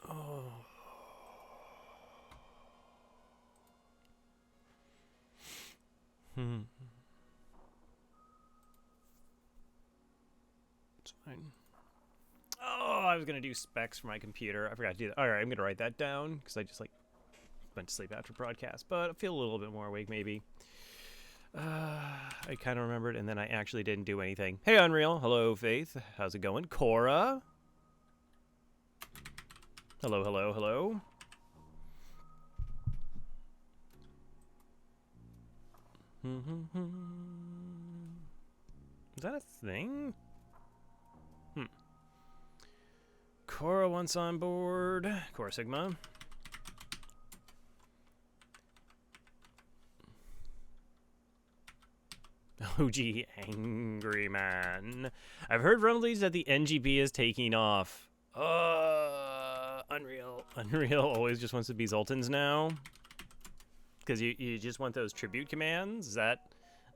Oh. It's fine. Oh, I was gonna do specs for my computer. I forgot to do that. All right, I'm gonna write that down because I just like went to sleep after broadcast, but I feel a little bit more awake maybe. I kind of remembered, and then I actually didn't do anything. Hey, Unreal. Hello, Faith. How's it going? Cora. Hello, hello, hello. Is that a thing? Cora once on board. Cora Sigma. OG Angry Man. I've heard rumblings that the NGB is taking off. Unreal always just wants to be Zoltan's now. Because you just want those tribute commands? Is that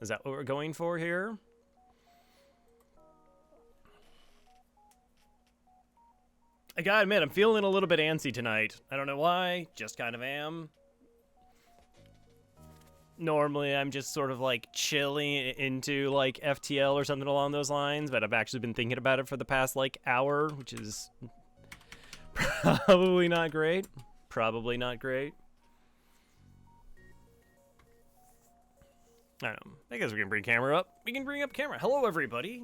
what we're going for here? I gotta admit, I'm feeling a little bit antsy tonight. I don't know why, just kind of am. Normally, I'm just sort of like chilling into like FTL or something along those lines, but I've actually been thinking about it for the past like hour, which is probably not great. Probably not great. I don't know. I guess we can bring camera up. We can bring up camera. Hello, everybody.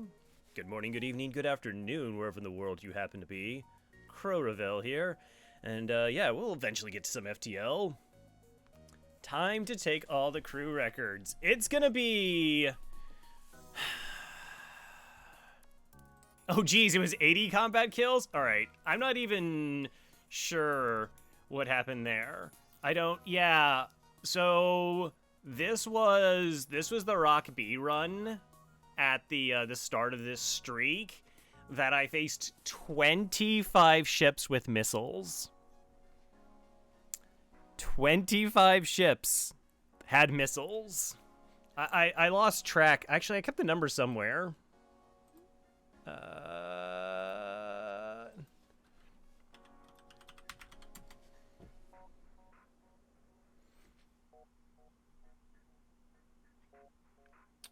Good morning, good evening, good afternoon, wherever in the world you happen to be. Crow Revel here. And yeah, we'll eventually get to some FTL. Time to take all the crew records. It's gonna be... Oh, geez, it was 80 combat kills? Alright, I'm not even sure what happened there. I don't... Yeah, so... This was the Rock B run at the start of this streak that I faced 25 ships with missiles. 25 ships had missiles. I lost track. Actually, I kept the number somewhere.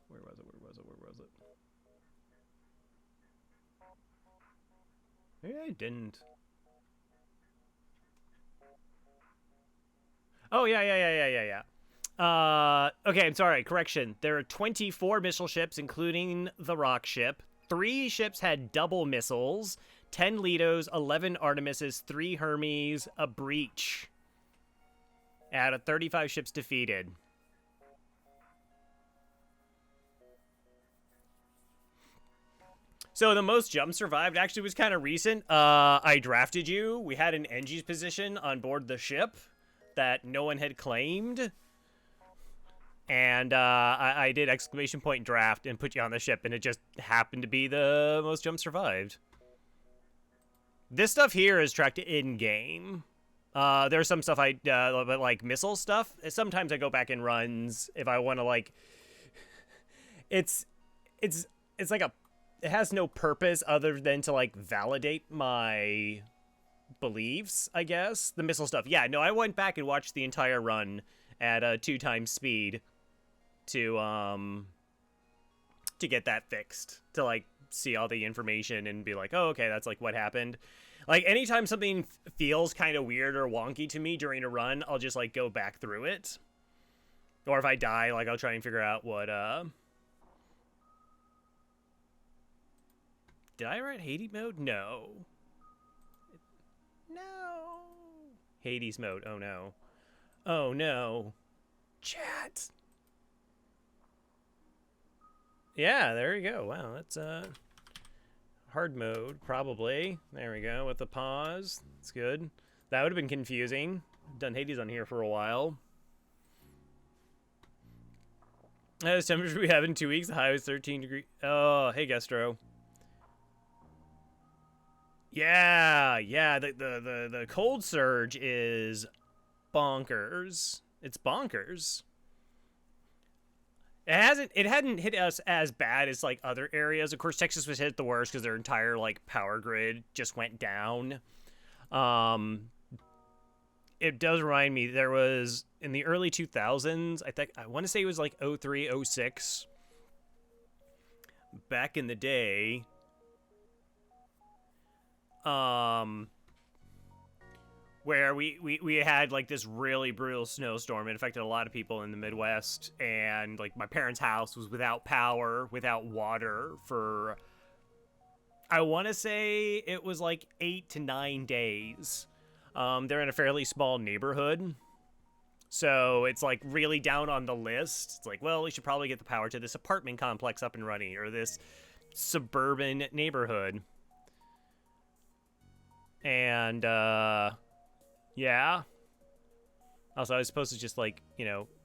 Where was it? Maybe I didn't. Oh, yeah. Okay, I'm sorry. Correction. There are 24 missile ships, including the rock ship. 3 ships had double missiles. 10 Litos, 11 Artemises, 3 Hermes, a breach. Out of 35 ships defeated. So the most jumps survived actually was kind of recent. I drafted you. We had an Engie's position on board the ship that no one had claimed. And I did exclamation point draft and put you on the ship, and it just happened to be the most jumps survived. This stuff here is tracked in-game. There's some stuff but like missile stuff. Sometimes I go back in runs if I want to like... It's like a... It has no purpose other than to, like, validate my beliefs, I guess. The missile stuff. Yeah, no, I went back and watched the entire run at 2 times speed to get that fixed. To, like, see all the information and be like, oh, okay, that's, like, what happened. Like, anytime something feels kind of weird or wonky to me during a run, I'll just, like, go back through it. Or if I die, like, I'll try and figure out what, Did I write Hades mode? No. No. Hades mode. Oh, no. Oh, no. Chat. Yeah, there you go. Wow, that's hard mode, probably. There we go, with the pause. That's good. That would have been confusing. I've done Hades on here for a while. This temperature we have in 2 weeks. The high was 13 degrees. Oh, hey, Gestro. Yeah, the cold surge is bonkers. It's bonkers. It hadn't hit us as bad as like other areas. Of course, Texas was hit the worst because their entire like power grid just went down. It does remind me there was in the early 2000s. I want to say it was like 03, 06. Back in the day. Where we had like this really brutal snowstorm. It affected a lot of people in the Midwest, and like my parents' house was without power, without water for, I want to say it was like 8 to 9 days. They're in a fairly small neighborhood, so it's like really down on the list. It's like, well, we should probably get the power to this apartment complex up and running, or this suburban neighborhood. And yeah. Also, I was supposed to just like,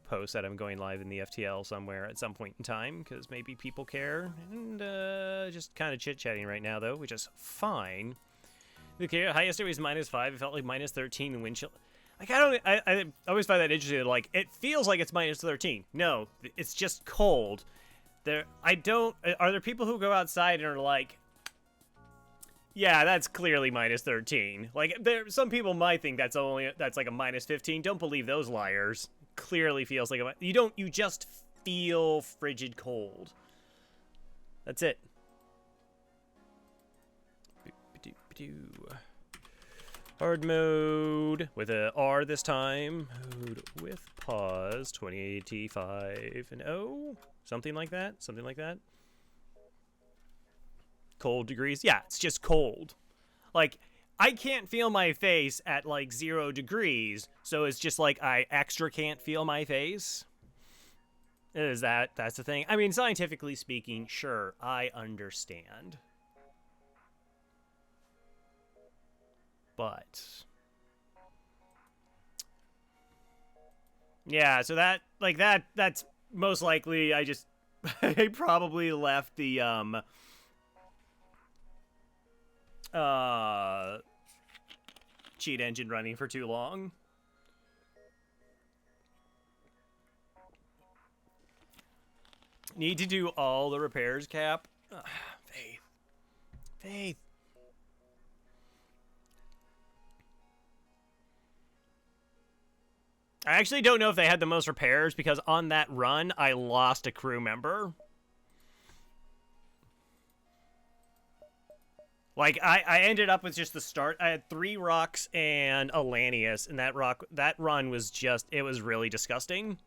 post that I'm going live in the FTL somewhere at some point in time, because maybe people care. And just kind of chit-chatting right now, though, which is fine. The high yesterday was -5. It felt like -13 in wind chill. Like, I always find that interesting. Like, it feels like it's -13. No, it's just cold. Are there people who go outside and are like, yeah, that's clearly -13. Like, some people might think that's like a -15. Don't believe those liars. Clearly feels like you just feel frigid cold. That's it. Hard mode with a R this time. Mode with pause. 2085 and O. Something like that. Cold degrees. Yeah, it's just cold. Like, I can't feel my face at like 0 degrees, so it's just like I extra can't feel my face. That's the thing. I mean, scientifically speaking, sure, I understand. But yeah, so that's most likely I probably left the cheat engine running for too long. Need to do all the repairs, Cap. Ugh, Faith. I actually don't know if they had the most repairs, because on that run, I lost a crew member. Like, I ended up with just the start. I had 3 rocks and a Lanius, and that run was it was really disgusting.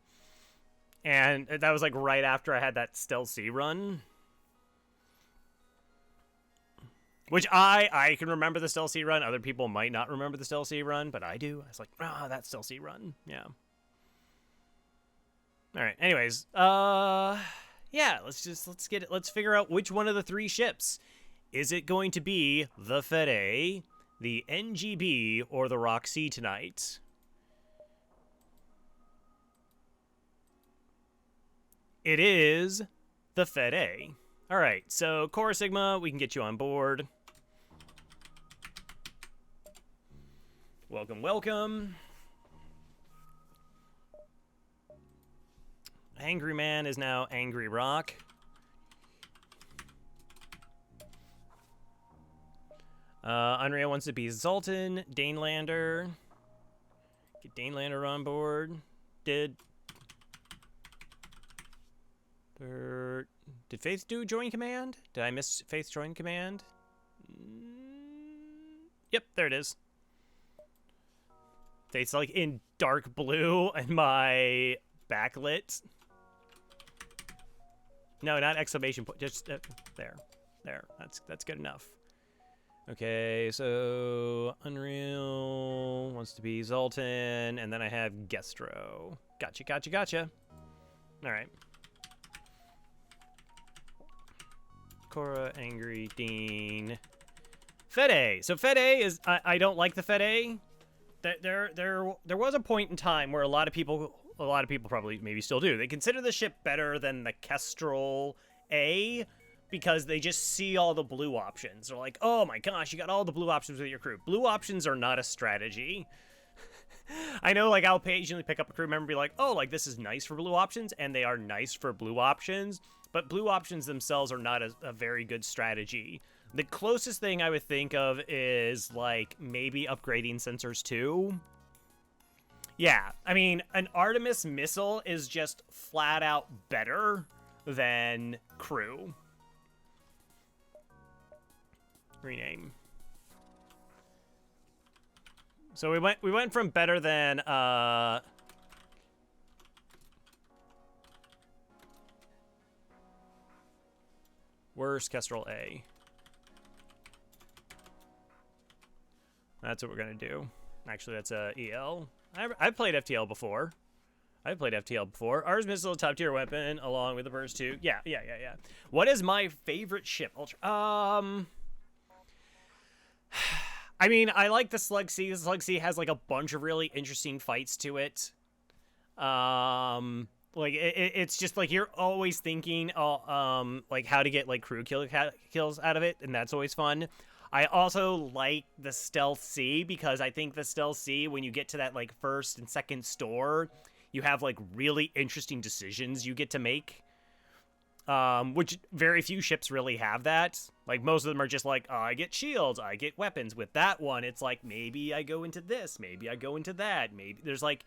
And that was like right after I had that Stealth C run. Which I can remember the Stealth C run. Other people might not remember the Stealth C run, but I do. I was like, that Stealth C run. Yeah. Alright, anyways. Yeah, let's get it. Let's figure out which one of the 3 ships. Is it going to be the Fede, the NGB, or the Roxy tonight? It is the Fede. All right, so Core Sigma, we can get you on board. Welcome. Angry Man is now Angry Rock. Unreal wants to be Zoltan, Danelander. Get Danelander on board. Did Faith do join command? Did I miss Faith join command? Yep, there it is. Faith's like in dark blue and my backlit. No, not exclamation point. Just there. That's good enough. Okay, so Unreal wants to be Zoltan, and then I have Gestro. Gotcha. All right. Cora, Angry, Dean. Fede. So Fede is, I don't like the Fede. There was a point in time where a lot of people probably maybe still do. They consider the ship better than the Kestrel A, because they just see all the blue options. They're like, oh my gosh, you got all the blue options with your crew. Blue options are not a strategy. I know, like, I'll occasionally pick up a crew member and be like, oh, like, this is nice for blue options, and they are nice for blue options, but blue options themselves are not a very good strategy. The closest thing I would think of is, like, maybe upgrading sensors too. Yeah, I mean, an Artemis missile is just flat out better than crew. Rename. So we went from better than worse Kestrel A. That's what we're gonna do. Actually, that's a EL. I've played FTL before. I've played FTL before. Ours missile, top tier weapon, along with the burst 2. Yeah. What is my favorite ship? Ultra. I mean, I like the Slug C. The Slug C has like a bunch of really interesting fights to it. Like it's just like you're always thinking, like how to get like crew kills out of it, and that's always fun. I also like the Stealth C because I think the Stealth C, when you get to that like first and second store, you have like really interesting decisions you get to make. Which very few ships really have that. Like, most of them are just like, oh, I get shields, I get weapons. With that one, it's like, maybe I go into this, maybe I go into that. Maybe there's like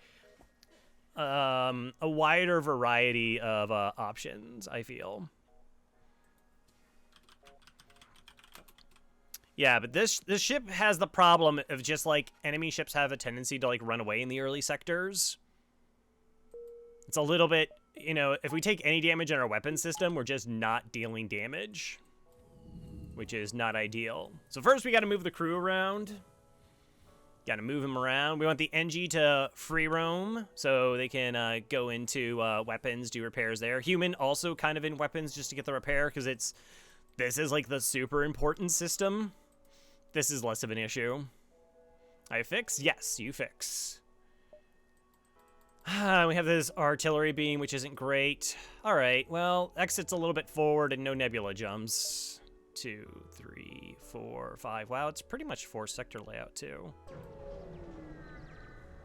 a wider variety of options, I feel. Yeah, but this ship has the problem of just like enemy ships have a tendency to like run away in the early sectors. It's a little bit, you know, if we take any damage in our weapon system, we're just not dealing damage, which is not ideal. So first we got to move the crew around. Got to move them around. We want the NG to free roam so they can go into weapons, do repairs there. Human also kind of in weapons just to get the repair because this is like the super important system. This is less of an issue. I fix? Yes, you fix. We have this artillery beam, which isn't great. All right, well, exit's a little bit forward and no nebula jumps. 2, 3, 4, 5. Wow, it's pretty much 4-sector layout, too.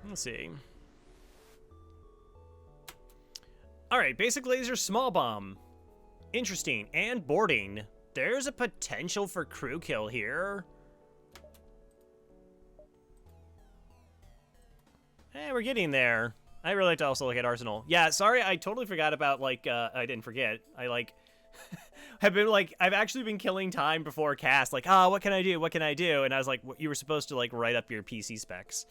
Let's see. All right, basic laser small bomb. Interesting. And boarding. There's a potential for crew kill here. Hey, we're getting there. I really like to also look at Arsenal. Yeah, sorry, I totally forgot about, like, I didn't forget. I, like, have been, like, I've actually been killing time before cast. Like, what can I do? What can I do? And I was like, you were supposed to, like, write up your PC specs.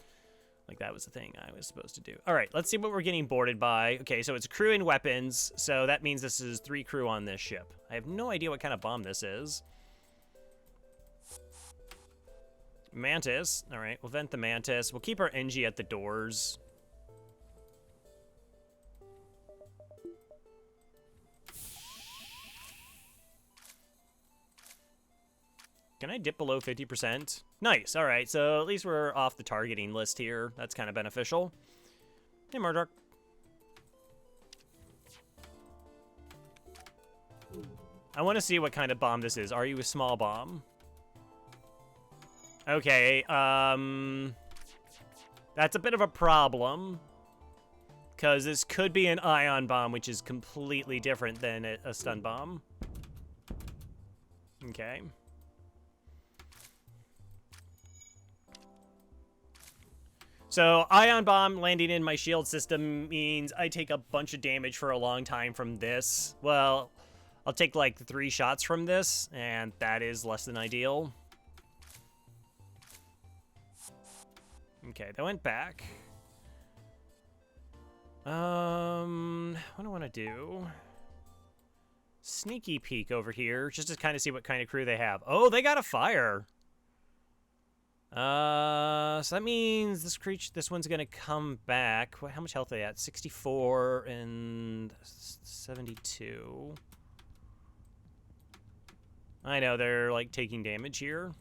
Like, that was the thing I was supposed to do. All right, let's see what we're getting boarded by. Okay, so it's crew and weapons, so that means this is 3 crew on this ship. I have no idea what kind of bomb this is. Mantis. All right, we'll vent the Mantis. We'll keep our NG at the doors. Can I dip below 50%? Nice, all right, so at least we're off the targeting list here. That's kind of beneficial. Hey, Murdoch. I want to see what kind of bomb this is. Are you a small bomb? Okay, that's a bit of a problem. Because this could be an ion bomb, which is completely different than a stun bomb. Okay. So, ion bomb landing in my shield system means I take a bunch of damage for a long time from this. Well, I'll take like 3 shots from this, and that is less than ideal. Okay, that went back. What do I want to do? Sneaky peek over here, just to kind of see what kind of crew they have. Oh, they got a fire. So that means this one's gonna come back. How much health are they at? 64 and 72. I know, they're like taking damage here.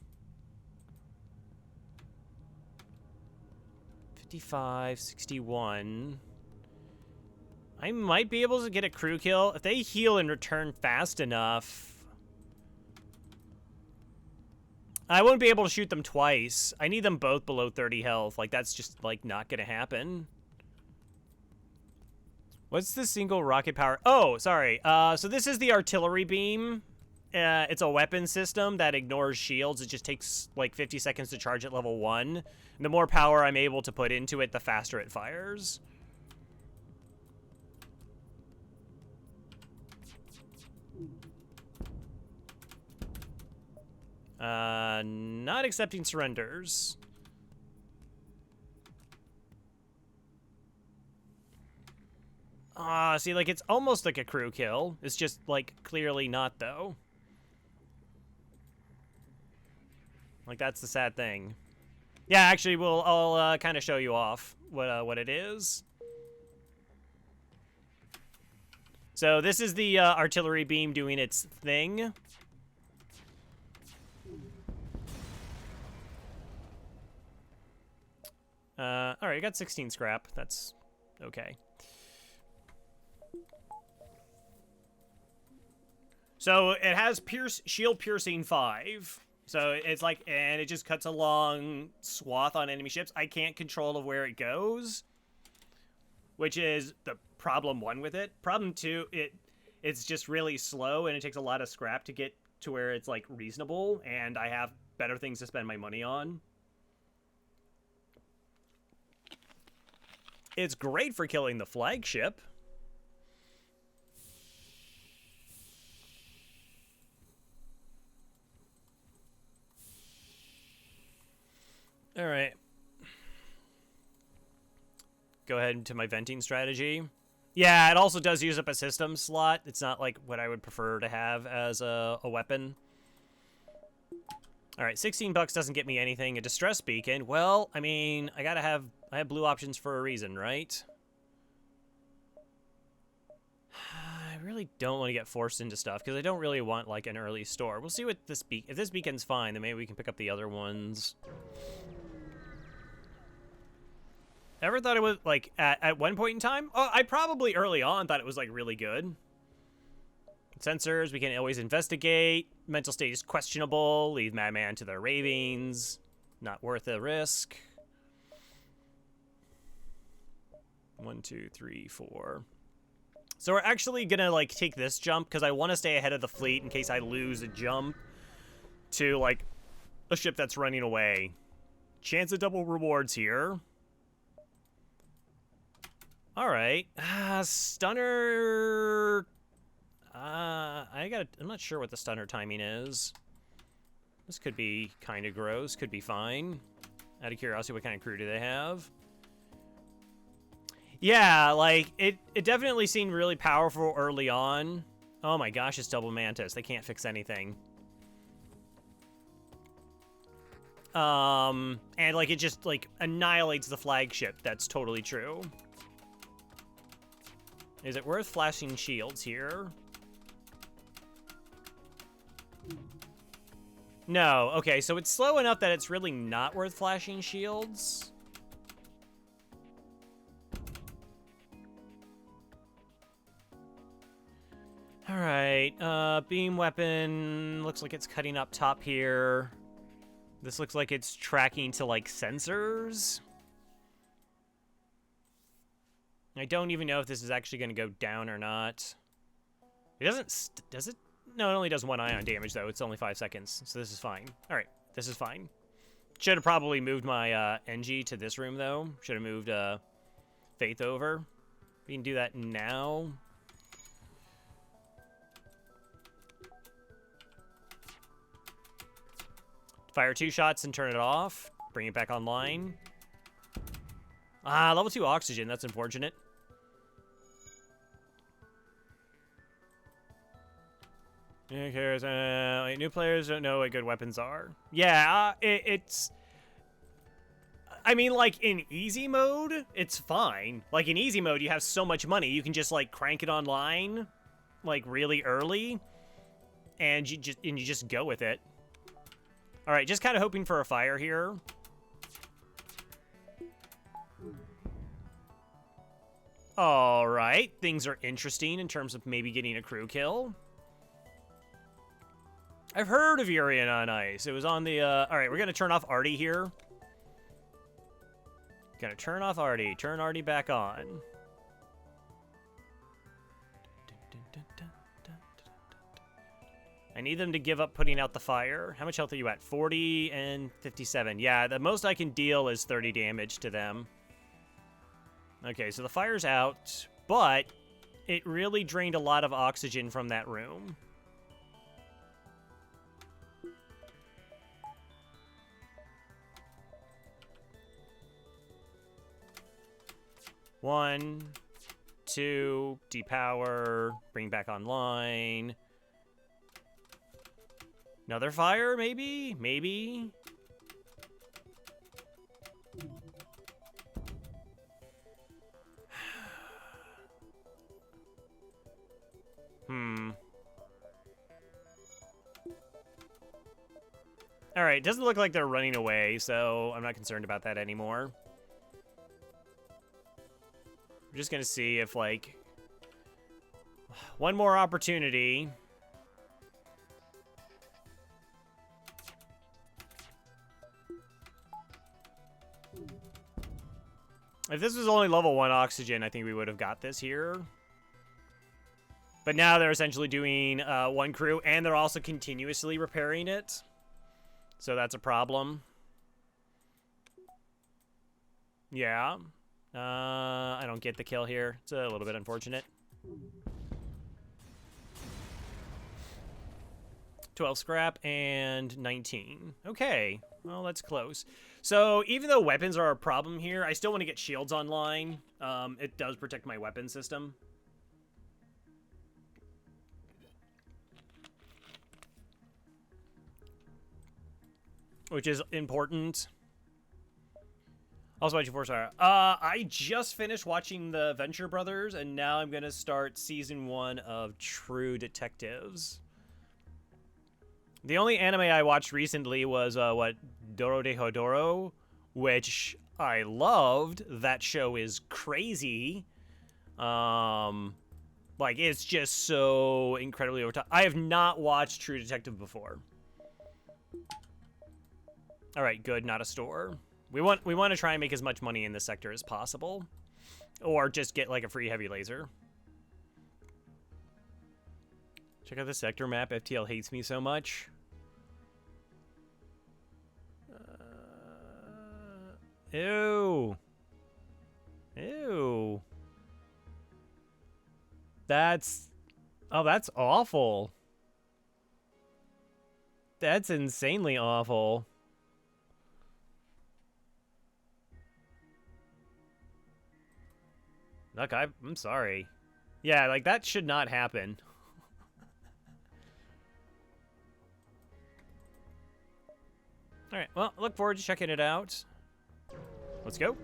55, 61. I might be able to get a crew kill. If they heal and return fast enough. I won't be able to shoot them twice. I need them both below 30 health. Like, that's just, like, not gonna happen. What's the single rocket power? Oh, sorry. So this is the artillery beam. It's a weapon system that ignores shields. It just takes, like, 50 seconds to charge at level 1. And the more power I'm able to put into it, the faster it fires. Not accepting surrenders. See, like, it's almost like a crew kill. It's just, like, clearly not, though. Like, that's the sad thing. Yeah, actually, I'll kind of show you off what it is. So this is the artillery beam doing its thing. All right, I got 16 scrap. That's okay. So it has shield piercing 5. So it's like, and it just cuts a long swath on enemy ships. I can't control of where it goes, which is the problem 1 with it. Problem 2, it's just really slow and it takes a lot of scrap to get to where it's like reasonable, and I have better things to spend my money on. It's great for killing the flagship. All right. Go ahead into my venting strategy. Yeah, it also does use up a system slot. It's not like what I would prefer to have as a weapon. All right, 16 bucks doesn't get me anything. A distress beacon. Well, I mean, I have blue options for a reason, right? I really don't want to get forced into stuff because I don't really want like an early store. We'll see what this if this beacon's fine, then maybe we can pick up the other ones. Ever thought it was like at one point in time? Oh, I probably early on thought it was like really good. Sensors, we can always investigate. Mental state is questionable. Leave Madman to their ravings. Not worth the risk. 1, 2, 3, 4. So we're actually gonna like take this jump because I want to stay ahead of the fleet in case I lose a jump to like a ship that's running away. Chance of double rewards here. All right, stunner. I'm not sure what the stunner timing is. This could be kind of gross. Could be fine. Out of curiosity, what kind of crew do they have? Yeah, like, it definitely seemed really powerful early on. Oh my gosh, it's Double Mantis. They can't fix anything. And, like, it just, like, annihilates the flagship. That's totally true. Is it worth flashing shields here? No. Okay, so it's slow enough that it's really not worth flashing shields. All right, beam weapon looks like it's cutting up top here. This looks like it's tracking to, like, sensors. I don't even know if this is actually going to go down or not. It doesn't, does it? No, it only does 1 ion damage, though. It's only 5 seconds, so this is fine. All right, this is fine. Should have probably moved my NG to this room, though. Should have moved Faith over. We can do that now. Fire 2 shots and turn it off. Bring it back online. Level 2 oxygen. That's unfortunate. Who cares? New players don't know what good weapons are. Yeah, it's... I mean, like, in easy mode, it's fine. Like, in easy mode, you have so much money. You can just, like, crank it online, like, really early. And you just go with it. All right, just kind of hoping for a fire here. All right, things are interesting in terms of maybe getting a crew kill. I've heard of Urian on Ice. It was on the, alright, we're gonna turn off Artie here. Gonna turn off Artie. Turn Artie back on. I need them to give up putting out the fire. How much health are you at? 40 and 57. Yeah, the most I can deal is 30 damage to them. Okay, so the fire's out, but it really drained a lot of oxygen from that room. One, two, depower, bring back online. Another fire, maybe? Maybe? Alright, doesn't look like they're running away, so I'm not concerned about that anymore. We're just gonna see if, like, one more opportunity. If this was only level 1 oxygen, I think we would have got this here. But now they're essentially doing one crew, and they're also continuously repairing it. So that's a problem. Yeah. I don't get the kill here. It's a little bit unfortunate. 12 scrap and 19. Okay. Well, that's close. So even though weapons are a problem here, I still want to get shields online. It does protect my weapon system. Which is important. Also watching 4-star. I just finished watching the Venture Brothers, and now I'm gonna start season 1 of True Detectives. The only anime I watched recently was Doro de Hodoro, which I loved. That show is crazy. Like, it's just so incredibly over top. I have not watched True Detective before. All right, good, not a store. We want to try and make as much money in this sector as possible, or just get like a free heavy laser. Check out the sector map. FTL hates me so much. Ew. Ew. That's awful. That's insanely awful. Look, I'm sorry. Yeah, like, that should not happen. Alright, well, look forward to checking it out. Let's go.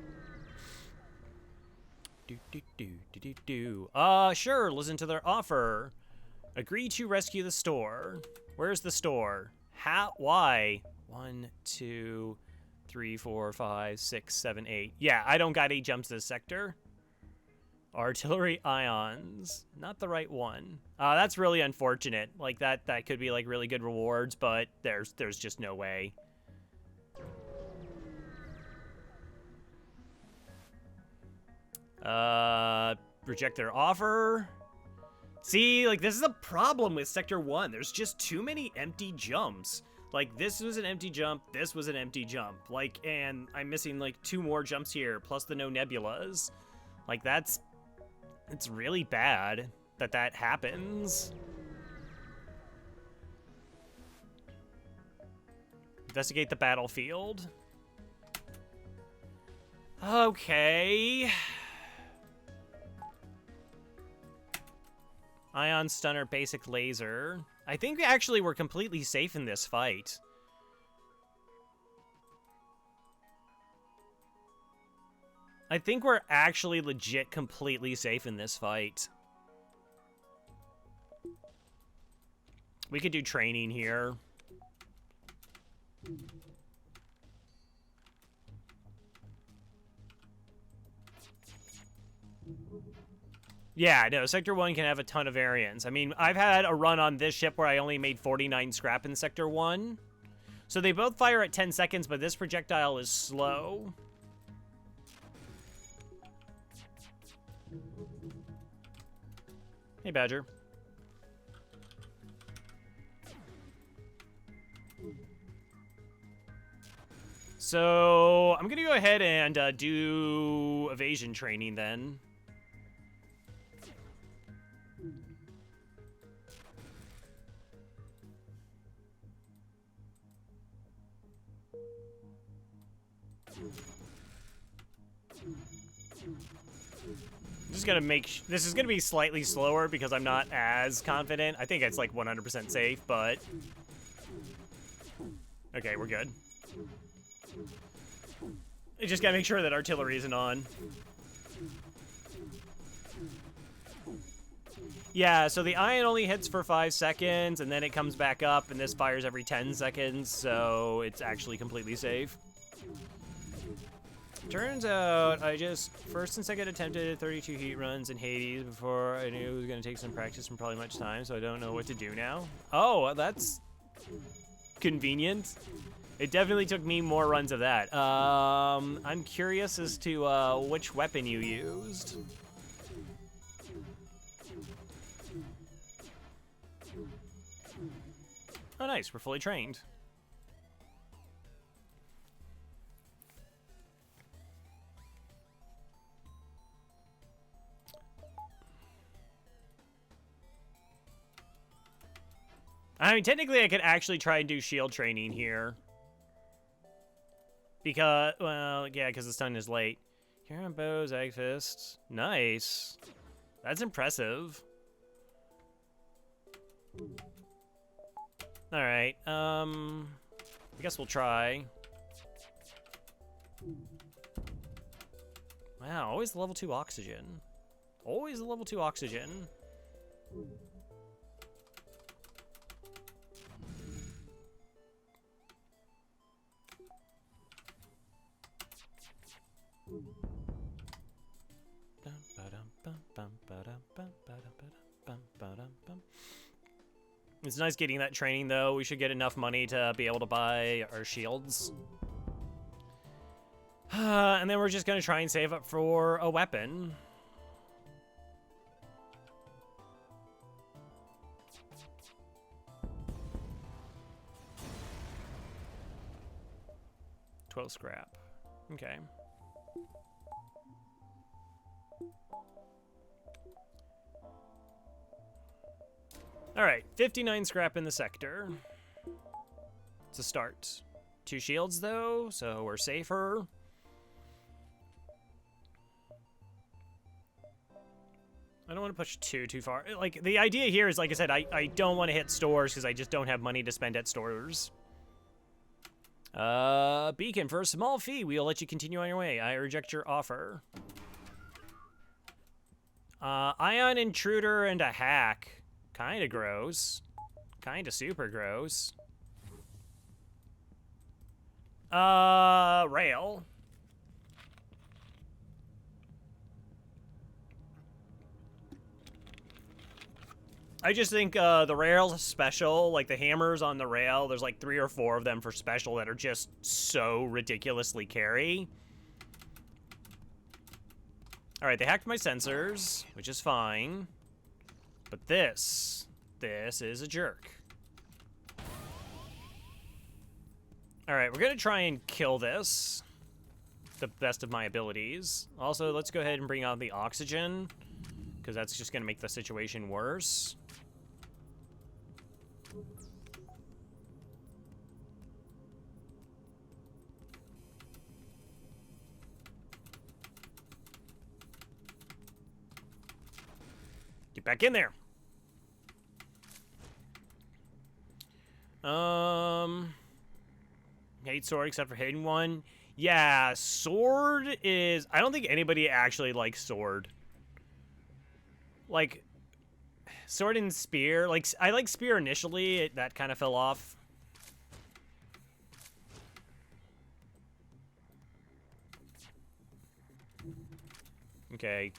Sure, listen to their offer. Agree to rescue the store. Where's the store? How? Why? 1, 2, 3, 4, 5, 6, 7, 8. Yeah, I don't got 8 jumps this sector. Artillery ions. Not the right one. That's really unfortunate. Like, that could be, like, really good rewards, but there's just no way. Reject their offer. See, like, this is a problem with Sector 1. There's just too many empty jumps. Like, this was an empty jump, this was an empty jump. Like, and I'm missing, like, 2 more jumps here, plus the no nebulas. Like, it's really bad that happens. Investigate the battlefield. Okay. Ion Stunner, basic laser. I think actually we're completely safe in this fight. I think we're actually legit completely safe in this fight. We could do training here. Yeah, no, Sector 1 can have a ton of variance. I mean, I've had a run on this ship where I only made 49 scrap in Sector 1. So they both fire at 10 seconds, but this projectile is slow. Hey, Badger. So I'm going to go ahead and do evasion training then. Just gonna make this is gonna be slightly slower because I'm not as confident. I think it's like 100% safe, but okay, we're good. I just gotta make sure that artillery isn't on. Yeah, so the ion only hits for 5 seconds, and then it comes back up, and this fires every 10 seconds, so it's actually completely safe. Turns out I just first and second attempted 32 heat runs in Hades before I knew it was going to take some practice and probably much time, so I don't know what to do now. Oh, that's convenient. It definitely took me more runs of that. I'm curious as to which weapon you used. Oh, nice. We're fully trained. I mean, technically, I could actually try and do shield training here. Because, well, yeah, because the stun is late. Here on bows, egg fists. Nice. That's impressive. Alright, I guess we'll try. Wow, always level 2 oxygen. Always level 2 oxygen. It's nice getting that training, though. We should get enough money to be able to buy our shields. And then we're just going to try and save up for a weapon. $12 scrap. Okay. All right, 59 scrap in the sector. It's a start. 2 shields, though, so we're safer. I don't want to push too far. Like, the idea here is, like I said, I don't want to hit stores because I just don't have money to spend at stores. Beacon, for a small fee, we'll let you continue on your way. I reject your offer. Ion Intruder and a hack. Kinda gross. Kinda super gross. Rail. I just think, the rail's special, like the hammers on the rail, there's like 3 or 4 of them for special that are just so ridiculously carry. Alright, they hacked my sensors, which is fine. But this is a jerk. Alright, we're gonna try and kill this. The best of my abilities. Also, let's go ahead and bring out the oxygen, because that's just gonna make the situation worse. Get back in there. Hate sword except for hidden one. Yeah, sword is... I don't think anybody actually likes sword. Like, sword and spear. Like, I like spear initially. That kind of fell off. Okay,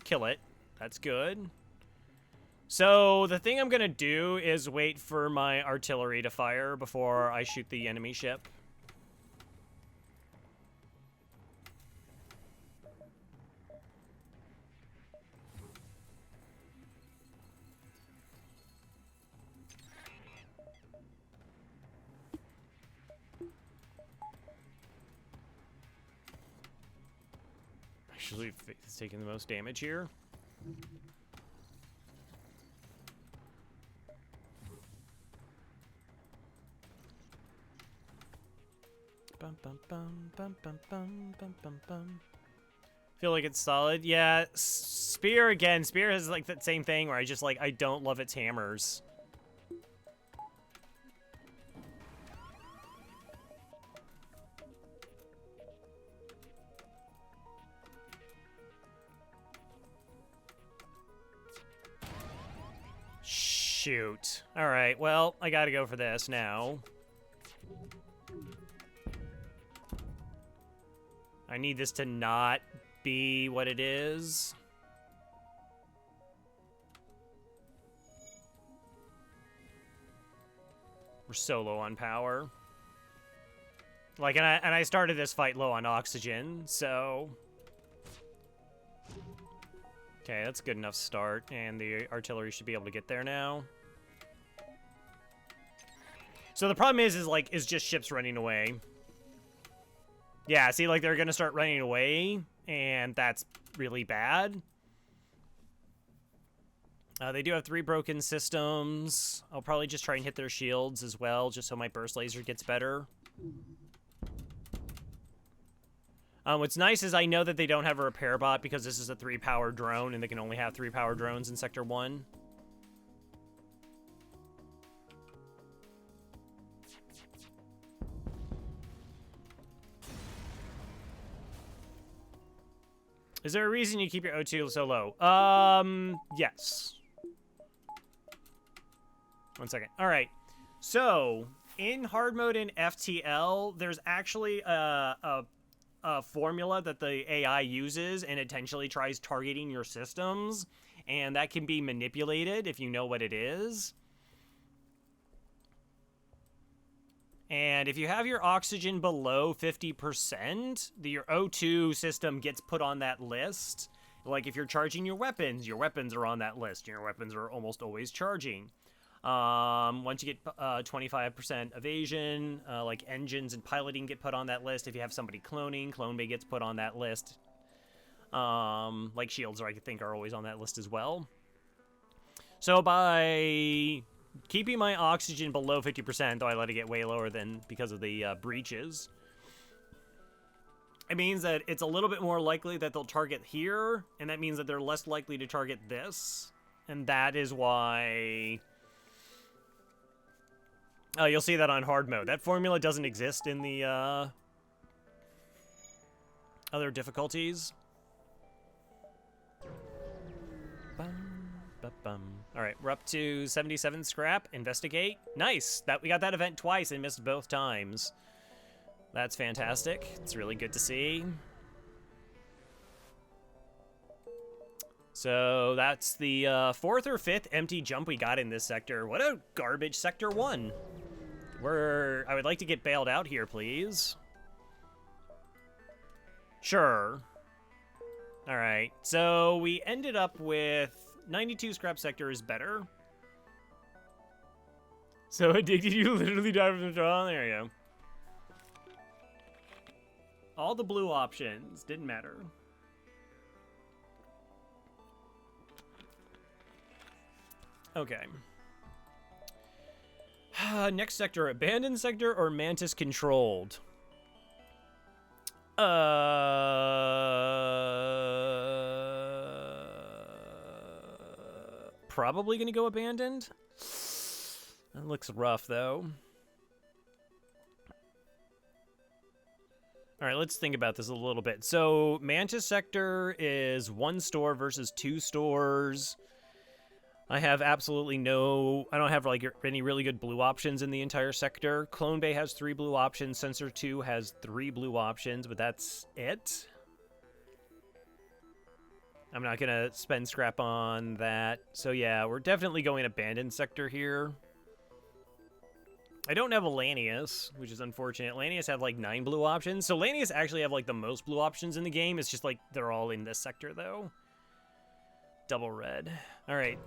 kill it. That's good. So the thing I'm gonna do is wait for my artillery to fire before I shoot the enemy ship. Actually, it's taking the most damage here. Bum, bum, bum, bum, bum, bum, bum, bum, bum. Feel like it's solid. Yeah, Spear again. Spear has like that same thing where I just like, I don't love its hammers. Shoot. Alright, well, I gotta go for this now. I need this to not be what it is. We're so low on power. Like, and I started this fight low on oxygen, so... Okay, that's a good enough start, and the artillery should be able to get there now. So the problem is just ships running away. Yeah, see, like, they're gonna start running away, and that's really bad. They do have 3 broken systems. I'll probably just try and hit their shields as well, just so my burst laser gets better. What's nice is I know that they don't have a repair bot because this is a 3-power drone, and they can only have 3-power drones in Sector 1. Is there a reason you keep your O2 so low? Yes. One second. All right. So, in hard mode in FTL, there's actually a formula that the AI uses and intentionally tries targeting your systems, and that can be manipulated if you know what it is. And if you have your oxygen below 50%, your O2 system gets put on that list. Like if you're charging your weapons are on that list. Your weapons are almost always charging. Once you get 25% evasion, like engines and piloting get put on that list. If you have somebody cloning, clone bay gets put on that list. Like shields, I think, are always on that list as well. So by keeping my oxygen below 50%, though I let it get way lower than because of the breaches, it means that it's a little bit more likely that they'll target here, and that means that they're less likely to target this. And that is why... you'll see that on hard mode. That formula doesn't exist in the other difficulties. Alright, we're up to 77 scrap. Investigate. Nice! We got that event twice and missed both times. That's fantastic. It's really good to see. So that's the 4th or 5th empty jump we got in this sector. What a garbage Sector 1. I would like to get bailed out here, please. Sure. Alright, so we ended up with 92 scrap sector is better. So addicted you literally die from the draw? There you go. All the blue options didn't matter. Okay. Next sector, abandoned sector or mantis controlled? Probably gonna go abandoned. That looks rough though. All right, let's think about this a little bit. So Mantis sector is 1 store versus 2 stores. I have absolutely I don't have like any really good blue options in the entire sector. Clone Bay has 3 blue options. Sensor 2 has 3 blue options, but that's it. I'm not gonna spend scrap on that. So yeah, we're definitely going abandoned sector here. I don't have a Lanius, which is unfortunate. Lanius have like 9 blue options. So Lanius actually have like the most blue options in the game. It's just like they're all in this sector though. Double red. All right.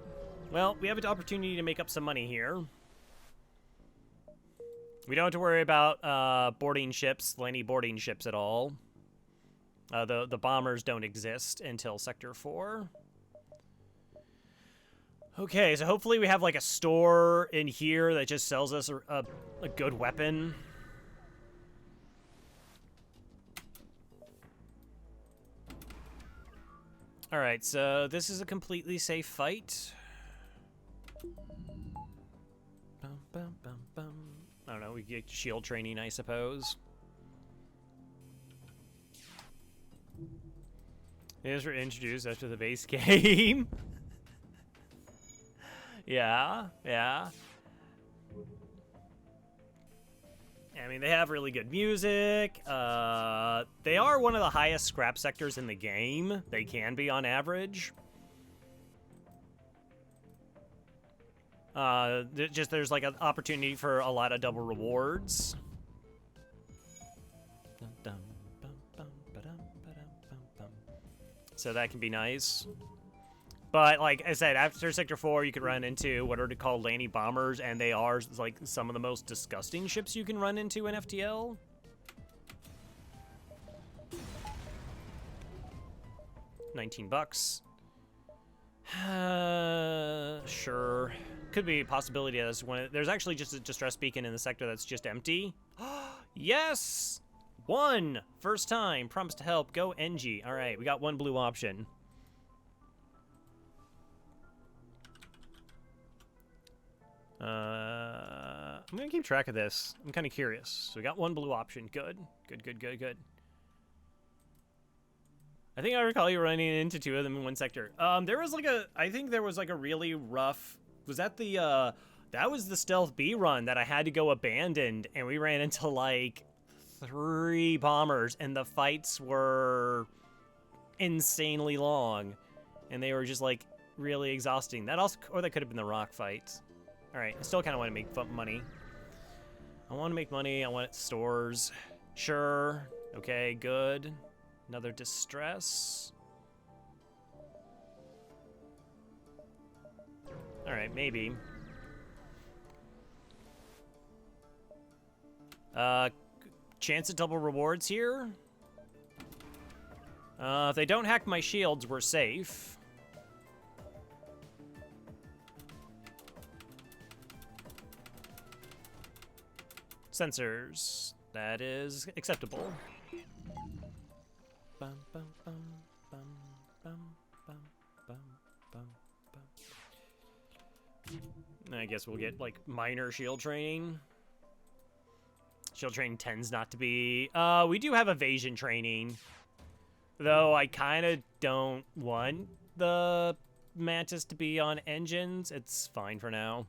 Well, we have an opportunity to make up some money here. We don't have to worry about boarding ships, Lanny boarding ships at all. The bombers don't exist until Sector 4. Okay, so hopefully we have like a store in here that just sells us a good weapon. Alright, so this is a completely safe fight. Bum, bum, bum, bum. I don't know, we get shield training, I suppose. These were introduced after the base game. Yeah. I mean, they have really good music. They are one of the highest scrap sectors in the game. They can be on average. There's like an opportunity for a lot of double rewards. So that can be nice. But like I said, after Sector 4, you could run into what are called Lanny bombers, and they are like some of the most disgusting ships you can run into in FTL. $19. Sure. Could be a possibility as one. There's actually just a distress beacon in the sector that's just empty. Yes! 1! First time. Promise to help. Go NG. Alright, we got 1 blue option. I'm gonna keep track of this. I'm kind of curious. So we got 1 blue option. Good. Good. I think I recall you running into 2 of them in 1 sector. There was like I think there was like a really rough, was that the, that was the Stealth B run that I had to go abandoned, and we ran into like 3 bombers, and the fights were insanely long, and they were just like really exhausting. That also, or that could have been the rock fight. All right, I still kind of want to make money. I want to make money. I want stores. Sure. Okay, good. Another distress. All right, maybe. Chance at double rewards here. If they don't hack my shields, we're safe. Sensors. That is acceptable. Bum, bum, bum, bum, bum, bum, bum, bum, bum. I guess we'll get like minor shield training. Shield training tends not to be. We do have evasion training, though I kind of don't want the Mantis to be on engines. It's fine for now.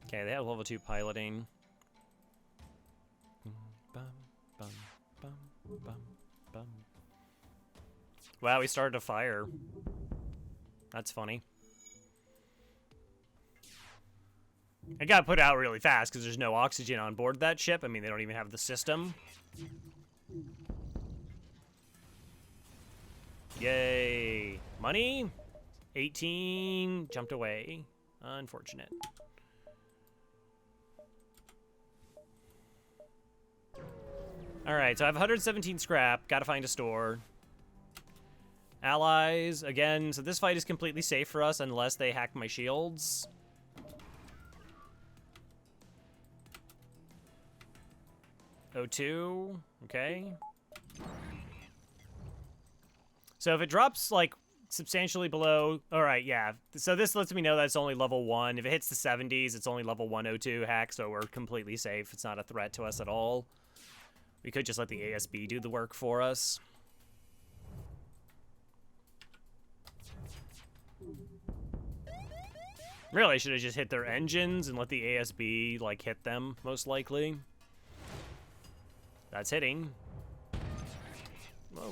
Okay, they have level 2 piloting. Bum, bum, bum, bum, bum. Wow, we started a fire. That's funny. I gotta put it out really fast because there's no oxygen on board that ship. I mean, they don't even have the system. Yay. Money? 18. Jumped away. Unfortunate. Alright, so I have 117 scrap. Gotta find a store. Allies, again, so this fight is completely safe for us unless they hack my shields. O2, okay. So if it drops, like, substantially below... Alright, yeah. So this lets me know that it's only level 1. If it hits the 70s, it's only level 102 hack, so we're completely safe. It's not a threat to us at all. We could just let the ASB do the work for us. Really, I should have just hit their engines and let the ASB, like, hit them, most likely. That's hitting. Whoa.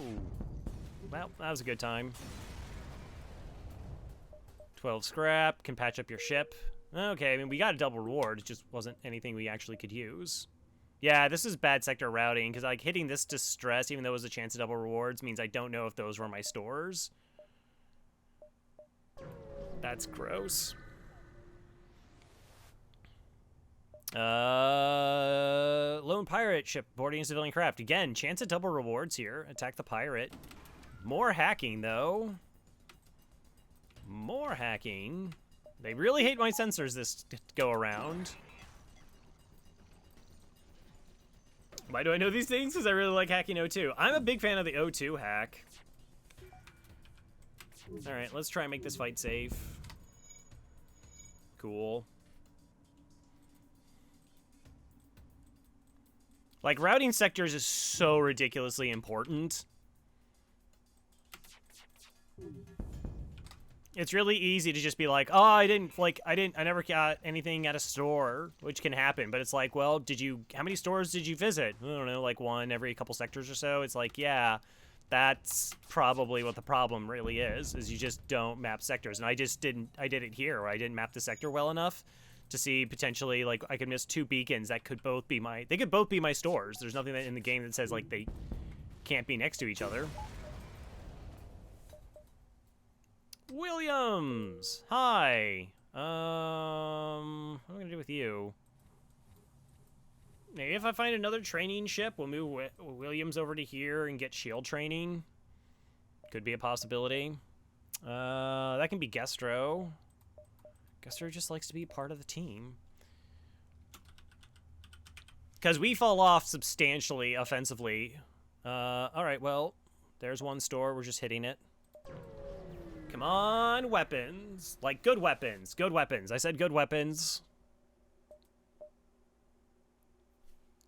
Well, that was a good time. 12 scrap, can patch up your ship. Okay, I mean, we got a double reward. It just wasn't anything we actually could use. Yeah, this is bad sector routing, because like hitting this distress, even though it was a chance of double rewards, means I don't know if those were my stores. That's gross. Lone pirate ship boarding a civilian craft. Again, chance of double rewards here. Attack the pirate. More hacking, though. More hacking. They really hate my sensors this go around. Why do I know these things? Because I really like hacking O2. I'm a big fan of the O2 hack. Alright, let's try and make this fight safe. Cool. Like, routing sectors is so ridiculously important. It's really easy to just be like, oh, I never got anything at a store, which can happen. But it's like, well, how many stores did you visit? I don't know, like one every couple sectors or so. It's like, yeah, that's probably what the problem really is you just don't map sectors. And I did it here, where I didn't map the sector well enough to see potentially, like, I could miss 2 beacons that could both be they could both be my stores. There's nothing in the game that says, like, they can't be next to each other. Williams! Hi! What am I gonna do with you? Maybe if I find another training ship, we'll move Williams over to here and get shield training. Could be a possibility. That can be Gestro. Gestro just likes to be part of the team. Because we fall off substantially offensively. Alright, well, there's one store. We're just hitting it. Come on, weapons. Like, good weapons. Good weapons. I said good weapons.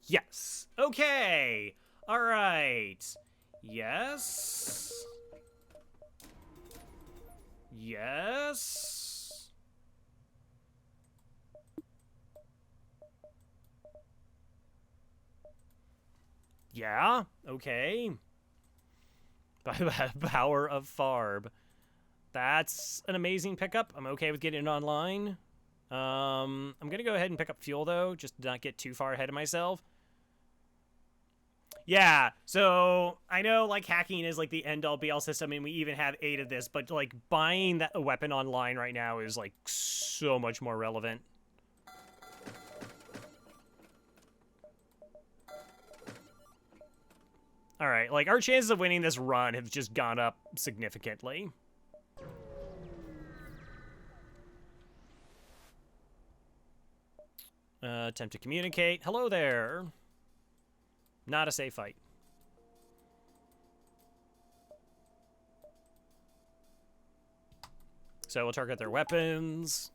Yes. Okay. All right. Yes. Yes. Yeah. Okay. Power of Farb. That's an amazing pickup. I'm okay with getting it online. I'm going to go ahead and pick up fuel, though, just to not get too far ahead of myself. Yeah, so I know, like, hacking is, like, the end-all, be-all system, and we even have 8 of this, but, like, buying that weapon online right now is, like, so much more relevant. Alright, like, our chances of winning this run have just gone up significantly. Attempt to communicate. Hello there. Not a safe fight. So we'll target their weapons.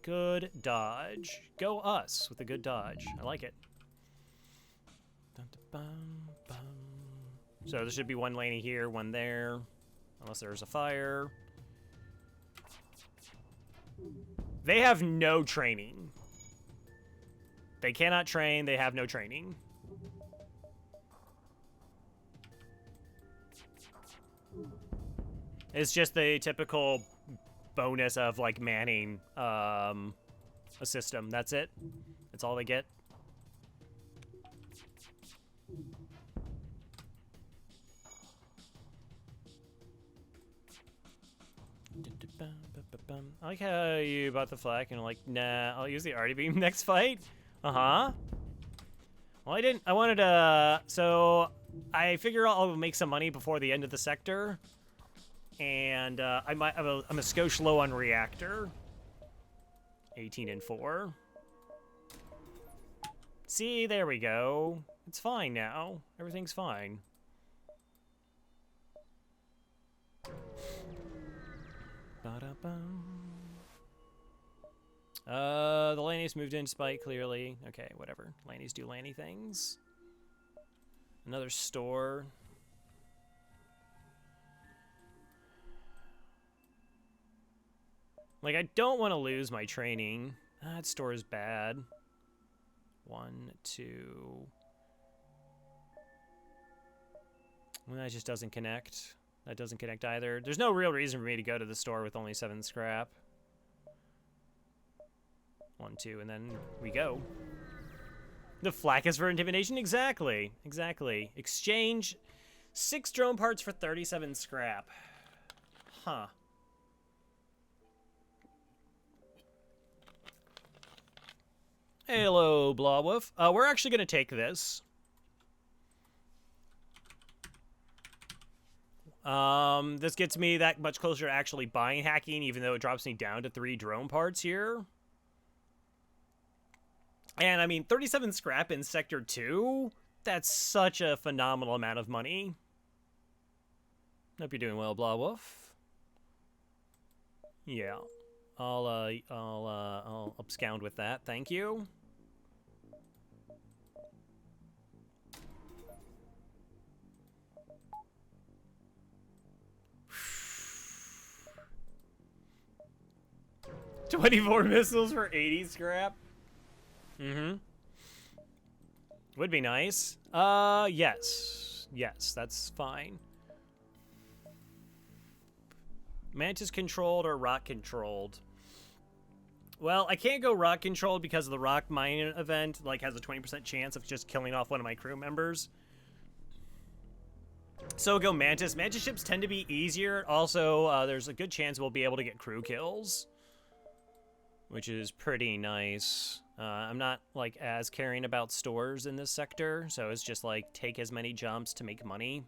Good dodge. Go us with a good dodge. I like it. So there should be one laning here, one there. Unless there's a fire. They have no training. They cannot train. They have no training. It's just the typical bonus of, like, manning a system. That's it. That's all they get. I like how you bought the flak and like, nah, I'll use the Arty Beam next fight. Uh-huh. Well, I wanted to, so I figure I'll make some money before the end of the sector. And I'm a skosh low on reactor. 18 and 4. See, there we go. It's fine now. Everything's fine. The Lannies moved in despite clearly. Okay, whatever. Lannies do Lanny things. Another store. Like, I don't want to lose my training. That store is bad. 1, 2. Well, that just doesn't connect. That doesn't connect either. There's no real reason for me to go to the store with only 7 scrap. 1, 2, and then we go. The flak is for intimidation? Exactly. Exactly. Exchange 6 drone parts for 37 scrap. Huh. Hello, Blawwolf. We're actually going to take this. This gets me that much closer to actually buying hacking, even though it drops me down to 3 drone parts here. And, I mean, 37 scrap in Sector 2? That's such a phenomenal amount of money. Hope you're doing well, Blawwolf. Yeah. I'll abscond with that. Thank you. $24 missiles for 80 scrap? Mm-hmm. Would be nice. Yes. Yes, that's fine. Mantis controlled or rock controlled? Well, I can't go rock controlled because of the rock mine event, like, has a 20% chance of just killing off one of my crew members. So go Mantis. Mantis ships tend to be easier. Also, there's a good chance we'll be able to get crew kills, which is pretty nice. I'm not, like, as caring about stores in this sector, so it's just, like, take as many jumps to make money.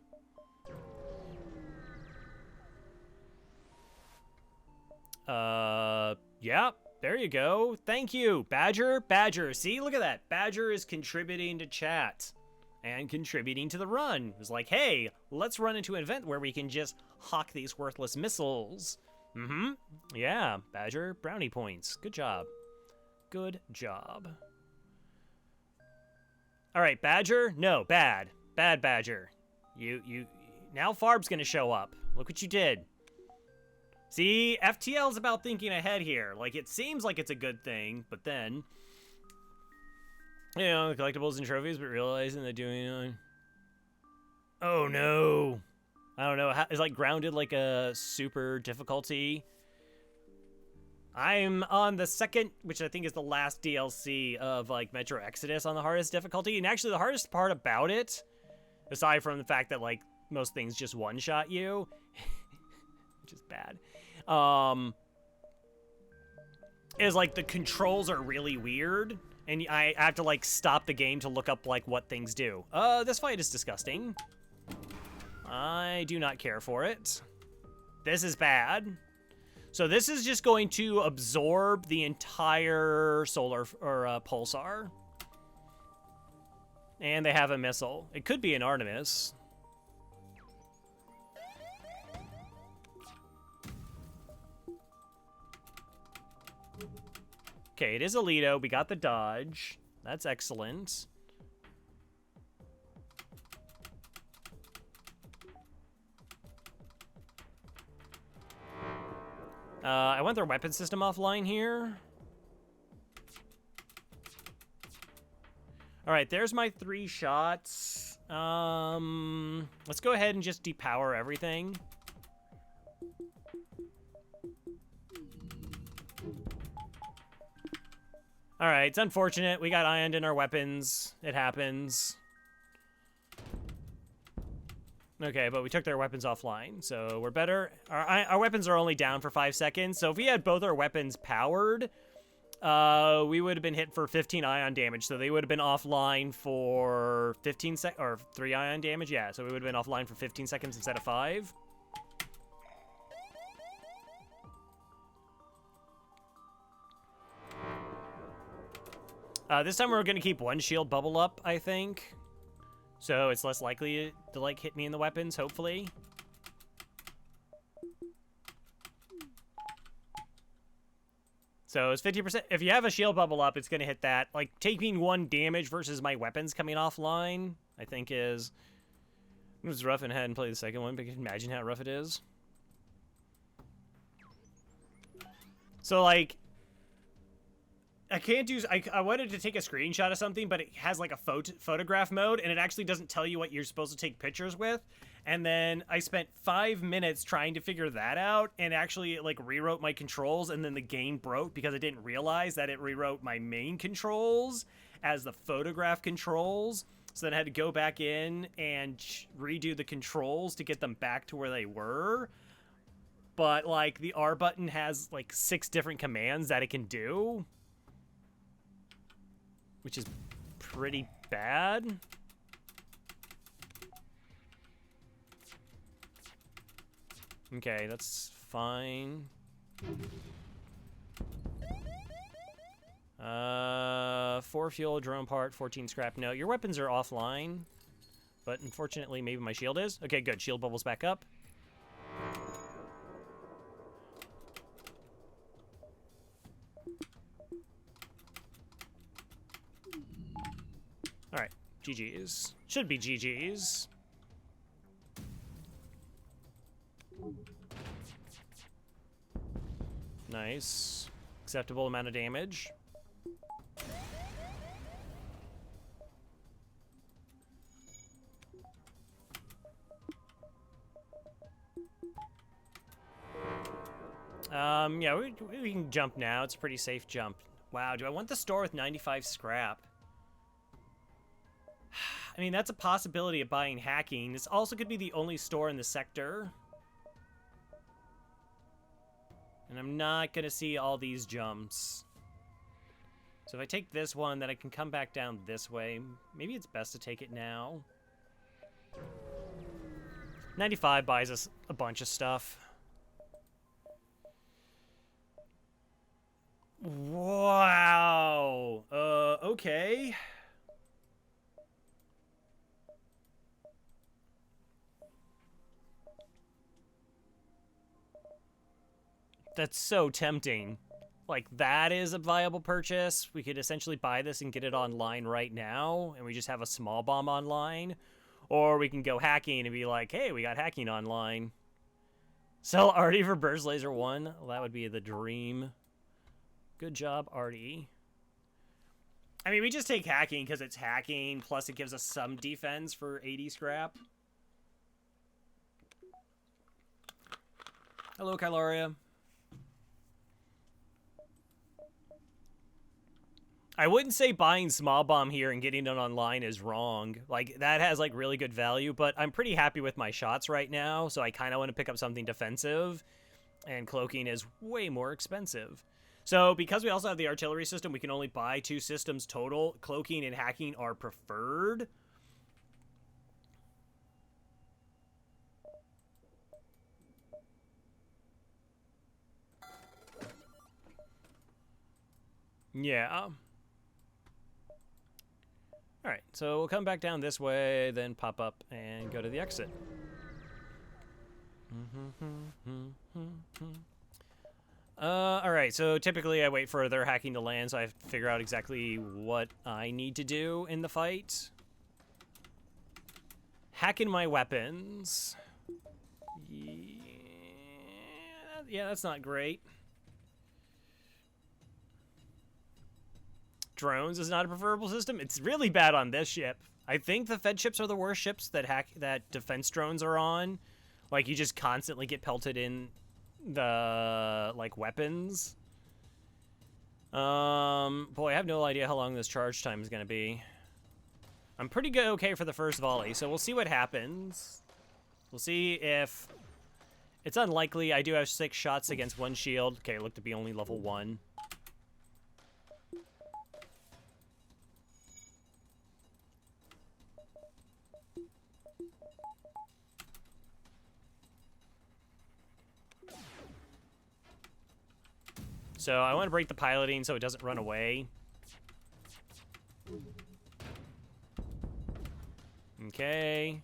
Yeah, there you go. Thank you, Badger. Badger, see, look at that. Badger is contributing to chat and contributing to the run. It was like, hey, let's run into an event where we can just hawk these worthless missiles. Mm-hmm. Yeah, Badger, brownie points. Good job. Good job. All right, Badger. No, bad. Bad Badger. Now Farb's gonna show up. Look what you did. See, FTL's about thinking ahead here. Like, it seems like it's a good thing, but then, you know, collectibles and trophies, but realizing they're doing, oh no. I don't know, it's like grounded like a super difficulty. I'm on the second, which I think is the last DLC of, like, Metro Exodus on the hardest difficulty. And actually the hardest part about it, aside from the fact that, like, most things just one-shot you, which is bad, is, like, the controls are really weird. And I have to, like, stop the game to look up, like, what things do. This fight is disgusting. I do not care for it. This is bad. So this is just going to absorb the entire solar or pulsar. And they have a missile. It could be an Artemis. Okay, it is Alito. We got the dodge. That's excellent. I want their weapon system offline here. All right, there's my 3 shots. Let's go ahead and just depower everything. All right, it's unfortunate. We got ioned in our weapons. It happens. Okay, but we took their weapons offline, so we're better. Our weapons are only down for 5 seconds, so if we had both our weapons powered, we would have been hit for 15 ion damage, so they would have been offline for 15 or 3 ion damage, yeah, so we would have been offline for 15 seconds instead of 5. This time we're gonna keep 1 shield bubble up, I think. So it's less likely to, like, hit me in the weapons, hopefully. So it's 50%. If you have a shield bubble up, it's going to hit that. Like, taking 1 damage versus my weapons coming offline, I think is... It was rough and hadn't played the second one, but you can imagine how rough it is. So, like... I can't do. I wanted to take a screenshot of something, but it has like a photograph mode, and it actually doesn't tell you what you're supposed to take pictures with. And then I spent 5 minutes trying to figure that out, and actually like rewrote my controls, and then the game broke because I didn't realize that it rewrote my main controls as the photograph controls. So then I had to go back in and redo the controls to get them back to where they were. But like the R button has like 6 different commands that it can do, which is pretty bad. Okay, that's fine. 4 fuel, drone part, 14 scrap. No, your weapons are offline, but unfortunately maybe my shield is. Okay, good. Shield bubbles back up. All right, GG's. Should be GG's. Nice. Acceptable amount of damage. Yeah, we can jump now. It's a pretty safe jump. Wow, do I want the store with 95 scrap? I mean, that's a possibility of buying hacking. This also could be the only store in the sector. And I'm not going to see all these jumps. So if I take this one, then I can come back down this way. Maybe it's best to take it now. 95 buys us a bunch of stuff. Wow. Okay. That's so tempting. Like, that is a viable purchase. We could essentially buy this and get it online right now, and we just have a small bomb online. Or we can go hacking and be like, hey, we got hacking online. Sell Artie for Burst Laser 1. Well, that would be the dream. Good job, Artie. I mean, we just take hacking because it's hacking, plus it gives us some defense for 80 scrap. Hello, Kyloria. I wouldn't say buying Small Bomb here and getting it online is wrong. Like, that has, like, really good value, but I'm pretty happy with my shots right now, so I kind of want to pick up something defensive, and cloaking is way more expensive. So, because we also have the artillery system, we can only buy 2 systems total. Cloaking and hacking are preferred. Yeah. Alright, so we'll come back down this way, then pop up and go to the exit. Alright, so typically I wait for their hacking to land, so I have to figure out exactly what I need to do in the fight. Hacking my weapons. Yeah, that's not great. Drones is not a preferable system. It's really bad on this ship. I think the Fed ships are the worst ships that defense drones are on. Like, you just constantly get pelted in the, like, weapons. Boy, I have no idea how long this charge time is going to be. I'm pretty good okay for the first volley, so we'll see what happens. We'll see if... It's unlikely. I do have 6 shots against 1 shield. Okay, look to be only level 1. So I want to break the piloting so it doesn't run away. Okay.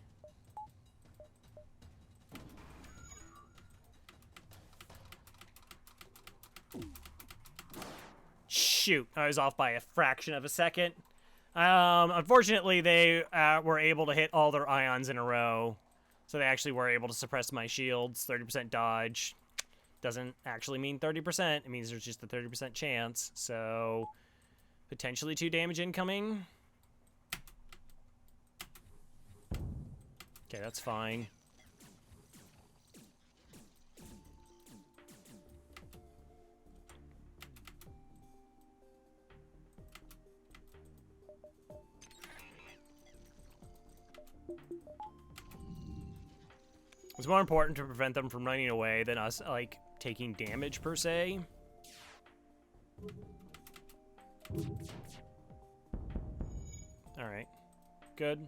Shoot, I was off by a fraction of a second. Unfortunately, they were able to hit all their ions in a row. So they actually were able to suppress my shields. 30% dodge. Doesn't actually mean 30%. It means there's just a 30% chance. So Potentially 2 damage incoming. Okay, that's fine. It's more important to prevent them from running away than us, like, taking damage, per se. Alright. Good.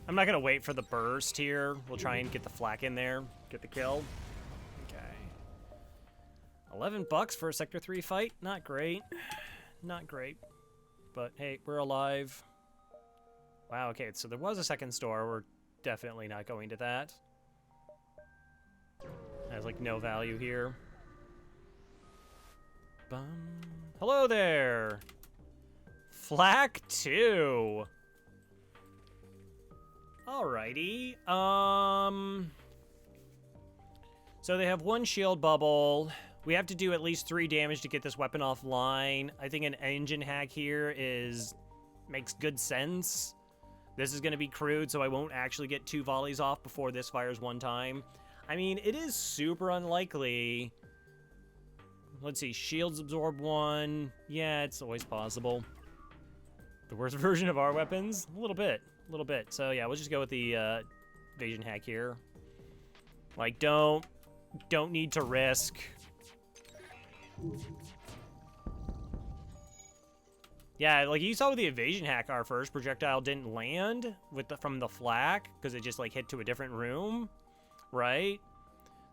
I'm not gonna wait for the burst here. We'll try and get the flak in there. Get the kill. Okay. 11 bucks for a Sector 3 fight. Not great. Not great. But, hey, we're alive. Wow, okay, so there was a second store. We're definitely not going to that. There's, like, no value here. Bum. Hello there! Flak 2! Alrighty. So they have 1 shield bubble. We have to do at least 3 damage to get this weapon offline. I think an engine hack here makes good sense. This is going to be crude, so I won't actually get 2 volleys off before this fires 1 time. I mean, it is super unlikely. Let's see, shields absorb 1. Yeah, it's always possible. The worst version of our weapons? A little bit. So yeah, we'll just go with the evasion hack here. Like, don't need to risk. Yeah, like you saw with the evasion hack, our first projectile didn't land from the flak because it just like hit to a different room, right?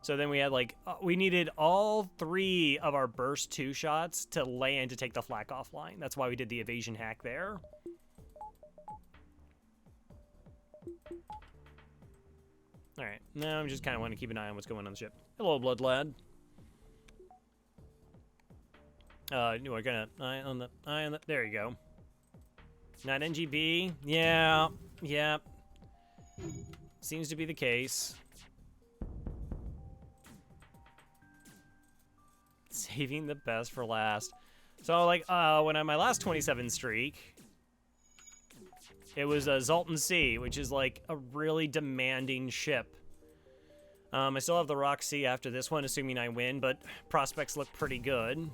So then we had like we needed all 3 of our burst 2 shots to land to take the flak offline. That's why we did the evasion hack there. All right, now I'm just kind of want to keep an eye on what's going on the ship. Hello, Blood Lad. We're gonna eye on the. There you go. Not NGB. Yeah. Seems to be the case. Saving the best for last. So like, when on my last 27 streak, it was a Zoltan Sea, which is like a really demanding ship. I still have the Rock Sea after this one, assuming I win, but prospects look pretty good.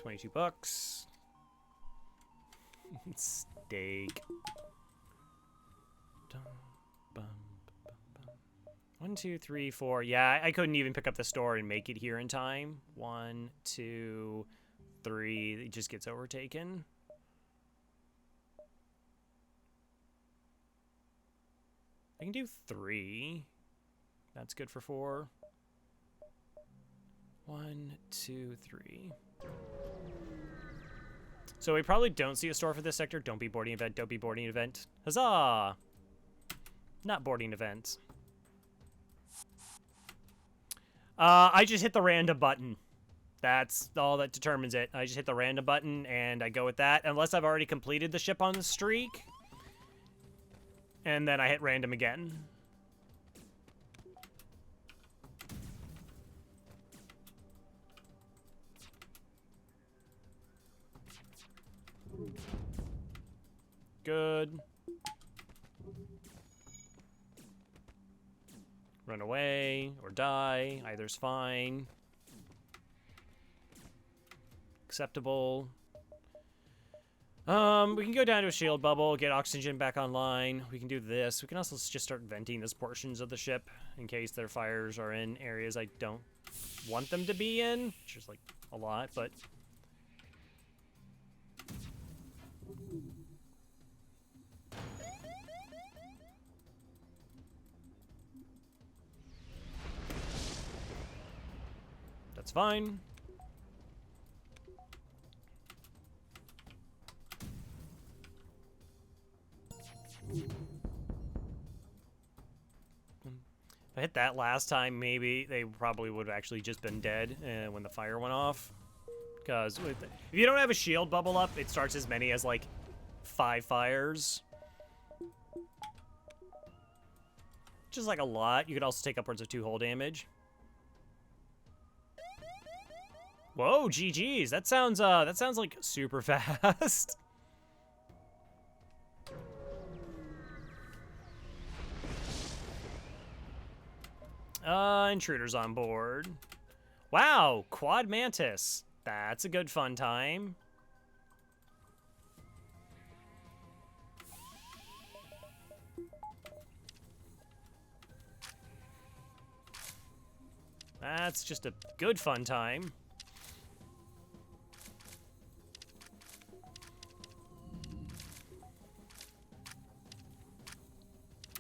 $22. Steak. 1, 2, 3, 4. Yeah, I couldn't even pick up the store and make it here in time. 1, 2, 3. It just gets overtaken. I can do 3. That's good for 4. 1, 2, 3. So we probably don't see a store for this sector. Don't be boarding event. Don't be boarding event. Huzzah! Not boarding event. I just hit the random button. That's all that determines it. I just hit the random button and I go with that. Unless I've already completed the ship on the streak. And then I hit random again. Good. Run away or die. Either's fine. Acceptable. We can go down to a shield bubble, get oxygen back online. We can do this. We can also just start venting these portions of the ship in case their fires are in areas I don't want them to be in, which is like a lot, but that's fine. If I hit that last time, maybe they probably would have actually just been dead when the fire went off. Because if you don't have a shield bubble up, it starts as many as like 5 fires. which is like a lot. You could also take upwards of 2 hull damage. Whoa, GG's. That sounds like super fast. Intruders on board. Wow, Quad Mantis. That's a good fun time. That's just a good fun time.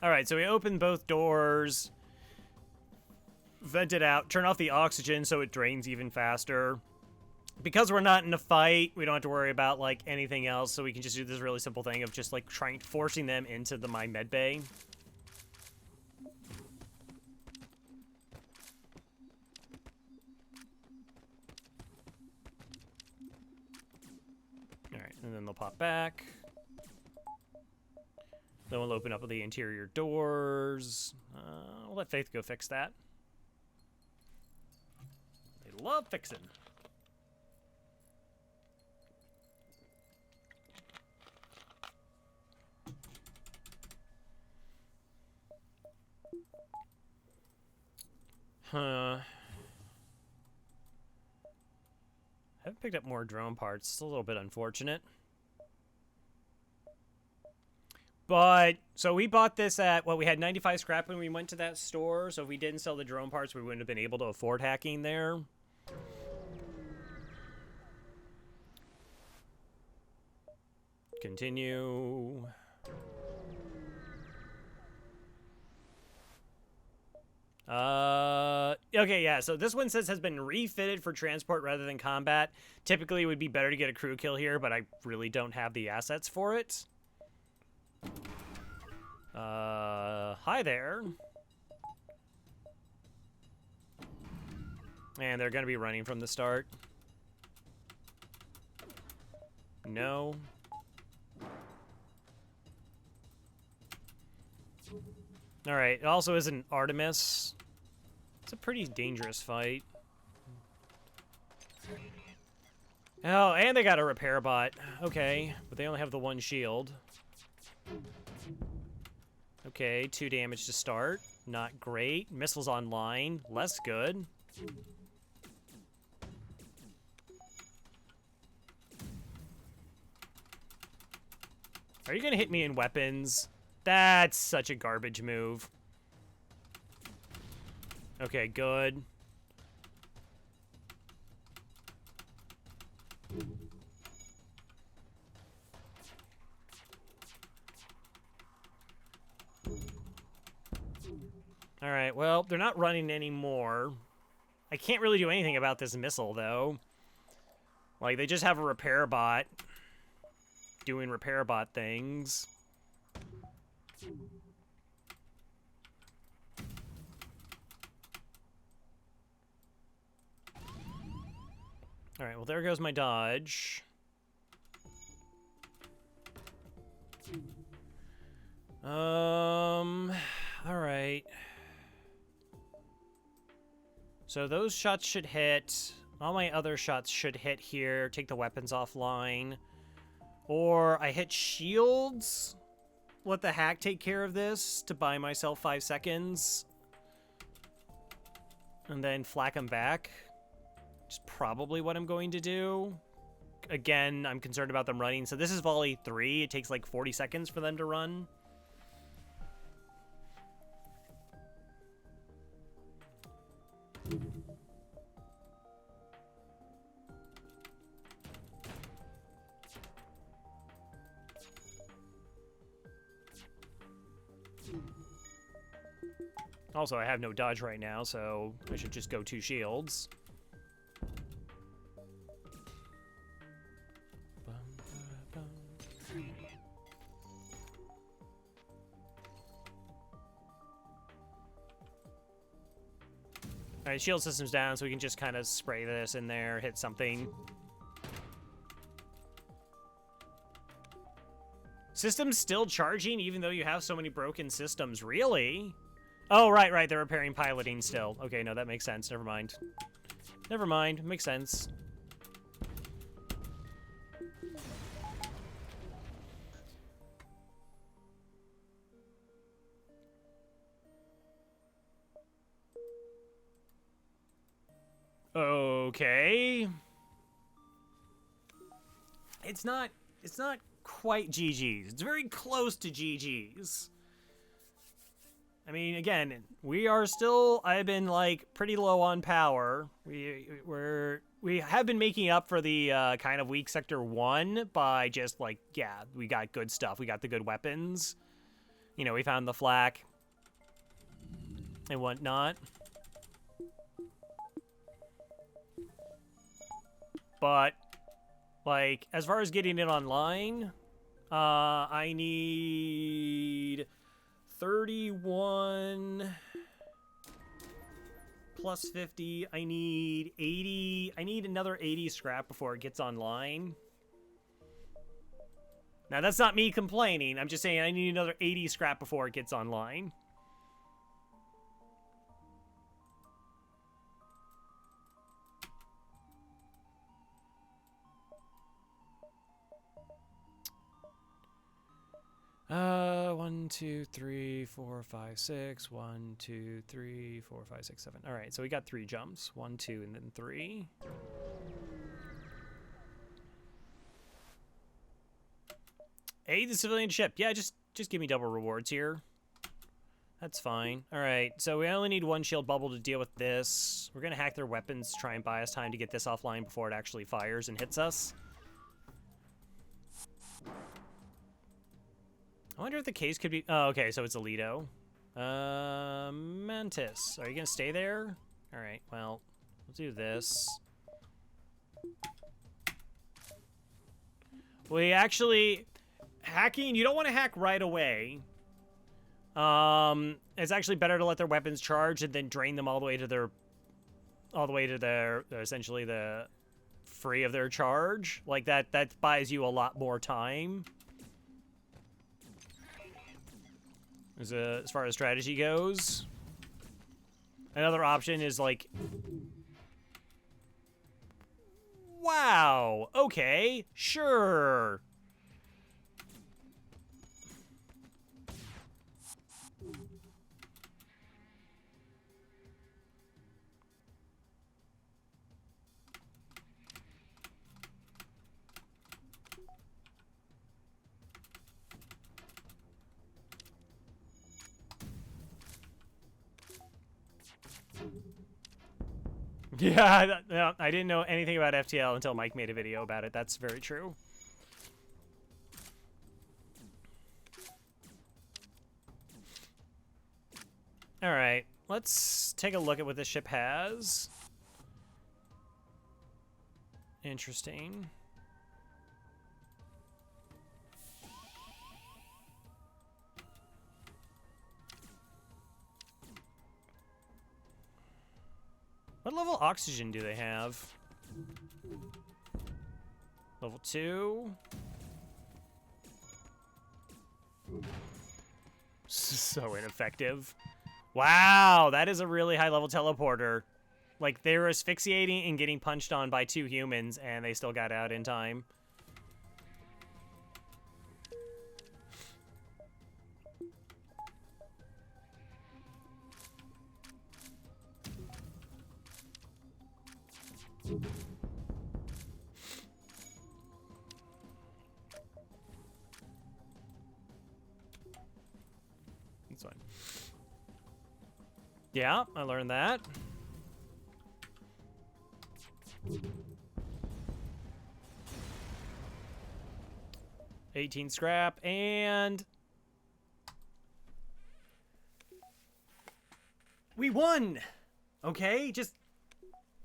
Alright, so we open both doors. Vent it out. Turn off the oxygen so it drains even faster. Because we're not in a fight, we don't have to worry about, like, anything else, so we can just do this really simple thing of just, like, forcing them into my med bay. Alright, and then they'll pop back. Then we'll open up the interior doors. We'll let Faith go fix that. They love fixing. I haven't picked up more drone parts. It's a little bit unfortunate. But, so we bought this at, well, we had 95 scrap when we went to that store, so if we didn't sell the drone parts, we wouldn't have been able to afford hacking there. Continue. Okay, yeah, so this one says has been refitted for transport rather than combat. Typically, it would be better to get a crew kill here, but I really don't have the assets for it. Hi there. And they're gonna be running from the start. No. Alright, it also isn't Artemis. It's a pretty dangerous fight. Oh, and they got a repair bot. Okay, but they only have the 1 shield. Okay, 2 damage to start. Not great. Missiles online. Less good. Are you gonna hit me in weapons? That's such a garbage move. Okay, good. Alright, well, they're not running anymore. I can't really do anything about this missile, though. Like, they just have a repair bot doing repair bot things. Alright, well, there goes my dodge. Alright. So those shots should hit. All my other shots should hit here. Take the weapons offline. Or I hit shields. Let the hack take care of this to buy myself 5 seconds. And then flak them back. Which is probably what I'm going to do. Again, I'm concerned about them running. So this is volley 3. It takes like 40 seconds for them to run. Also, I have no dodge right now, so I should just go 2 shields. Alright, shield system's down, so we can just kind of spray this in there, hit something. System's still charging even though you have so many broken systems. Really? Oh, right. They're repairing piloting still. Okay, no, that makes sense. Never mind. Never mind. Makes sense. Okay. It's not quite GG's. It's very close to GG's. I mean, again, we are still, I've been like pretty low on power. We have been making up for the kind of weak sector 1 by just like, yeah, we got good stuff. We got the good weapons. You know, we found the flak and whatnot. But like, as far as getting it online, I need 31 plus 50. I need 80. I need another 80 scrap before it gets online. Now, that's not me complaining. I'm just saying I need another 80 scrap before it gets online. One, two, three, four, five, six. 1, 2, 3, 4, 5, 6, 7. All right, so we got 3 jumps. 1, 2, and then 3. Aid the civilian ship. Yeah, just give me double rewards here. That's fine. All right, so we only need 1 shield bubble to deal with this. We're gonna hack their weapons, try and buy us time to get this offline before it actually fires and hits us. I wonder if the case could be... Oh, okay, so it's Alito. Mantis. Are you going to stay there? All right, well, we'll do this. We actually... Hacking, you don't want to hack right away. It's actually better to let their weapons charge and then drain them all the way to their... essentially the... free of their charge. Like, that buys you a lot more time. As far as strategy goes. Another option is like... Wow, okay, sure. Yeah, no, I didn't know anything about FTL until Mike made a video about it. That's very true. All right, let's take a look at what this ship has. Interesting. What level oxygen do they have? Level 2. So ineffective. Wow, that is a really high level teleporter. Like, they were asphyxiating and getting punched on by 2 humans, and they still got out in time. That's fine. Yeah, I learned that. $18 scrap, and we won. Okay, just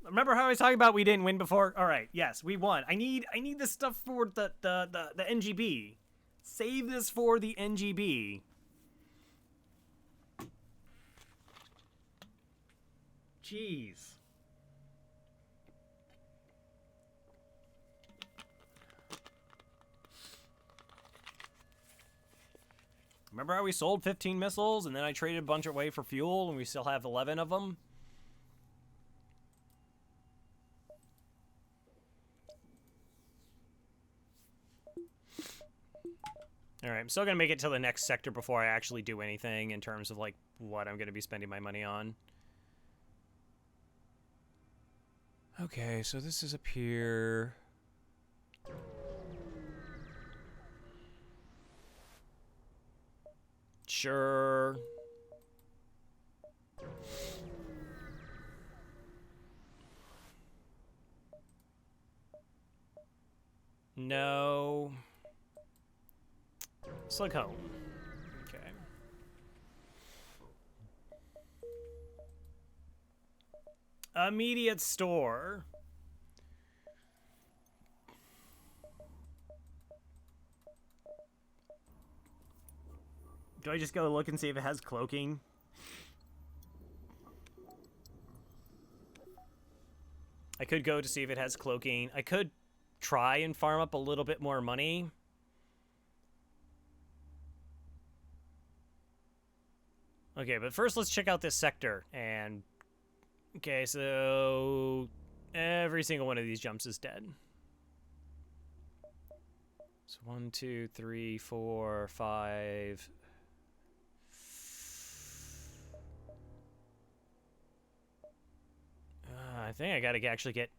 remember how I was talking about we didn't win before? All right, yes, we won. I need this stuff for the NGB. Save this for the NGB. Jeez. Remember how we sold 15 missiles and then I traded a bunch away for fuel and we still have 11 of them? Alright, I'm still gonna make it to the next sector before I actually do anything in terms of, like, what I'm gonna be spending my money on. Okay, so this is up here. Sure. No. Slug home. Okay. Immediate store. Do I just go look and see if it has cloaking? I could go to see if it has cloaking. I could try and farm up a little bit more money. Okay, but first let's check out this sector. And okay, so every single one of these jumps is dead. So 1, 2, 3, 4, 5. I think I gotta actually get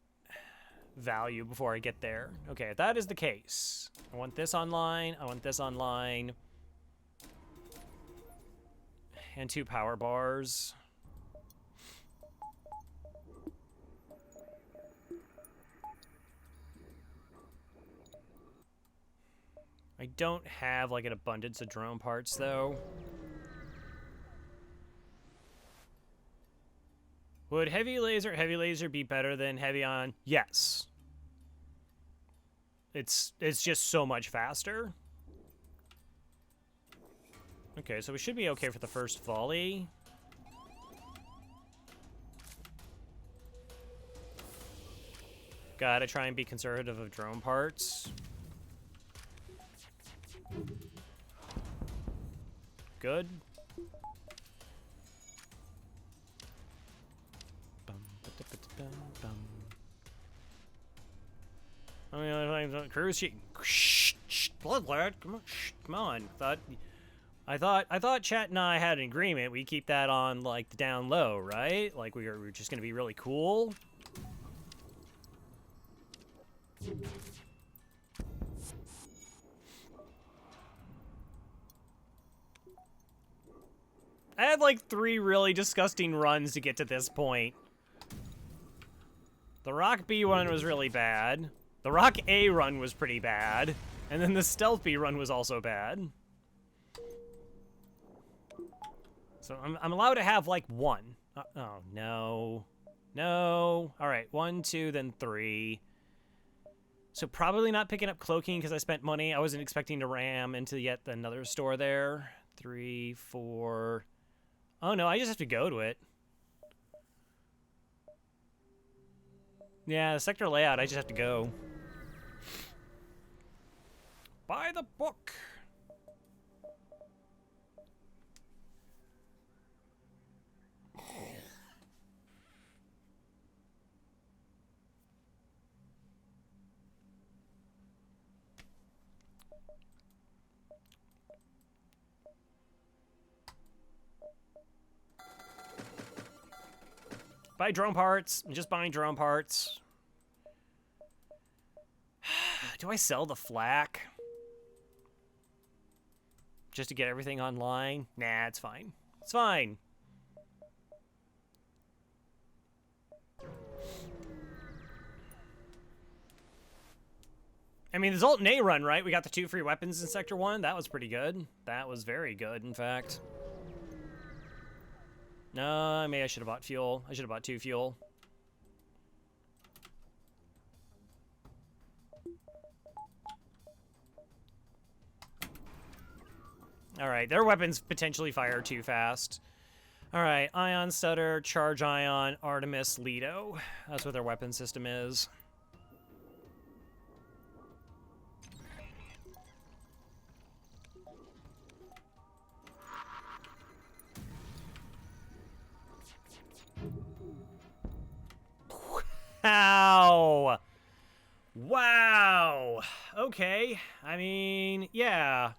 value before I get there. Okay, if that is the case, I want this online, I want this online. And 2 power bars. I don't have, like, an abundance of drone parts, though. Would heavy laser be better than heavy on? Yes. It's just so much faster. Okay, so we should be okay for the first volley. Gotta try and be conservative of drone parts. Good. I mean, cruise sheet. Shh, blood lad, come on. I thought Chat and I had an agreement. We keep that on, like, the down low, right? Like, we're just gonna be really cool. I had, like, 3 really disgusting runs to get to this point. The Rock B run was really bad. The Rock A run was pretty bad. And then the Stealth B run was also bad. So I'm allowed to have, like, 1. Oh, no. No. All right, 1, 2, then 3. So probably not picking up cloaking because I spent money. I wasn't expecting to ram into yet another store there. 3, 4. Oh, no, I just have to go to it. Yeah, the sector layout, I just have to go. Buy the book. Buy drone parts. I'm just buying drone parts. Do I sell the flak? Just to get everything online? Nah, it's fine. It's fine. I mean, the Zoltan A run, right? We got the 2 free weapons in Sector 1. That was pretty good. That was very good, in fact. No, maybe I should have bought fuel. I should have bought 2 fuel. Alright, their weapons potentially fire too fast. Alright, Ion Stutter, Charge Ion, Artemis, Lido. That's what their weapon system is. Wow. Wow. Okay. I mean, yeah.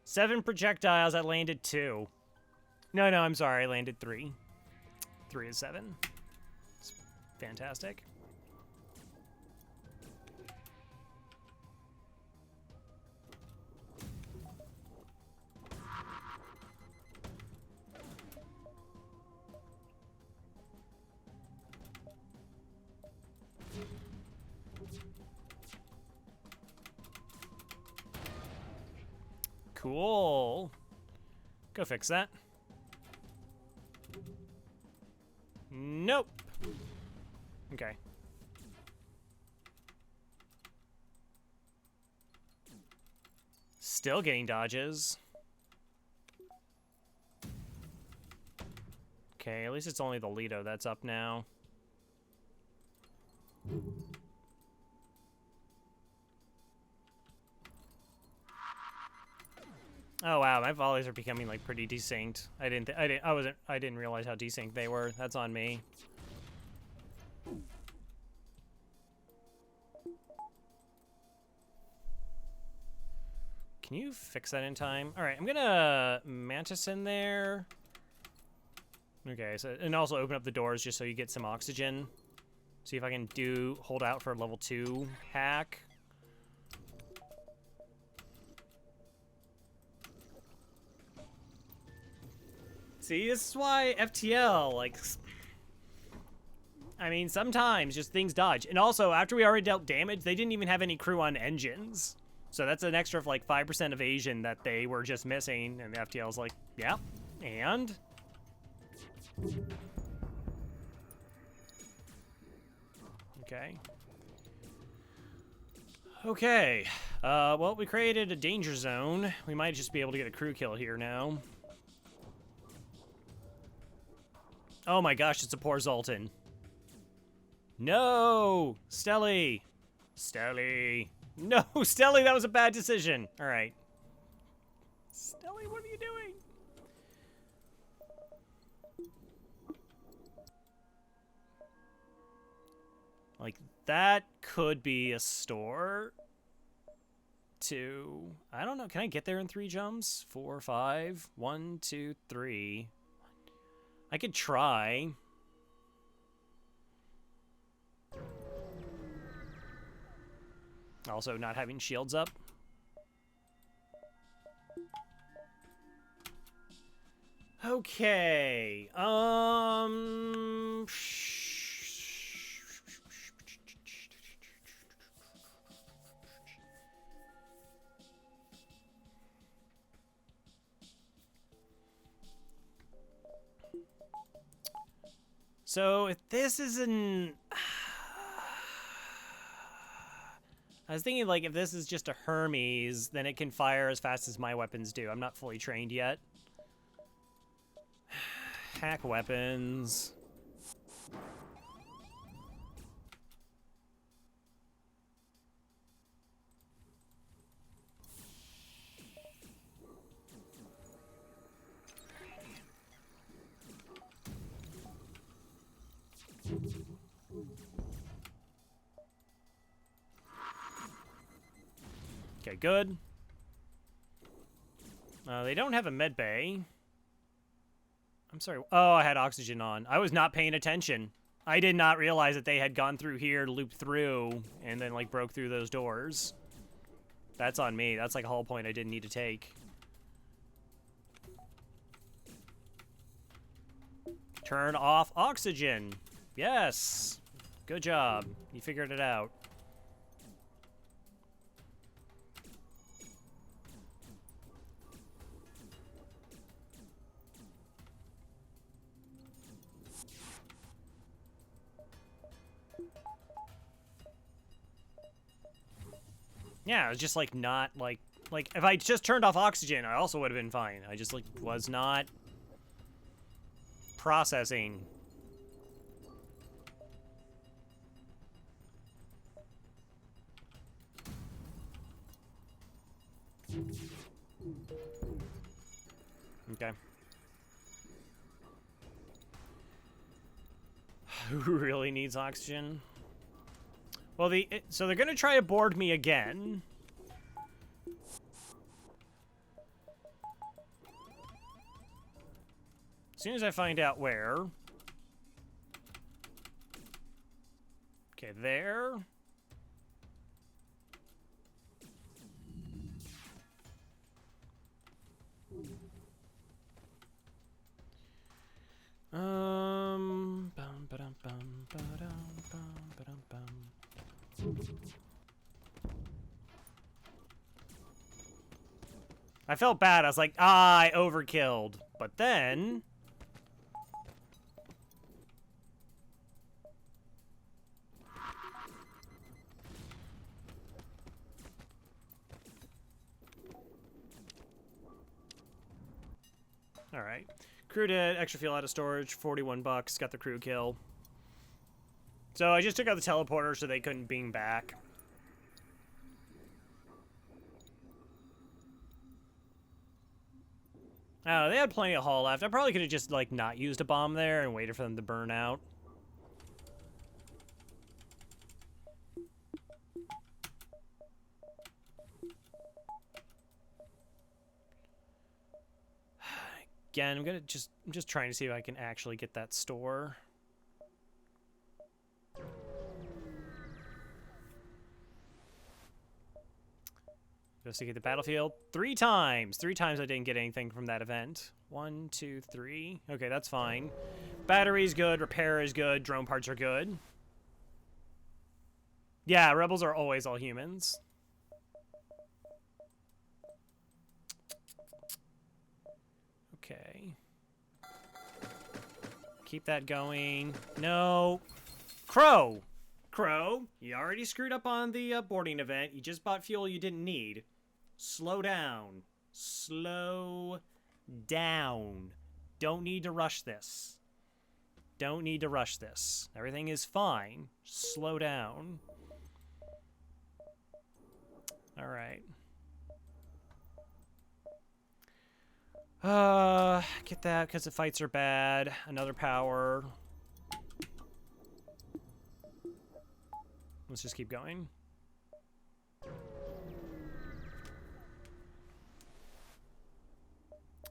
7 projectiles. I landed 2. No, I'm sorry. I landed 3. 3 is 7. It's fantastic. Cool. Go fix that. Nope. Okay. Still getting dodges. Okay, at least it's only the Lido that's up now. Oh wow, my volleys are becoming like pretty desynced. I didn't realize how desynced they were. That's on me. Can you fix that in time? All right, I'm gonna Mantis in there. Okay, so and also open up the doors just so you get some oxygen. See if I can hold out for a level 2 hack. See, this is why FTL, like, I mean, sometimes just things dodge. And also, after we already dealt damage, they didn't even have any crew on engines. So that's an extra of like 5% evasion that they were just missing. And the FTL's like, yeah, and? Okay. Okay. Well, we created a danger zone. We might just be able to get a crew kill here now. Oh my gosh, it's a poor Zoltan. No! Stelly! Stelly! No, Stelly, that was a bad decision. All right. Stelly, what are you doing? Like, that could be a store. 2. I don't know. Can I get there in 3 jumps? 4, 5. 1, 2, 3. I could try. Also, not having shields up. Okay. So, if this is an... I was thinking, like, if this is just a Hermes, then it can fire as fast as my weapons do. I'm not fully trained yet. Hack weapons. Okay, good. They don't have a med bay. I'm sorry. Oh, I had oxygen on. I was not paying attention. I did not realize that they had gone through here, looped through, and then, like, broke through those doors. That's on me. That's, like, a whole point I didn't need to take. Turn off oxygen. Yes. Good job. You figured it out. Yeah, it was just, like, not, like, if I just turned off oxygen, I also would have been fine. I just, like, was not processing. Okay. Who really needs oxygen? Well, so they're gonna try to board me again. As soon as I find out where. Okay, there. Bum, ba-dum, bum, ba-dum, bum, ba-dum, bum. I felt bad. I was like, I overkilled. But then... Alright. Crew did, extra fuel out of storage, 41 bucks, got the crew kill. So I just took out the teleporter so they couldn't beam back. Oh, they had plenty of hull left. I probably could have just, like, not used a bomb there and waited for them to burn out. Again, I'm just trying to see if I can actually get that store. Investigate the battlefield 3 times. 3 times I didn't get anything from that event. 1, 2, 3. Okay, that's fine. Battery's good. Repair is good. Drone parts are good. Yeah, rebels are always all humans. Okay. Keep that going. No. Crow! Crow, you already screwed up on the boarding event. You just bought fuel you didn't need. Slow down. Slow down. Don't need to rush this. Don't need to rush this. Everything is fine. Slow down. Alright. Get that because the fights are bad. Another power. Let's just keep going.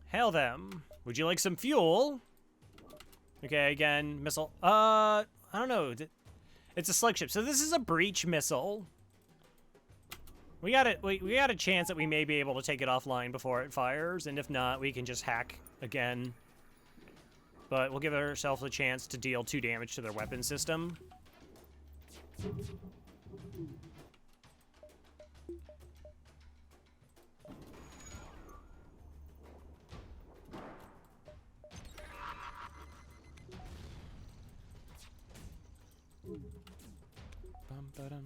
Hail them. Would you like some fuel? Okay, again, missile. I don't know. It's a slug ship. So this is a breach missile. We got a chance that we may be able to take it offline before it fires, and if not, we can just hack again. But we'll give ourselves a chance to deal 2 damage to their weapon system. Bum-ba-dum.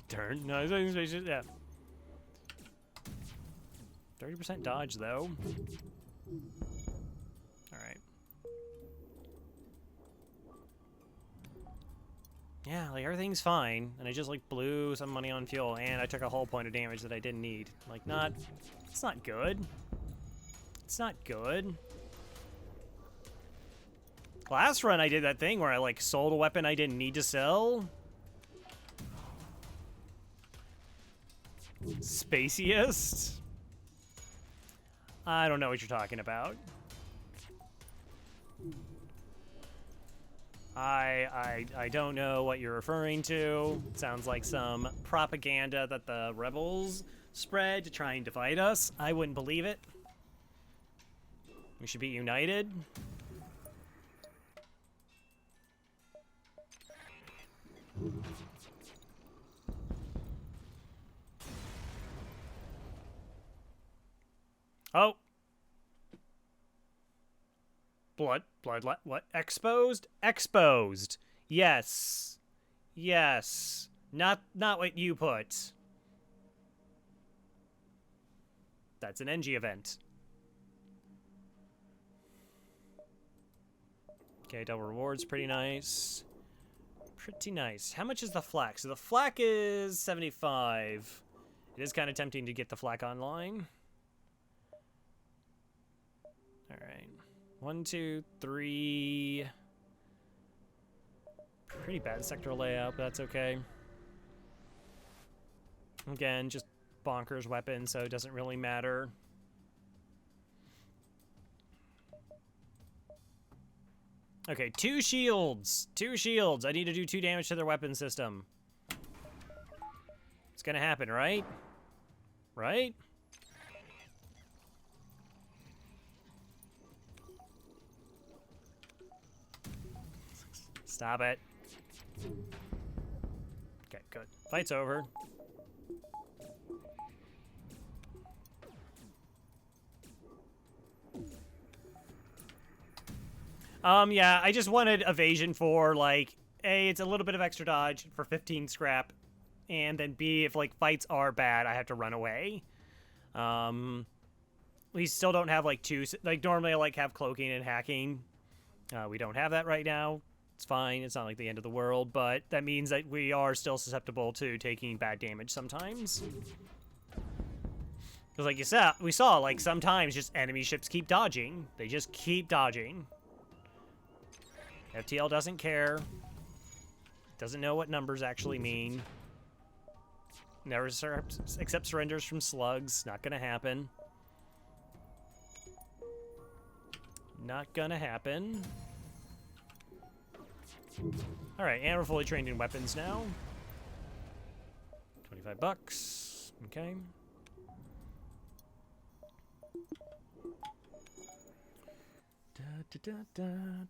Turn. No, yeah. 30% dodge, though. Alright. Yeah, like, everything's fine. And I just, like, blew some money on fuel, and I took a whole point of damage that I didn't need. Like, it's not good. It's not good. Last run, I did that thing where I, like, sold a weapon I didn't need to sell. Spaciest? I don't know what you're talking about. I don't know what you're referring to. It sounds like some propaganda that the rebels spread to try and divide us. I wouldn't believe it. We should be united. Oh. Blood, what? Exposed? Exposed. Yes. Yes. Not what you put. That's an NG event. Okay, double rewards, pretty nice. Pretty nice. How much is the flak? So the flak is 75. It is kind of tempting to get the flak online. Alright. 1, 2, 3. Pretty bad sector layout, but that's okay. Again, just bonkers weapon, so it doesn't really matter. Okay, 2 shields. 2 shields. I need to do 2 damage to their weapon system. It's gonna happen, right? Right? Stop it. Okay, good. Fight's over. Yeah, I just wanted evasion for, like, A, it's a little bit of extra dodge for 15 scrap, and then B, if, like, fights are bad, I have to run away. We still don't have, like, 2, like, normally I, like, have cloaking and hacking. We don't have that right now. It's fine, it's not, like, the end of the world, but that means that we are still susceptible to taking bad damage sometimes. Because, like you said, we saw, like, sometimes just enemy ships keep dodging. They just keep dodging. FTL doesn't care. Doesn't know what numbers actually mean. Never accept surrenders from slugs. Not gonna happen. Not gonna happen. Alright, and we're fully trained in weapons now. 25 bucks. Okay. Da, da, da,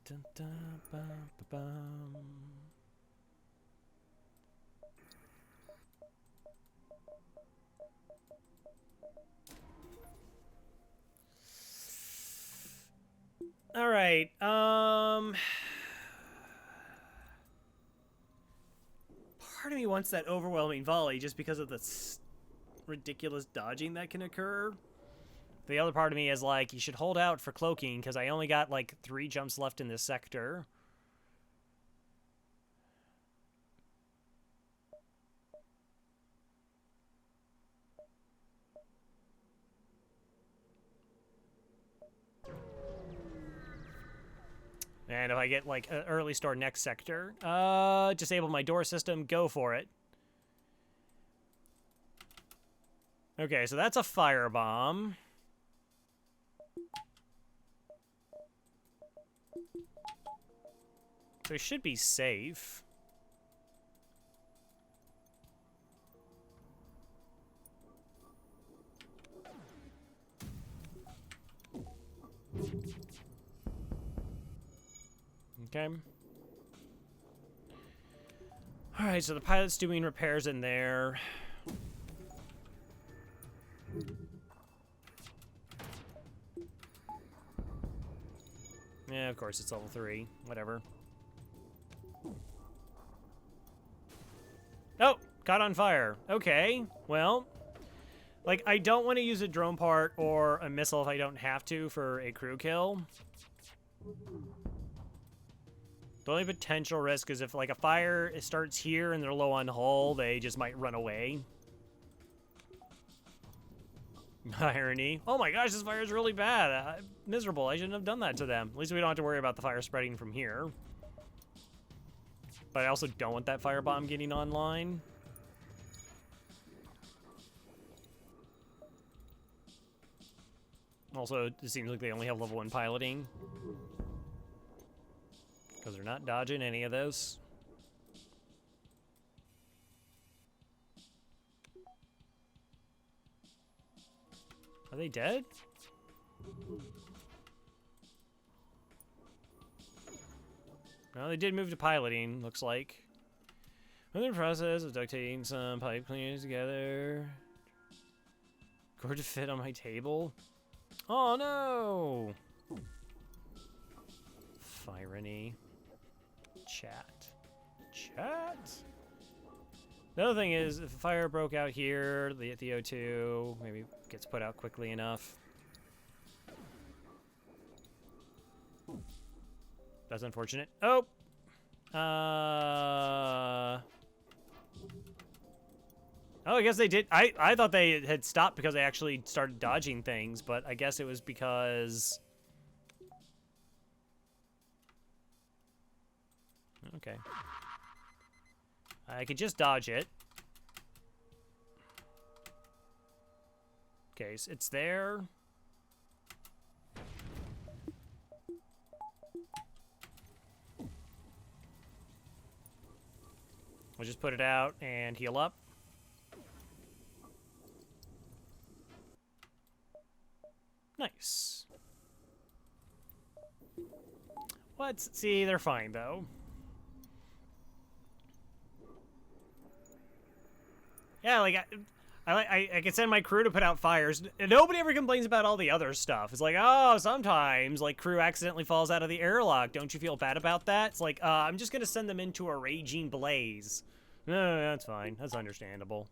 da, da, ba, ba, bum. All right. Part of me wants that overwhelming volley just because of the ridiculous dodging that can occur. The other part of me is like, you should hold out for cloaking because I only got like 3 jumps left in this sector. And if I get like an early store next sector, disable my door system, go for it. Okay, so that's a firebomb. So it should be safe. Okay. Alright, so the pilot's doing repairs in there. Yeah, of course, it's level 3. Whatever. Oh! Caught on fire. Okay, well... Like, I don't want to use a drone part or a missile if I don't have to for a crew kill. The only potential risk is if, like, a fire starts here and they're low on hull, they just might run away. Irony. Oh my gosh, this fire is really bad. Miserable. I shouldn't have done that to them. At least we don't have to worry about the fire spreading from here. But I also don't want that firebomb getting online. Also, it seems like they only have level 1 piloting. Because they're not dodging any of those. Are they dead? No, they did move to piloting, looks like. In the process of ductating some pipe cleaners together. Going to fit on my table? Oh no! Irony. Chat. Chat? The other thing is, if a fire broke out here, the O2 maybe gets put out quickly enough. That's unfortunate. Oh! Oh, I guess they did. I thought they had stopped because they actually started dodging things, but I guess it was because... Okay. I could just dodge it. Okay, so it's there. We'll just put it out and heal up. Nice. Let's see, they're fine though. Yeah, like I can send my crew to put out fires. Nobody ever complains about all the other stuff. It's like, oh, sometimes like crew accidentally falls out of the airlock. Don't you feel bad about that? It's like, I'm just gonna send them into a raging blaze. No, that's fine. That's understandable.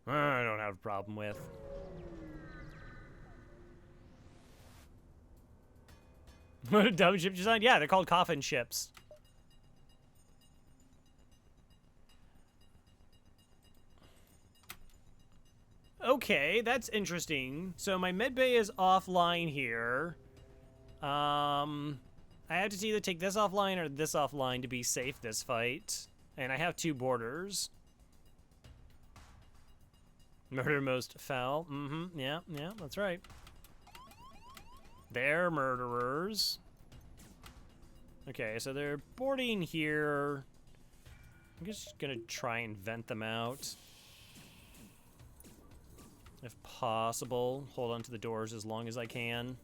I don't have a problem with. What a dumb ship design. Yeah, they're called coffin ships. Okay, that's interesting. So my medbay is offline here. I have to either take this offline or this offline to be safe this fight. And I have 2 borders. Murder most foul. Yeah, that's right. They're murderers. Okay, so they're boarding here. I'm just gonna try and vent them out. If possible, hold on to the doors as long as I can.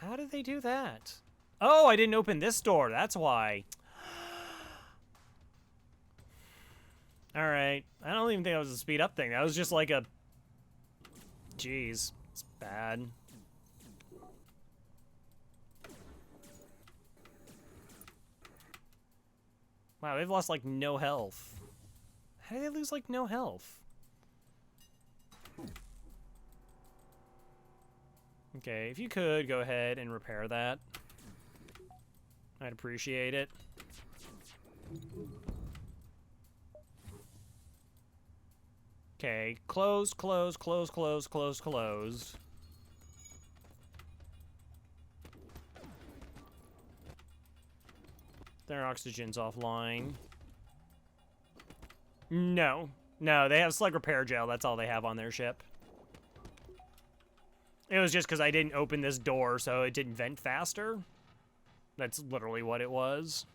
How did they do that? Oh, I didn't open this door. That's why. All right. I don't even think that was a speed up thing. That was just like a... Jeez. It's bad. Wow, they've lost like no health. How did they lose like no health? Okay, if you could go ahead and repair that, I'd appreciate it. Okay, closed, closed, closed, closed, closed, closed. Their oxygen's offline. No. No, they have slug repair gel. That's all they have on their ship. It was just because I didn't open this door, so it didn't vent faster. That's literally what it was.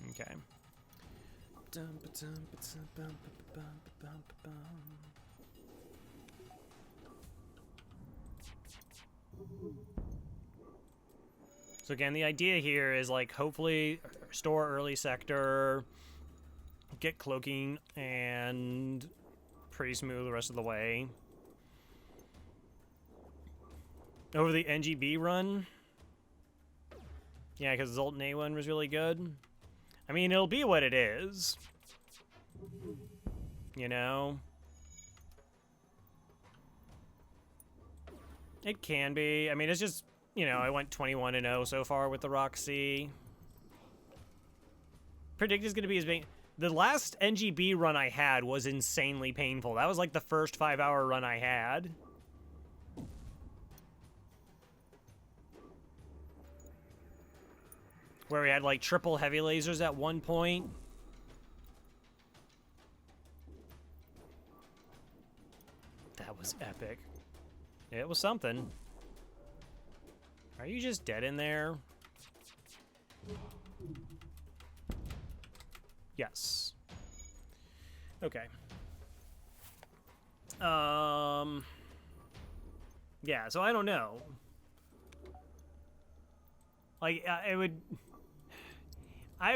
Okay. So again, the idea here is like hopefully store early sector, get cloaking, and pretty smooth the rest of the way. Over the NGB run. Yeah, because Zoltan A1 was really good. I mean, it'll be what it is. You know? It can be. I mean, it's just, you know, I went 21-0 so far with the Roxy. Predict is going to be as big. The last NGB run I had was insanely painful. That was like the first 5-hour run I had. Where we had like triple heavy lasers at one point. That was epic. It was something. Are you just dead in there? Yes. Okay. Yeah, so I don't know. Like, I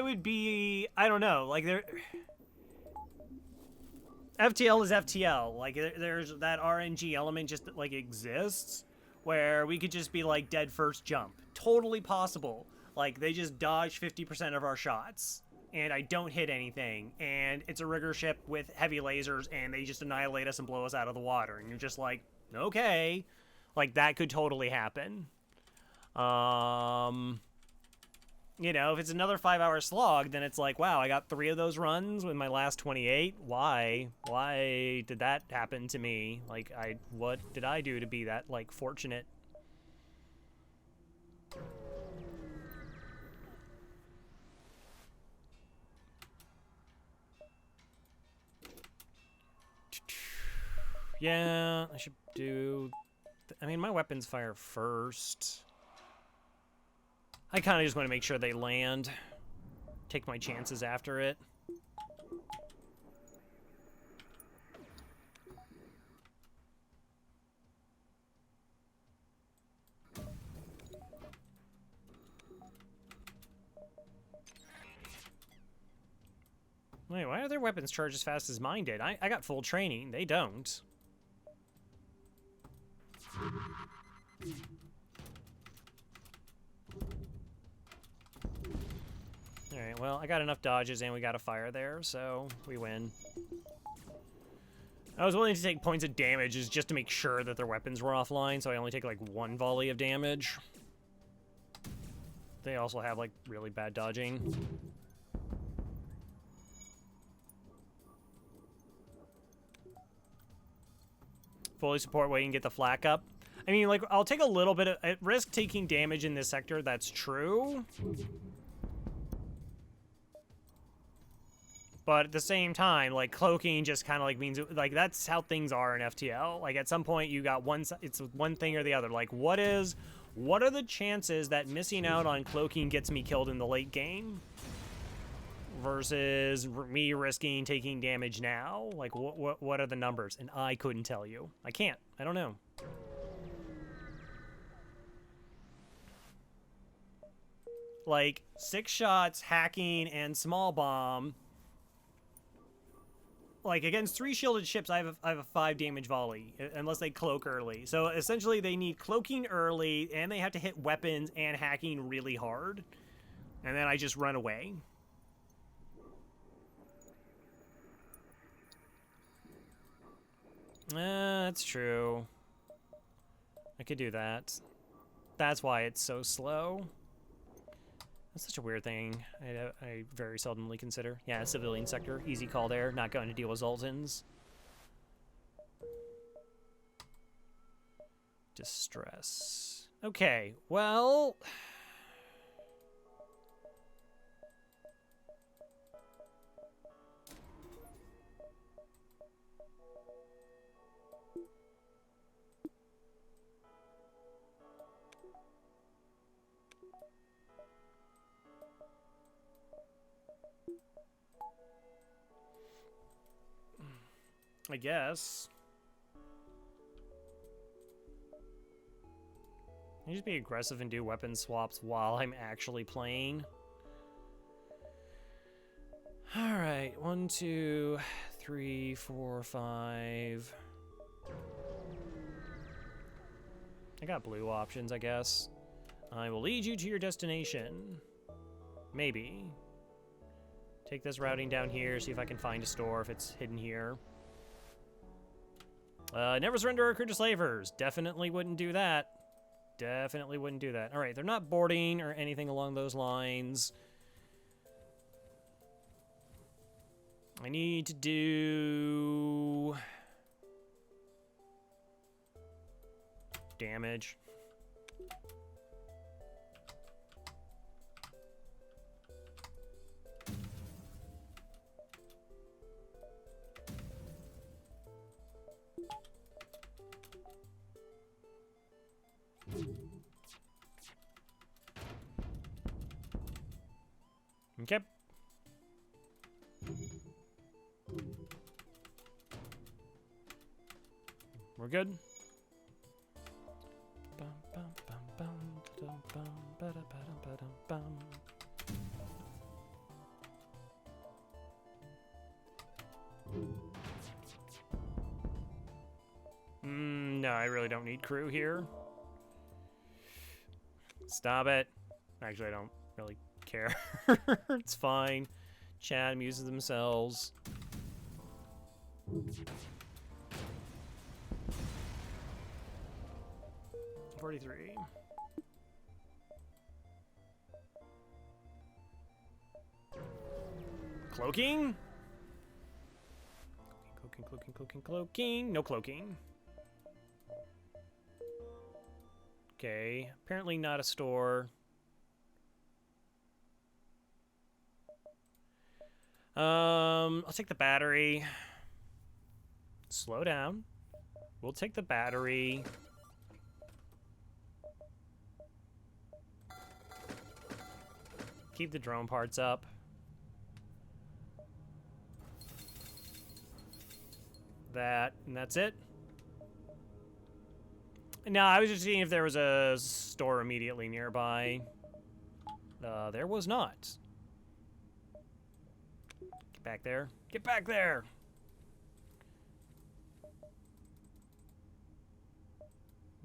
would be, I don't know, like, FTL is FTL. Like, there's that RNG element just, like, exists. where we could just be like dead first jump. Totally possible. Like, they just dodge 50% of our shots, and I don't hit anything, and it's a rigger ship with heavy lasers, and they just annihilate us and blow us out of the water, and you're just like, okay. Like, that could totally happen. You know, if it's another 5-hour slog, then it's like, wow, I got 3 of those runs with my last 28. Why? Why did that happen to me? Like, what did I do to be that, like, fortunate? Yeah, I should do... I mean, my weapons fire first. I kind of just want to make sure they land. Take my chances after it. Wait, why are their weapons charged as fast as mine did? I got full training. They don't. Alright, well, I got enough dodges and we got a fire there, so we win. I was willing to take points of damage just to make sure that their weapons were offline, so I only take like 1 volley of damage. They also have like really bad dodging. Fully support waiting to get the flak up. I mean, like, I'll take a little bit of... At risk taking damage in this sector, that's true. But at the same time, like, cloaking just kind of, like, means... Like, that's how things are in FTL. Like, at some point, you got it's one thing or the other. Like, what are the chances that missing out on cloaking gets me killed in the late game? Versus me risking taking damage now? Like, what are the numbers? And I couldn't tell you. I can't. I don't know. Like, 6 shots, hacking, and small bomb. Like, against 3 shielded ships, I have a 5 damage volley, unless they cloak early. So, essentially, they need cloaking early, and they have to hit weapons and hacking really hard. And then I just run away. That's true. I could do that. That's why it's so slow. That's such a weird thing. I very seldomly consider. Yeah, civilian sector. Easy call there. Not going to deal with Zoltans. Distress. Okay, well... I guess. Can you just be aggressive and do weapon swaps while I'm actually playing? Alright, 1, 2, 3, 4, 5. I got blue options, I guess. I will lead you to your destination. Maybe. Take this routing down here, see if I can find a store if it's hidden here. Never surrender our crew to slavers. Definitely wouldn't do that. Definitely wouldn't do that. All right, they're not boarding or anything along those lines. I need to do... damage. Okay. We're good. No, I really don't need crew here. Stop it. Actually, I don't really care. It's fine. Chat amuses themselves. 43. Cloaking? Cloaking. No cloaking. Okay, apparently not a store. I'll take the battery. Slow down. We'll take the battery. Keep the drone parts up. That, and that's it. No, I was just seeing if there was a store immediately nearby. There was not. Get back there. Get back there!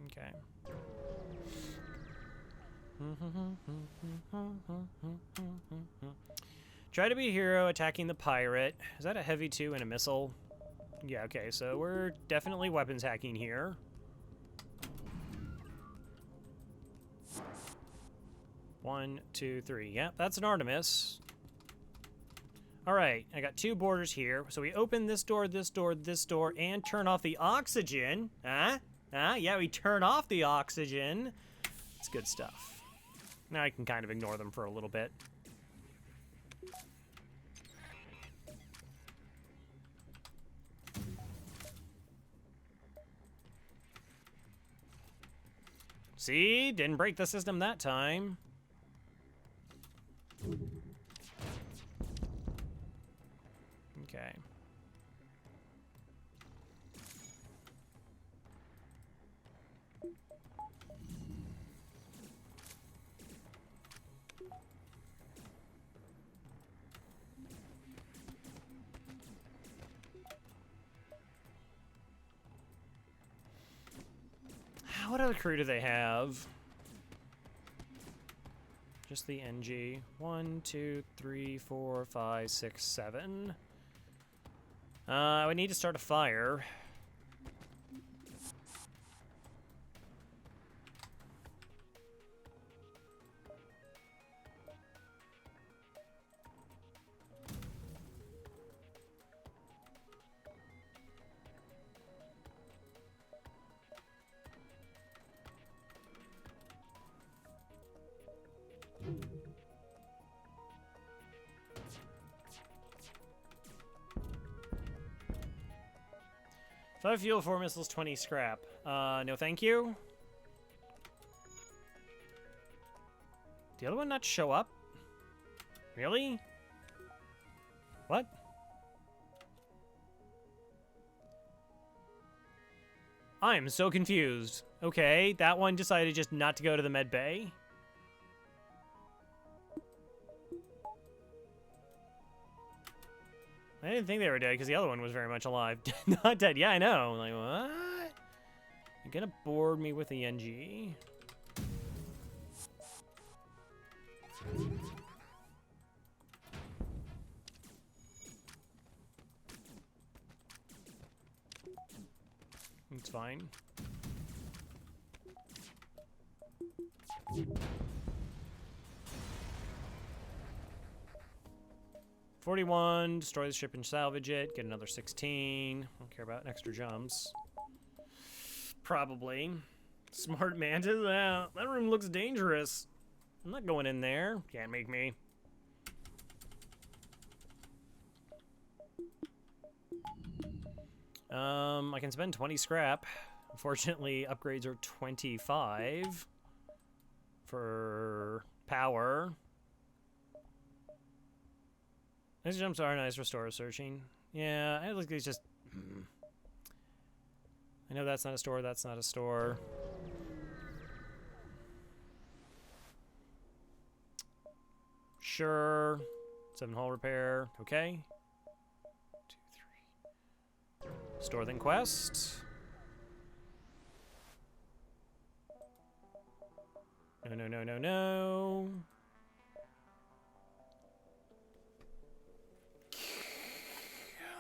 Okay. Try to be a hero attacking the pirate. Is that a heavy 2 and a missile? Yeah, okay, so we're definitely weapons hacking here. One, two, three. Yep, that's an Artemis. All right, I got 2 borders here. So we open this door, this door, this door, and turn off the oxygen. Yeah, we turn off the oxygen. It's good stuff. Now I can kind of ignore them for a little bit. See? Didn't break the system that time. Okay. What other crew do they have? Just the NG. 1, 2, 3, 4, 5, 6, 7. I need to start a fire. Five fuel, 4 missiles, 20 scrap. No thank you. The other one not show up? Really? What? I am so confused. Okay, that one decided just not to go to the med bay. I didn't think they were dead because the other one was very much alive. Not dead. Yeah, I know. Like, what? You're gonna board me with the NG. It's fine. $41, destroy the ship and salvage it, get another 16. Don't care about extra jumps. Probably. Smart mantis? That room looks dangerous. I'm not going in there. Can't make me. I can spend 20 scrap. Unfortunately, upgrades are 25 for power. These jumps are nice. Restore searching. Yeah, I look. It's just. I know that's not a store. That's not a store. Sure. 7-hull repair. Okay. 2, 3. Store then quest. No, no, no, no, no.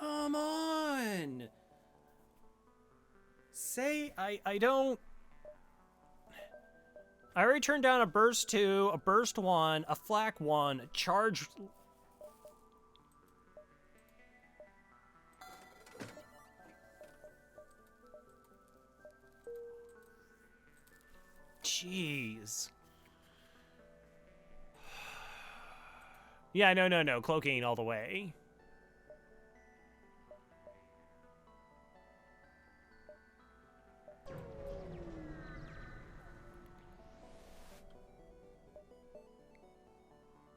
Come on. Say, I don't... I already turned down a burst 2, a burst 1, a flak 1, a charge... Jeez. Yeah, no, no, no. Cloaking all the way.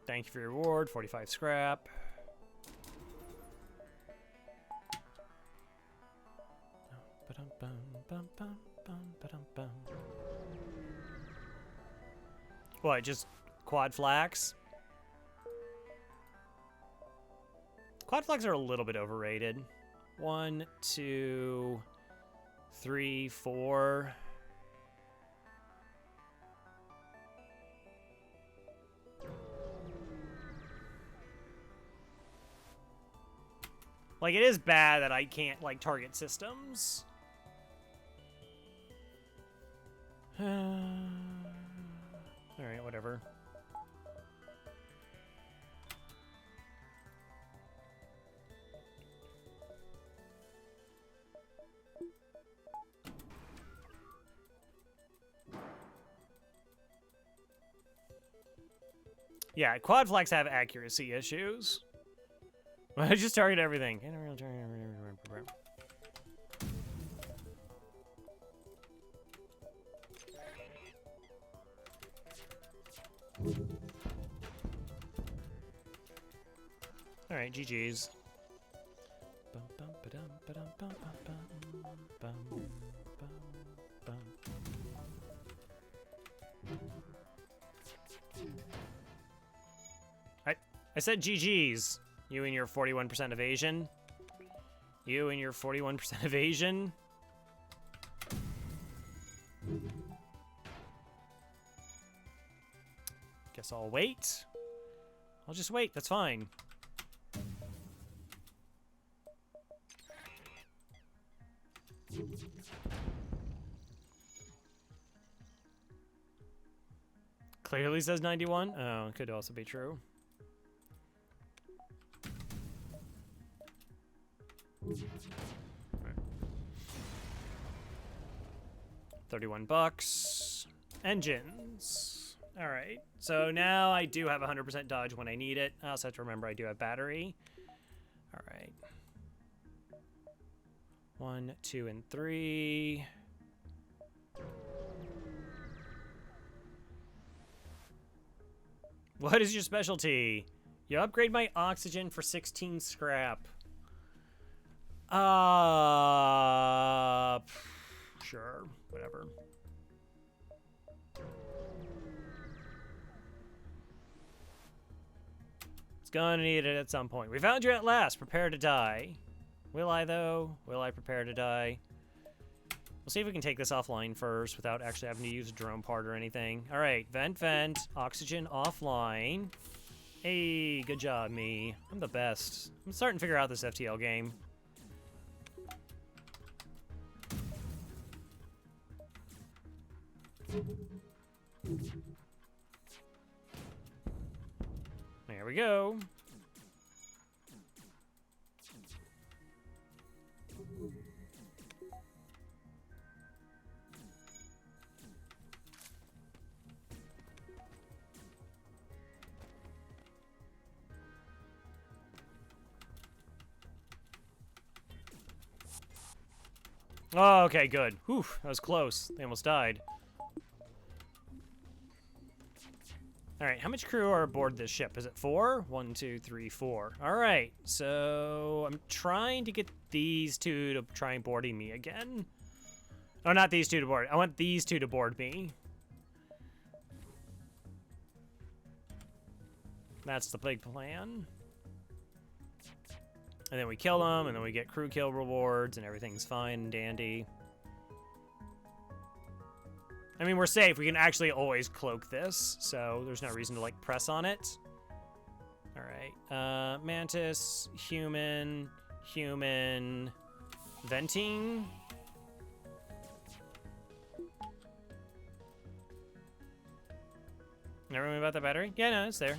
Thank you for your reward. 45 scrap. What, just quad flax? Quad flags are a little bit overrated. 1, 2, 3, 4. Like, it is bad that I can't, like, target systems. Alright, whatever. Yeah, quad flags have accuracy issues. I just target everything. Alright, GG's. I said GG's. You and your 41% evasion. You and your 41% evasion. Guess I'll wait. I'll just wait, that's fine. Clearly says 91. Oh, it could also be true. 31 bucks. Engines. All right. So now I do have 100% dodge when I need it. I also have to remember I do have battery. All right. 1, 2, and 3. What is your specialty? You upgrade my oxygen for 16 scrap. Sure, whatever. It's gonna need it at some point. We found you at last. Prepare to die. Will I, though? Will I prepare to die? We'll see if we can take this offline first without actually having to use a drone part or anything. All right, vent, vent. Oxygen offline. Hey, good job, me. I'm the best. I'm starting to figure out this FTL game. There we go. Oh, okay, good. Whew, that was close. They almost died. Alright, how much crew are aboard this ship? Is it 4? 1, 2, 3, 4. Alright, so I'm trying to get these two to try and boarding me again. Oh, not these two to board. I want these two to board me. That's the big plan. And then we kill them, and then we get crew kill rewards, and everything's fine and dandy. I mean, we're safe. We can actually always cloak this, so there's no reason to, like, press on it. All right. Mantis, human, venting. Never mind about the battery? Yeah, no, it's there.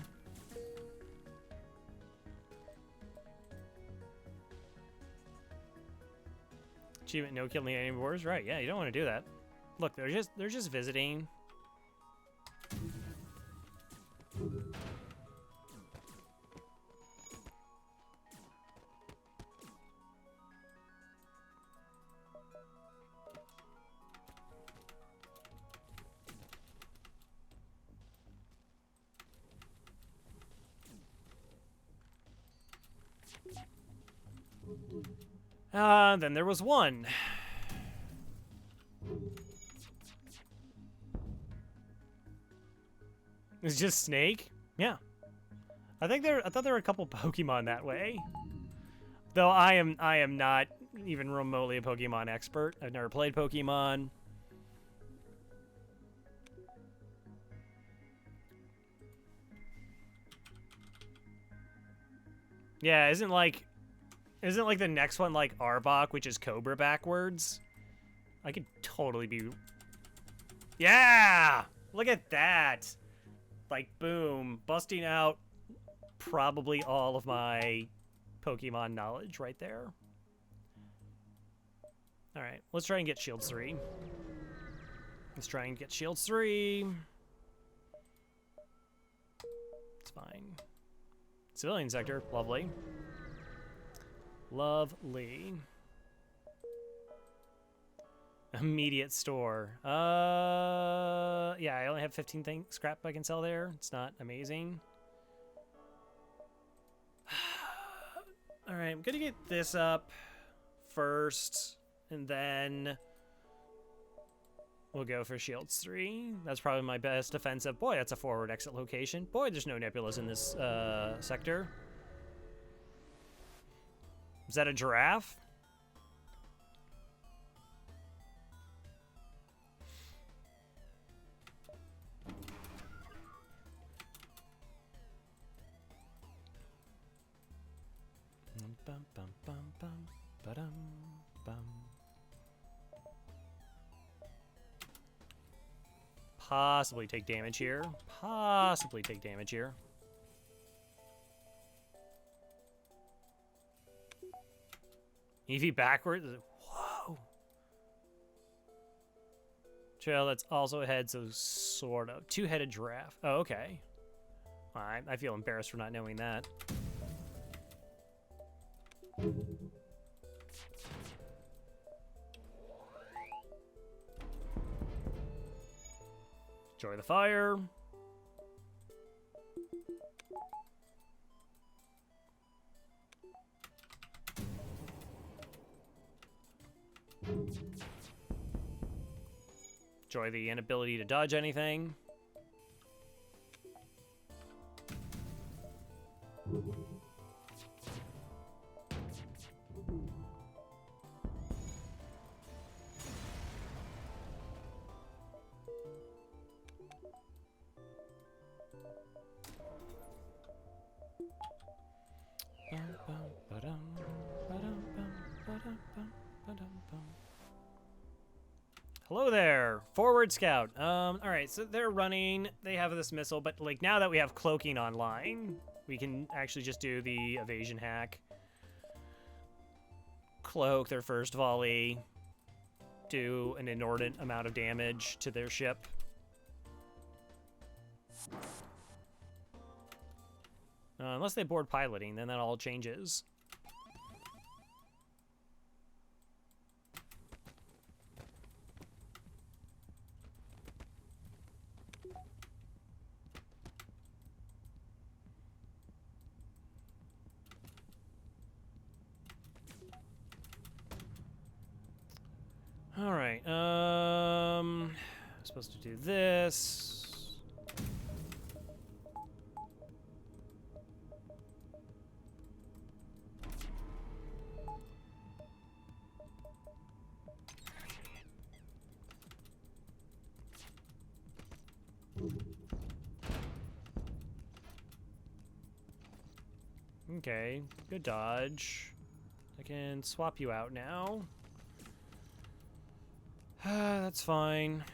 Achievement, no killing any boars. Right, yeah, you don't want to do that. Look, they're just visiting. Then there was one. It's just Snake? Yeah. I thought there were a couple Pokemon that way. Though I am not even remotely a Pokemon expert. I've never played Pokemon. Yeah, isn't like the next one like Arbok, which is Cobra backwards? I could totally be... Yeah! Look at that! Like, boom. Busting out probably all of my Pokemon knowledge right there. Alright, let's try and get Shields 3. Let's try and get Shields 3. It's fine. Civilian sector, lovely. Lovely. Immediate store. Yeah, I only have 15 scrap I can sell there. It's not amazing. All right, I'm gonna get this up first, and then we'll go for Shields 3. That's probably my best defensive. Boy, that's a forward exit location. Boy, there's no Nebulas in this sector. Is that a giraffe? Bum, bum, bum, bum, ba-dum, bum. Possibly take damage here. Possibly take damage here. Eevee backwards? Whoa. Trail that's also ahead, so sort of. Two-headed giraffe. Oh, okay. Alright, I feel embarrassed for not knowing that. Enjoy the fire. Enjoy the inability to dodge anything. Hello there, forward scout. All right, so they're running. They have this missile, but like now that we have cloaking online, we can actually just do the evasion hack. Cloak their first volley, do an inordinate amount of damage to their ship. Unless they board piloting, then that all changes. All right, supposed to do this. Okay, good dodge. I can swap you out now. That's fine.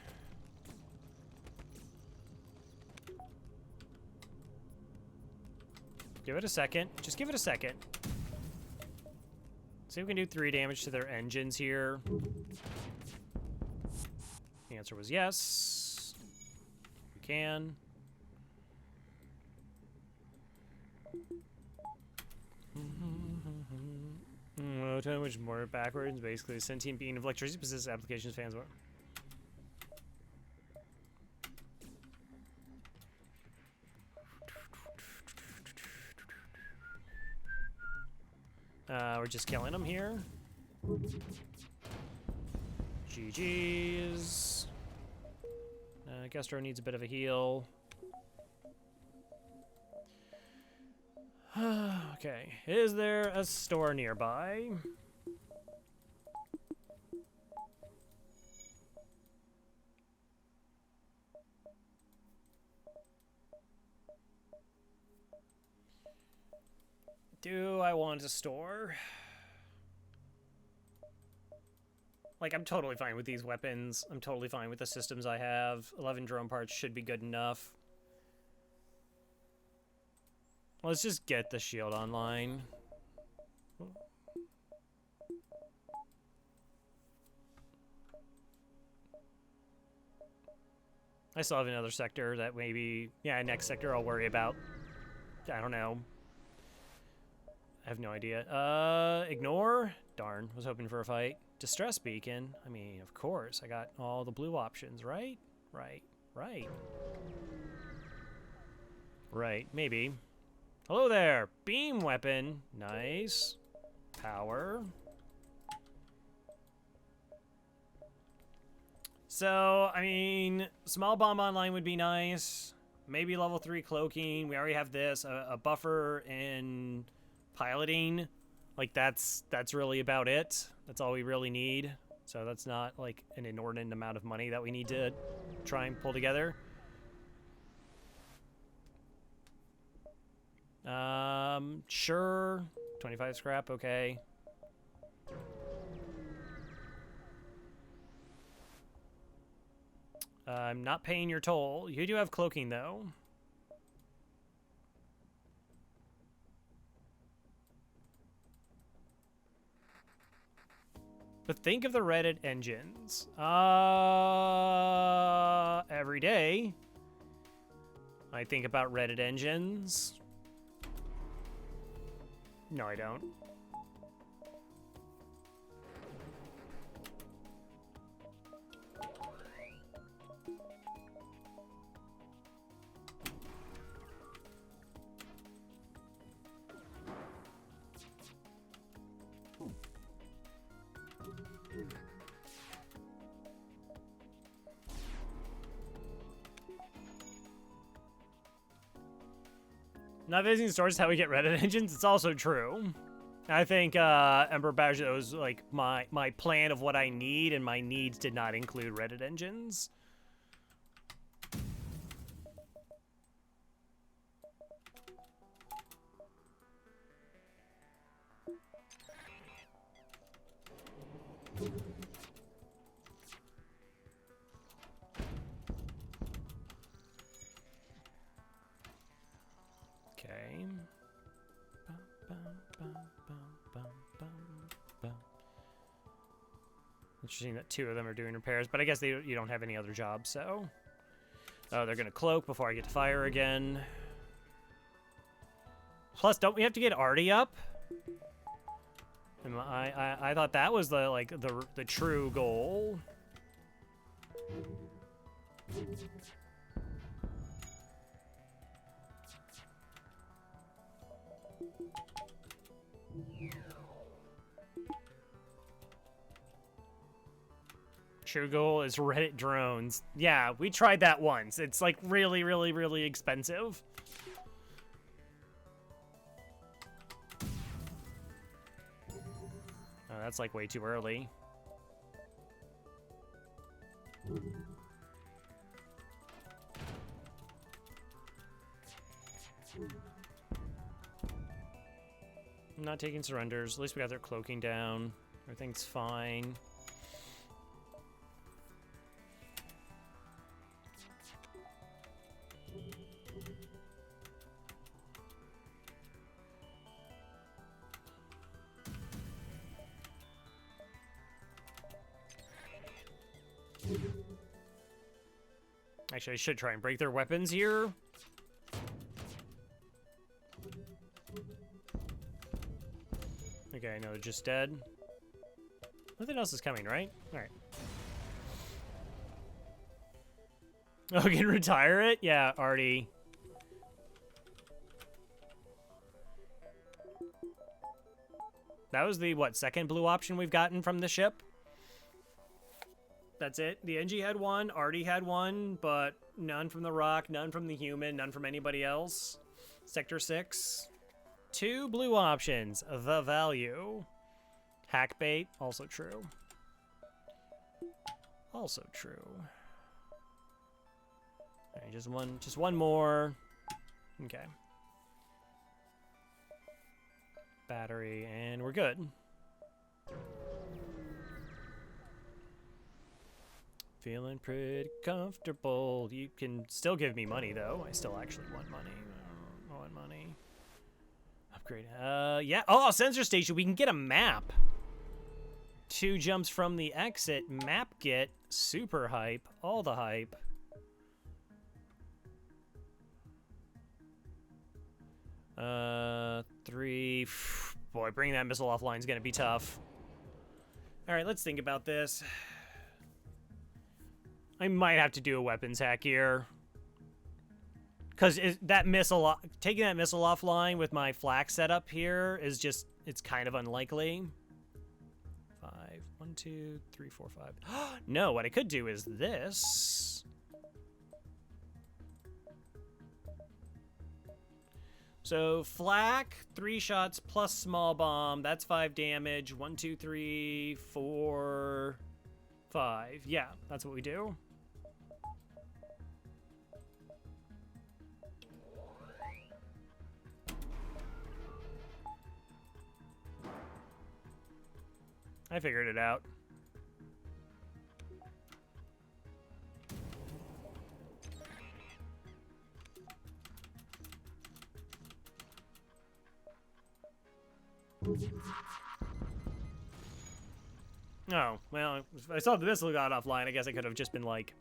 Give it a second. Just give it a second. See if we can do 3 damage to their engines here. The answer was yes. We can. Which more backwards. Basically, a sentient being of electricity possesses applications fans. We're just killing them here. GG's. Gastro needs a bit of a heal. Okay, is there a store nearby? Do I want a store? Like, I'm totally fine with these weapons. I'm totally fine with the systems I have. 11 drone parts should be good enough. Let's just get the shield online. I still have another sector that maybe... Yeah, next sector I'll worry about. I don't know. I have no idea. Ignore? Darn, was hoping for a fight. Distress beacon? I mean, of course. I got all the blue options, right? Right. Right, maybe. Hello there! Beam weapon. Nice. Power. So, I mean, small bomb online would be nice. Maybe level 3 cloaking. We already have this. A buffer in piloting. Like, that's really about it. That's all we really need. So that's not, like, an inordinate amount of money that we need to try and pull together. Sure. 25 scrap, okay. I'm not paying your toll. You do have cloaking, though. But think of the Reddit engines. Every day, I think about Reddit engines. No, I don't. Not visiting stores is how we get Reddit engines. It's also true. I think Emperor Badger was like my plan of what I need, and my needs did not include Reddit engines. Okay. Interesting that 2 of them are doing repairs, but I guess you don't have any other jobs, so... Oh, they're gonna cloak before I get to fire again. Plus, don't we have to get Artie up? I thought that was the true goal. True goal is Reddit drones. Yeah, we tried that once. It's like really, really, really expensive. Oh, that's like way too early. I'm not taking surrenders. At least we got their cloaking down. Everything's fine. Actually, I should try and break their weapons here. Okay, no, they're just dead. Nothing else is coming, right? Alright. Oh, can retire it? Yeah, already. That was the, what, second blue option we've gotten from the ship? That's it. The NG had one, Artie had one, but none from the Rock, none from the Human, none from anybody else. Sector 6. 2 blue options. The value. Hackbait, also true. Also true. Alright, just one more. Okay. Battery, and we're good. Feeling pretty comfortable. You can still give me money, though. I still actually want money. I want money. Upgrade. Yeah. Oh, sensor station. We can get a map. 2 jumps from the exit. Map get. Super hype. All the hype. Three. Boy, bringing that missile offline is going to be tough. All right, let's think about this. I might have to do a weapons hack here. Because that missile, taking that missile offline with my flak setup here is just, it's kind of unlikely. 5, 1, 2, 3, 4, 5. No, what I could do is this. So flak, 3 shots plus small bomb. That's 5 damage. 1, 2, 3, 4, 5. Yeah, that's what we do. I figured it out. Oh, well, if I saw the missile got offline, I guess I could have just been, like,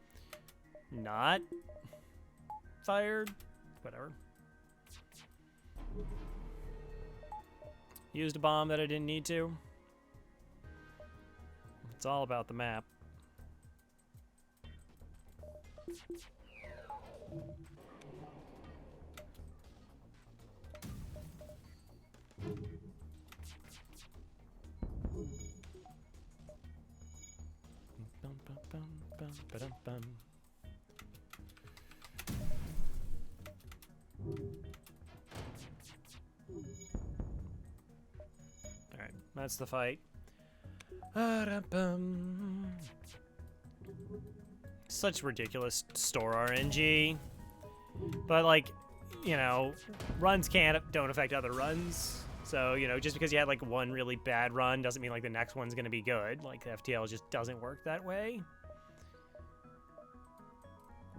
not fired. Whatever. Used a bomb that I didn't need to. It's all about the map. Alright, that's the fight. Such ridiculous store RNG. But, like, you know, runs don't affect other runs. So, you know, just because you had, like, one really bad run doesn't mean, like, the next one's gonna be good. Like, FTL just doesn't work that way.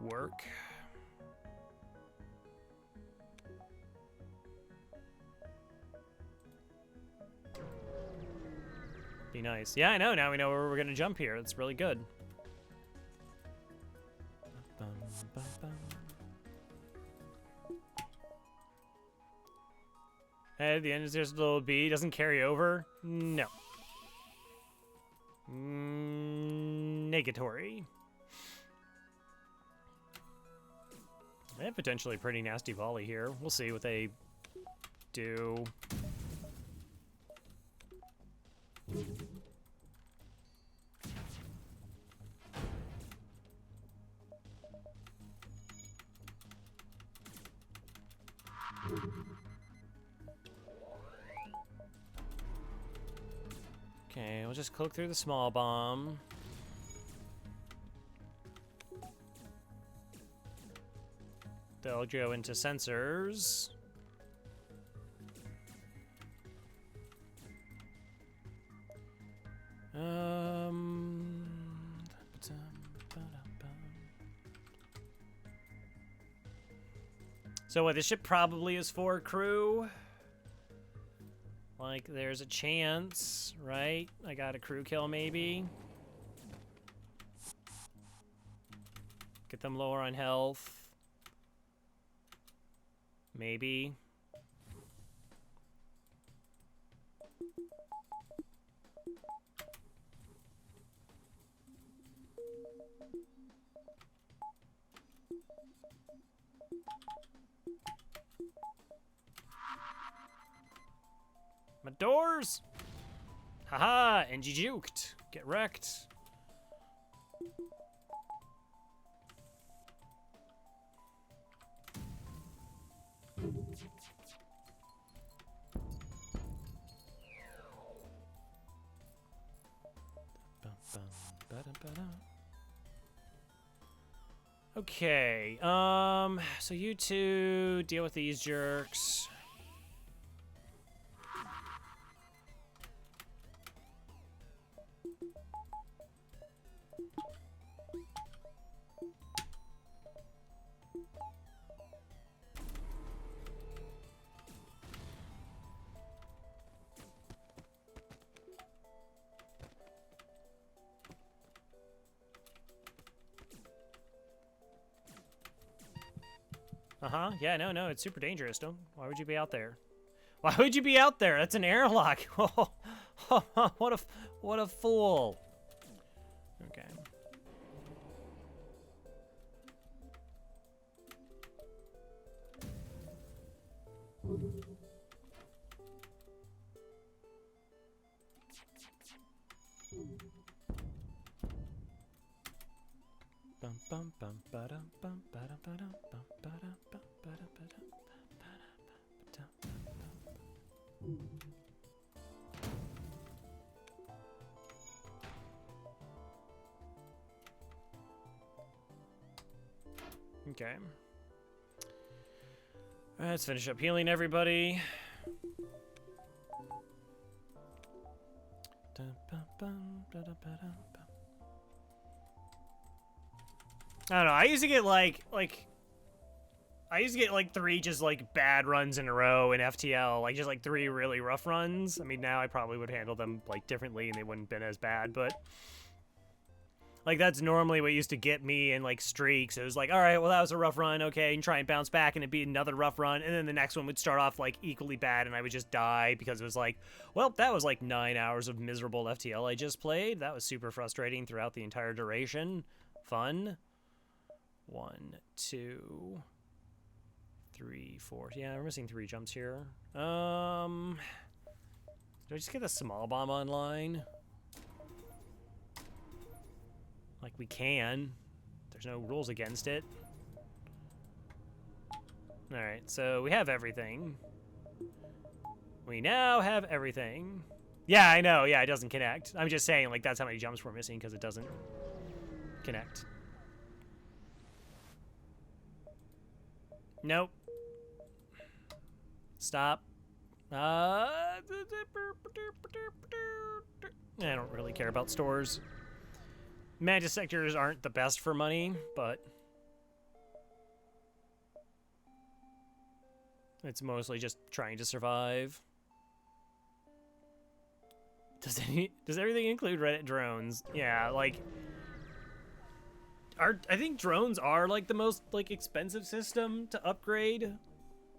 Work. Be nice. Yeah, I know. Now we know where we're gonna jump here. It's really good. Hey, the end is just a little B. Doesn't carry over? No. Negatory. They have potentially a pretty nasty volley here. We'll see what they do. Okay, we'll just cloak through the small bomb. They'll go into sensors. Um. So what? This ship probably is 4 crew. Like, there's a chance, right? I got a crew kill, maybe. Get them lower on health. Maybe. My doors! Haha, NG juked. Get wrecked. Okay, so you two deal with these jerks. Uh-huh. Yeah, no, it's super dangerous. Don't. Why would you be out there? Why would you be out there? That's an airlock. What a fool. Okay. Okay. Let's finish up healing everybody. I don't know. I used to get like 3 just like bad runs in a row in FTL, like just like 3 really rough runs. I mean, now I probably would handle them like differently and they wouldn't have been as bad, but like that's normally what used to get me in like streaks. It was like, all right, well that was a rough run, okay, and try and bounce back and it'd be another rough run, and then the next one would start off like equally bad and I would just die because it was like, well, that was like 9 hours of miserable FTL I just played. That was super frustrating throughout the entire duration. Fun. 1, 2, 3, 4. Yeah, we're missing 3 jumps here. Do I just get a small bomb online? Like, we can. There's no rules against it. Alright, so we have everything. We now have everything. Yeah, I know. Yeah, it doesn't connect. I'm just saying, like, that's how many jumps we're missing because it doesn't connect. Nope. Stop. I don't really care about stores. Mantis sectors aren't the best for money, but it's mostly just trying to survive. Does everything include Reddit drones? Yeah, like I think drones are like the most like expensive system to upgrade.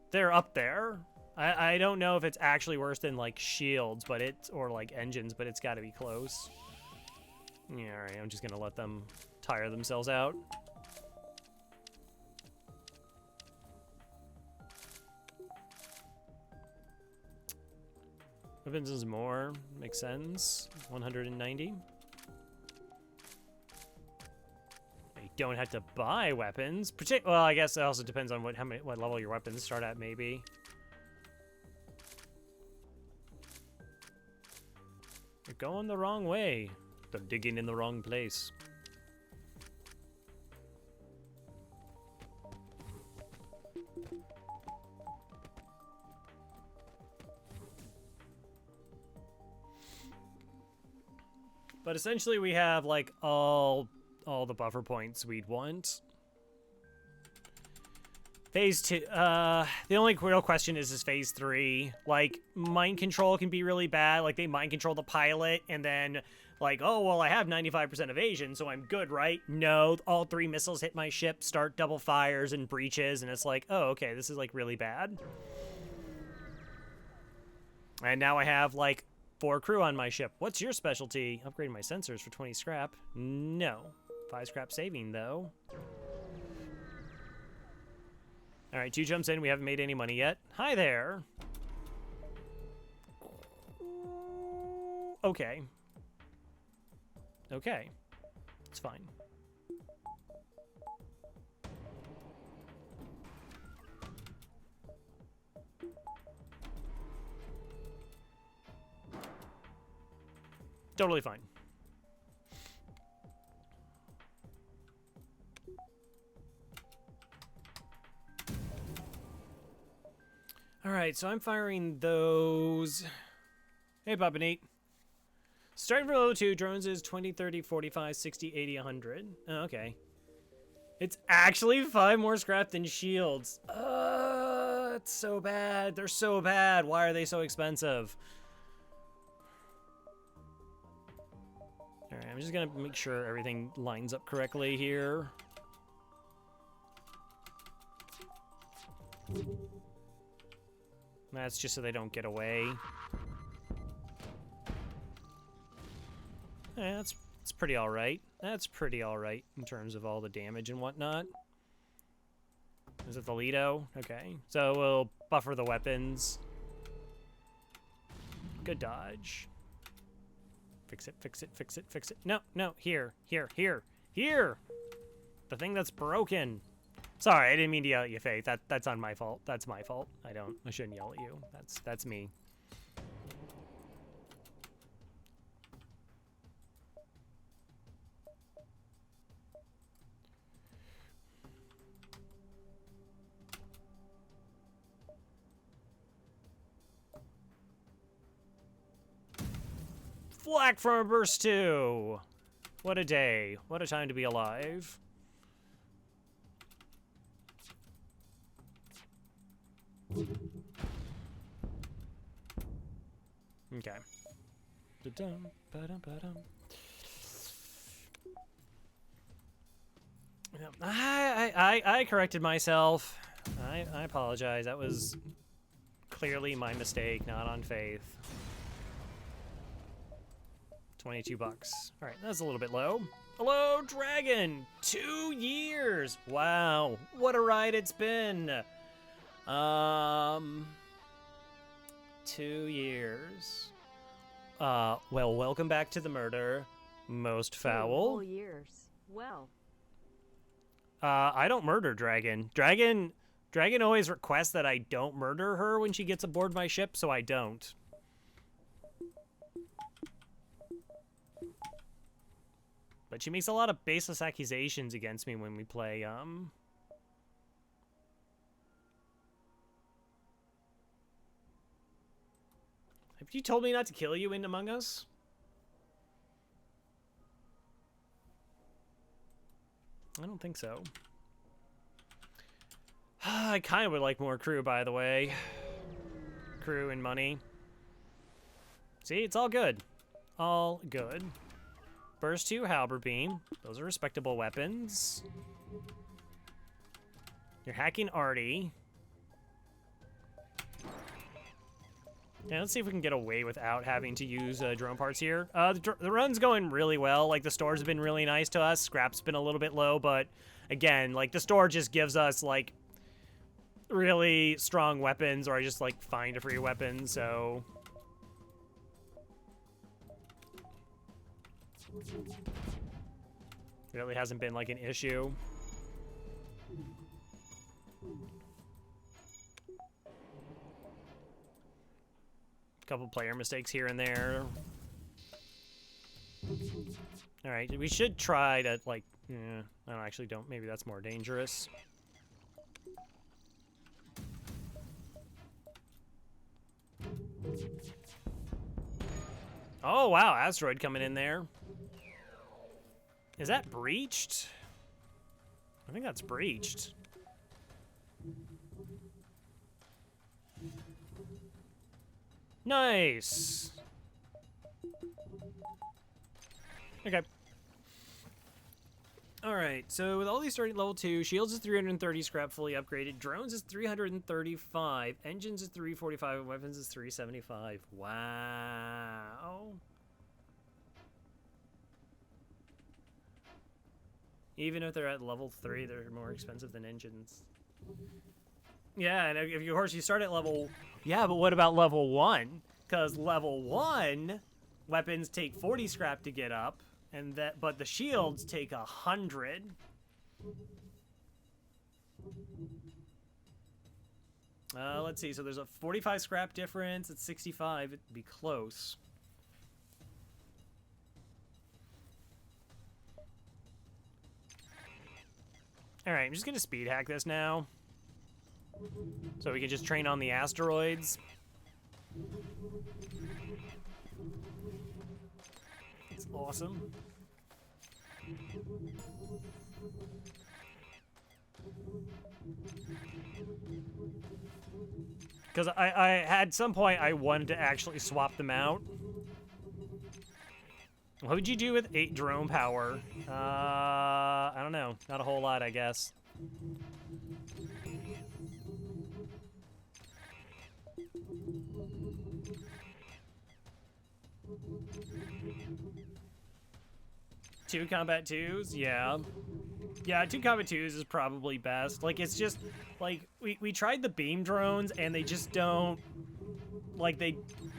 They're up there. I don't know if it's actually worse than like shields, but it's or like engines, but it's got to be close. Yeah, all right. I'm just gonna let them tire themselves out. Weapons is more. Makes sense. 190. You don't have to buy weapons. Well, I guess it also depends on what level your weapons start at, maybe. You're going the wrong way. They're digging in the wrong place. But essentially we have, like, all the buffer points we'd want. Phase 2, the only real question is Phase 3. Like, mind control can be really bad. Like, they mind control the pilot, and then, like, oh, well, I have 95% evasion, so I'm good, right? No, all 3 missiles hit my ship, start double fires and breaches, and it's like, oh, okay, this is, like, really bad. And now I have, like, 4 crew on my ship. What's your specialty? Upgrading my sensors for 20 scrap? No. 5 scrap saving, though. All right, 2 jumps in. We haven't made any money yet. Hi there. Okay. Okay. It's fine. Totally fine. All right, so I'm firing those. Hey, Papa Nate. Starting for level 2, drones is 20, 30, 45, 60, 80, 100. Oh, okay. It's actually 5 more scrap than shields. It's so bad. They're so bad. Why are they so expensive? All right, I'm just gonna make sure everything lines up correctly here. That's just so they don't get away. Yeah, that's pretty alright. That's pretty alright in terms of all the damage and whatnot. Is it the Lido? Okay. So we'll buffer the weapons. Good dodge. Fix it, fix it, fix it, fix it. No, no, here, here, here, here! The thing that's broken. Sorry, I didn't mean to yell at you, Faith. That's on my fault. That's my fault. I shouldn't yell at you. That's me. Flak from Burst 2! What a day. What a time to be alive. Okay. I corrected myself. I apologize. That was clearly my mistake, not on Faith. 22 bucks. All right, that's a little bit low. Hello, Dragon! 2 years! Wow, what a ride it's been! 2 years. Well, welcome back to the murder. Most foul. 2 years. Well. I don't murder Dragon. Dragon always requests that I don't murder her when she gets aboard my ship, so I don't. But she makes a lot of baseless accusations against me when we play, Have you told me not to kill you in Among Us? I don't think so. I kind of would like more crew, by the way. Crew and money. See, it's all good. All good. Burst 2, Halberd Beam. Those are respectable weapons. You're hacking Artie. Yeah, let's see if we can get away without having to use drone parts here. The run's going really well. Like, the stores have been really nice to us. Scrap's been a little bit low, but again, like, the store just gives us, like, really strong weapons, or I just, like, find a free weapon, so... It really hasn't been, like, an issue. Couple player mistakes here and there. All right, we should try to, like, I actually don't. Maybe that's more dangerous. Oh, wow, asteroid coming in there. Is that breached? I think that's breached. Nice. Okay. Alright, so with all these starting at level 2, shields is 330 scrap fully upgraded, drones is 335, engines is 345, and weapons is 375. Wow. Even if they're at level 3, they're more expensive than engines. Yeah, and if of course you start at level... Yeah, but what about level 1? Because level 1, weapons take 40 scrap to get up. But the shields take 100. Let's see. So there's a 45 scrap difference. It's 65. It'd be close. All right, I'm just gonna speed hack this now, so we can just train on the asteroids. It's awesome. Because I at some point I wanted to actually swap them out. What would you do with 8 drone power? I don't know. Not a whole lot, I guess. Two combat 2s? Yeah. Yeah, 2 combat 2s is probably best. Like, it's just, like, we tried the beam drones, and they just don't, like,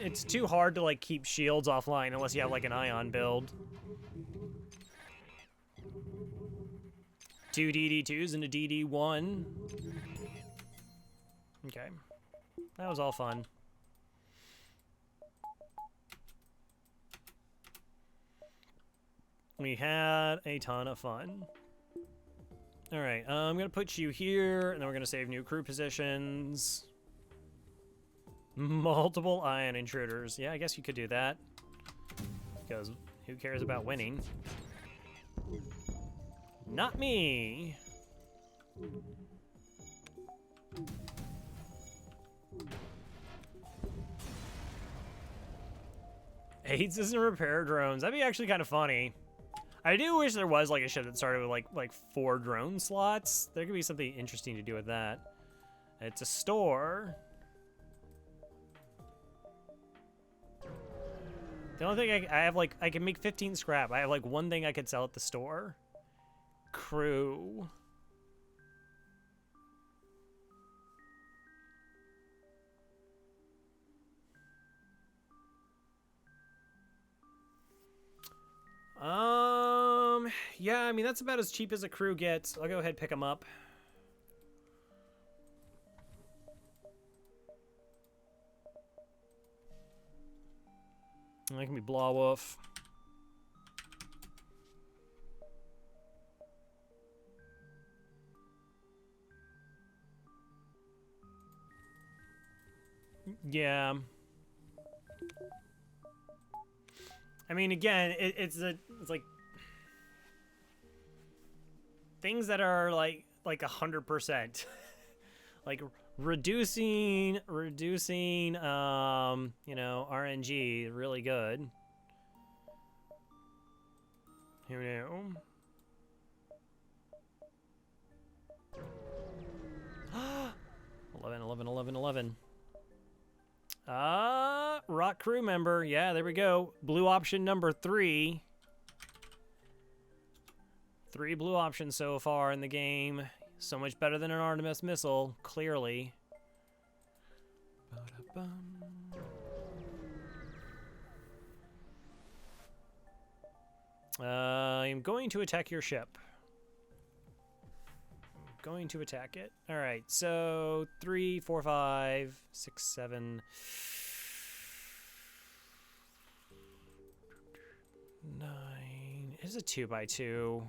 it's too hard to, like, keep shields offline unless you have, like, an ion build. 2 DD2s and a DD1. Okay. That was all fun. We had a ton of fun. All right, I'm gonna put you here, and then we're gonna save new crew positions. Multiple ion intruders. Yeah, I guess you could do that. Because who cares about winning? Not me! AIDS isn't repair drones. That'd be actually kind of funny. I do wish there was like a ship that started with like 4 drone slots. There could be something interesting to do with that. It's a store. The only thing I have, like, I can make 15 scrap. I have like one thing I could sell at the store. Crew. Yeah, I mean, that's about as cheap as a crew gets. I'll go ahead and pick them up. That can be Blawwolf. Yeah. I mean, again, it's like things that are like 100%, like reducing, you know, RNG, really good. Who knew? $11. Rock crew member. Yeah, there we go. Blue option number 3. 3 blue options so far in the game. So much better than an Artemis missile, clearly. I'm going to attack your ship. Going to attack it. All right, so 3, 4, 5, 6, 7, 9. It is a 2x2.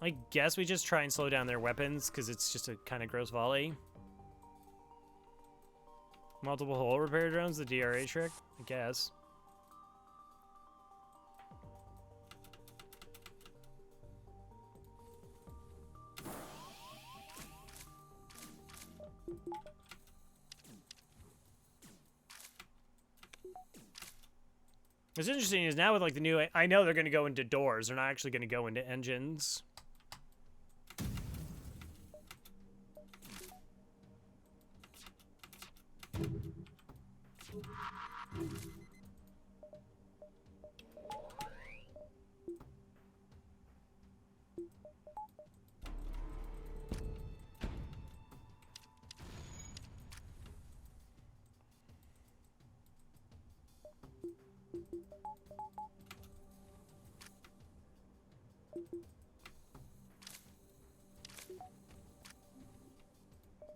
I guess we just try and slow down their weapons because it's just a kind of gross volley. Multiple hull repair drones, the DRA trick? I guess. What's interesting is now with like the new, I know they're going to go into doors. They're not actually going to go into engines.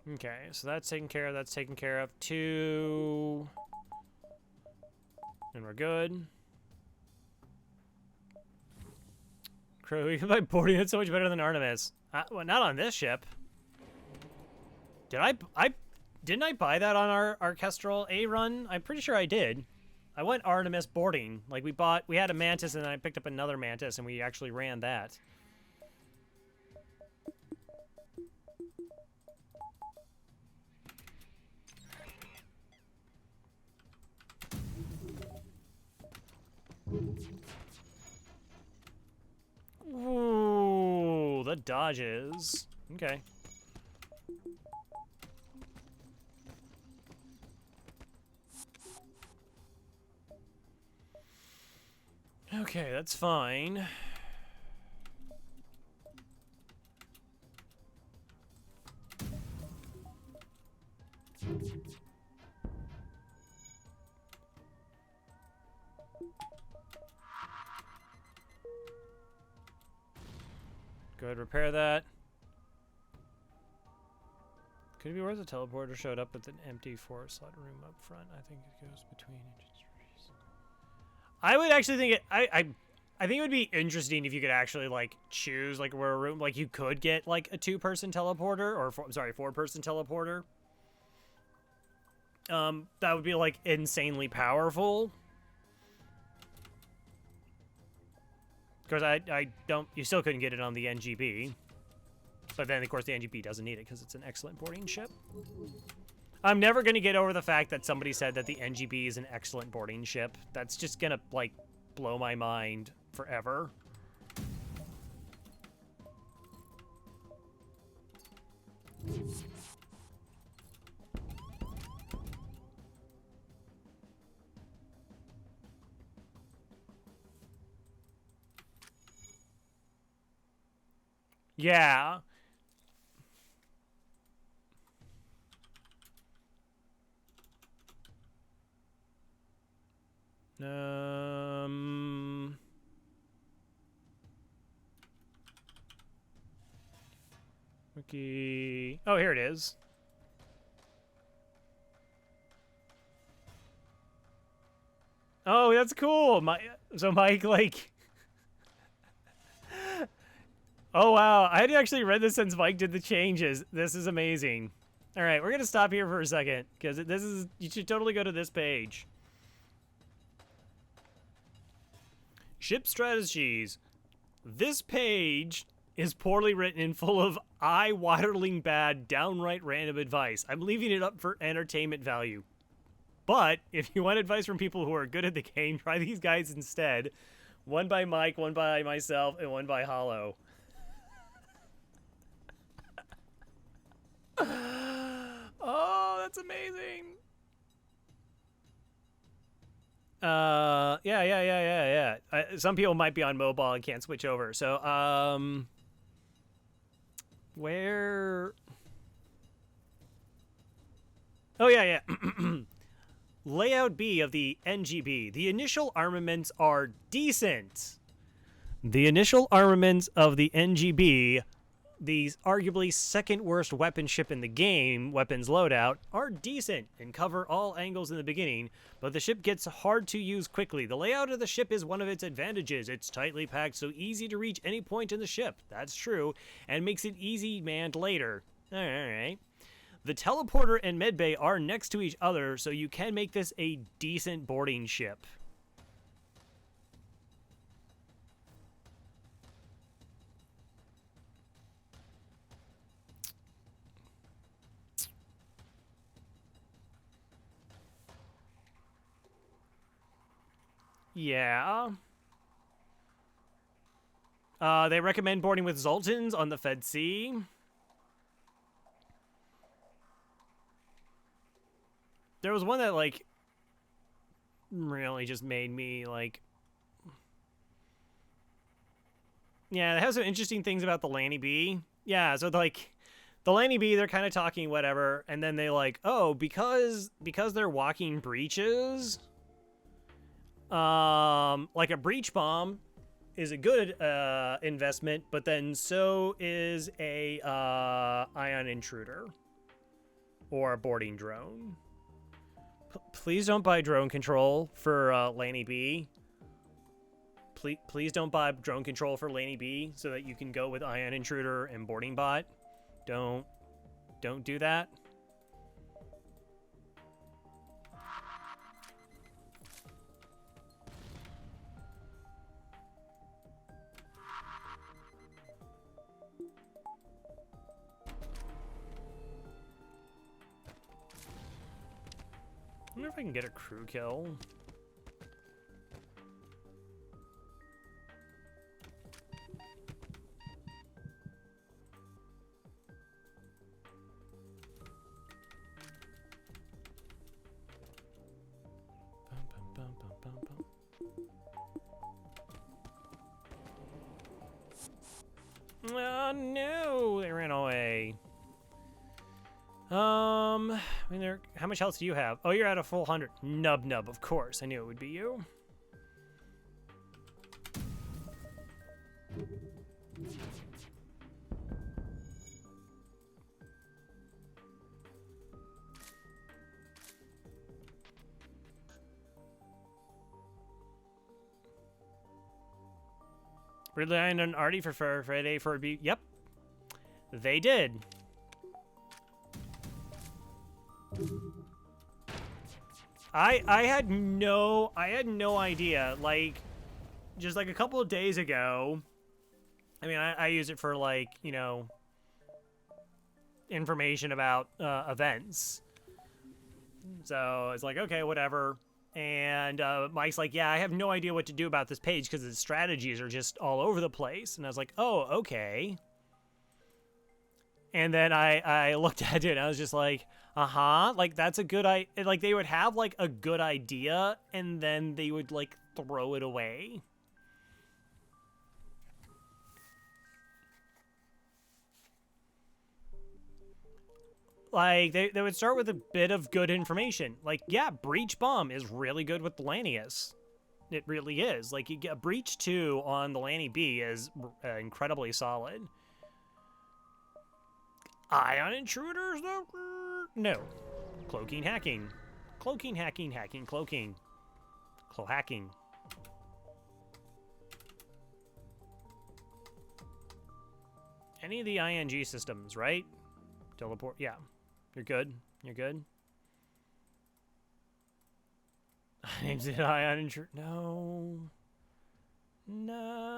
Okay, so that's taken care of. That's taken care of. 2. And we're good. Crew, you can buy boarding. It's so much better than Artemis. Well, not on this ship. Didn't I buy that on our Kestrel A run? I'm pretty sure I did. I went Artemis boarding. Like we had a Mantis and then I picked up another Mantis and we actually ran that. Ooh, the dodges. Okay. Okay, that's fine. Go ahead, repair that. Could it be worth a teleporter showed up with an empty 4-slot room up front? I think it goes between engines. I would actually think I think it would be interesting if you could actually like choose like where a room, like you could get like a 2-person teleporter or 4-person teleporter. That would be like insanely powerful. Because I don't, you still couldn't get it on the NGB. But then, of course, the NGB doesn't need it because it's an excellent boarding ship. I'm never going to get over the fact that somebody said that the NGB is an excellent boarding ship. That's just going to, like, blow my mind forever. Yeah. Wiki. Oh, here it is. Oh, that's cool. So Mike, like... Oh, wow. I hadn't actually read this since Mike did the changes. This is amazing. All right, we're going to stop here for a second because this is... You should totally go to this page. Ship strategies. This page is poorly written and full of eye-wateringly bad, downright random advice. I'm leaving it up for entertainment value. But if you want advice from people who are good at the game, try these guys instead. One by Mike, one by myself, and one by Hollow. Oh, that's amazing. Yeah. Some people might be on mobile and can't switch over. So, where? Oh, yeah. Layout B of the NGB. The initial armaments are decent. The initial armaments of the NGB, the arguably second worst weapon ship in the game, weapons loadout, are decent and cover all angles in the beginning, but the ship gets hard to use quickly. The layout of the ship is one of its advantages. It's tightly packed, so easy to reach any point in the ship. That's true, and makes it easy manned later. Alright. The teleporter and medbay are next to each other, so you can make this a decent boarding ship. Yeah. They recommend boarding with Zoltans on the Fed Sea. There was one that, like, really just made me, like... Yeah, it has some interesting things about the Lanny B. Yeah, so, like, the Lanny B, they're kind of talking whatever, and then they, like, oh, because they're walking breaches, like, a breach bomb is a good investment, but then so is a ion intruder or a boarding drone. Please don't buy drone control for Lanny B. Please don't buy drone control for Lanny B so that you can go with ion intruder and boarding bot. Don't do that. I wonder if I can get a crew kill. Oh no, they ran away. I mean, how much health do you have? Oh, you're at a full 100. Nub, of course. I knew it would be you. Ridley and Artie for Friday for a beat. Yep, they did. I had no idea. Like, just like a couple of days ago. I mean, I use it for, like, you know, information about events. So it's like, okay, whatever. And Mike's like, yeah, I have no idea what to do about this page because the strategies are just all over the place. And I was like, oh, okay. And then I looked at it and I was just like, like, that's a good idea. Like, they would have, like, a good idea and then they would, like, throw it away. Like, they would start with a bit of good information. Like, yeah, Breach Bomb is really good with the Lanius. It really is. Like, you get Breach 2 on the Lanny B is incredibly solid. Ion Intruders, though? No. Cloaking hacking. Cloaking hacking, cloaking. Clo-hacking. Any of the ING systems, right? Teleport, yeah. You're good. You're good. Names it Ion Intruder. No. No.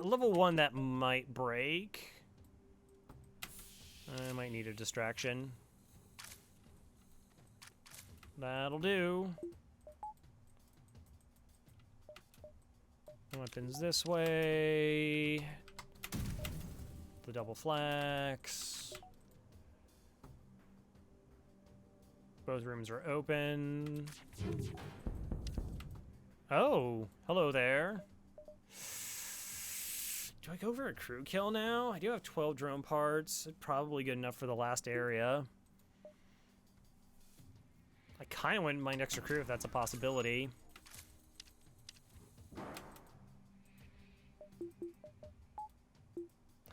Level 1 that might break. I might need a distraction. That'll do. Weapons this way. The double flax. Both rooms are open. Oh, hello there. Do I go for a crew kill now? I do have 12 drone parts. Probably good enough for the last area. I kind of wouldn't mind extra crew if that's a possibility.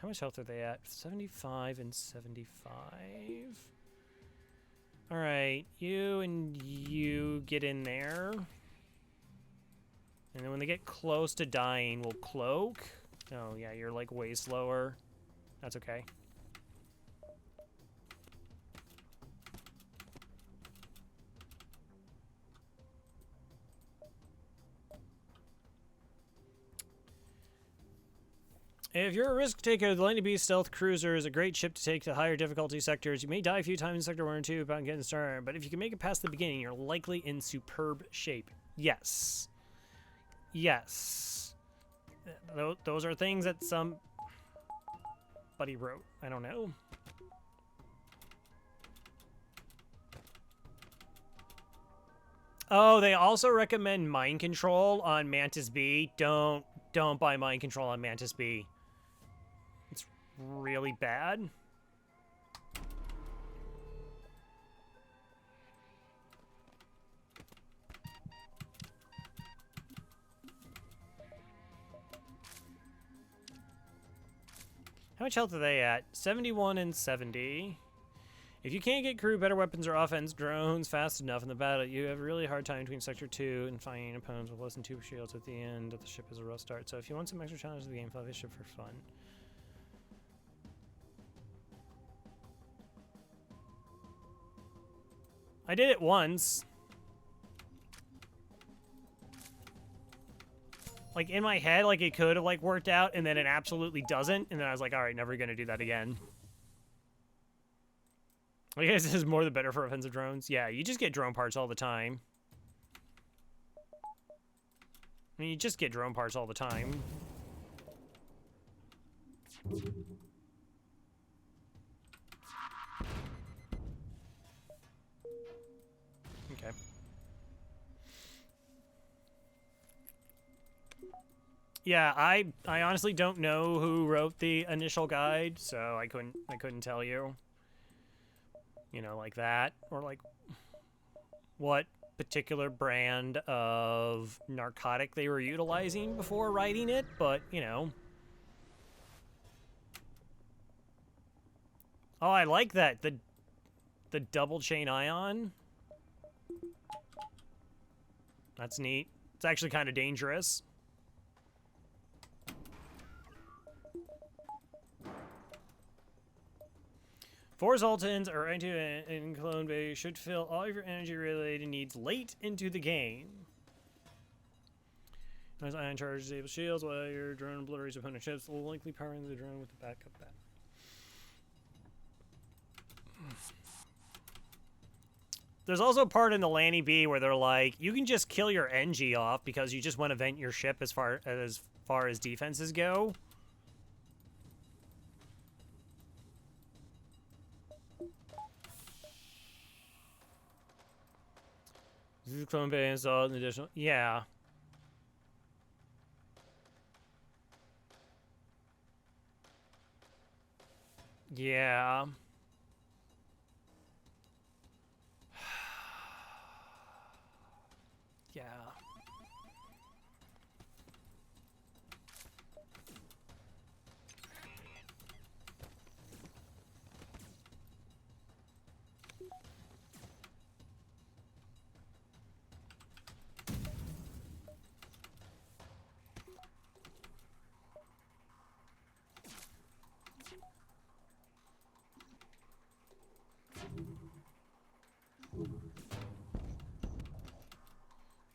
How much health are they at? 75 and 75. All right, you and you get in there. And then when they get close to dying, we'll cloak. Oh, yeah, you're like way slower. That's okay. If you're a risk taker, the Lightning Beast Stealth Cruiser is a great ship to take to higher difficulty sectors. You may die a few times in Sector 1 or 2 about getting started, but if you can make it past the beginning, you're likely in superb shape. Yes. Yes. Those are things that somebody wrote. I don't know. Oh, they also recommend Mind Control on Mantis B. Don't buy Mind Control on Mantis B. It's really bad. How much health are they at? 71 and 70. If you can't get crew, better weapons, or offense drones fast enough in the battle, you have a really hard time between Sector 2 and finding opponents with less than 2 shields at the end of the ship is a rough start. So if you want some extra challenge to the game, play this ship for fun. I did it once. Like, in my head, like, it could have, like, worked out, and then it absolutely doesn't, and then I was like, alright, never gonna do that again. I guess this is more the better for offensive drones. Yeah, you just get drone parts all the time. I mean, you just get drone parts all the time. Okay. Yeah, I honestly don't know who wrote the initial guide, so I couldn't tell you. You know, like that, or like what particular brand of narcotic they were utilizing before writing it, but you know. Oh, I like that, the double chain ion. That's neat. It's actually kind of dangerous. Four Zoltans or into in Clone Bay should fill all of your energy-related needs late into the game. As ion charge disable shields while your drone obliterates opponent ships, likely powering the drone with the backup battery. There's also a part in the Lanny B where they're like, you can just kill your NG off because you just want to vent your ship as far as defenses go. This is Clone Bay installed an additional. Yeah. Yeah. Yeah.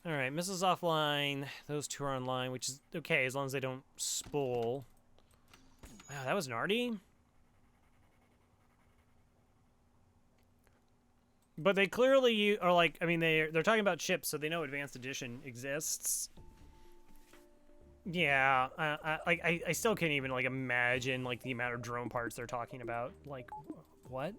Alright, missiles offline. Those two are online, which is okay as long as they don't spool. Wow, that was an arty? But they clearly are like, I mean, they're talking about ships, so they know Advanced Edition exists. Yeah, I still can't even, like, imagine, like, the amount of drone parts they're talking about. Like, what?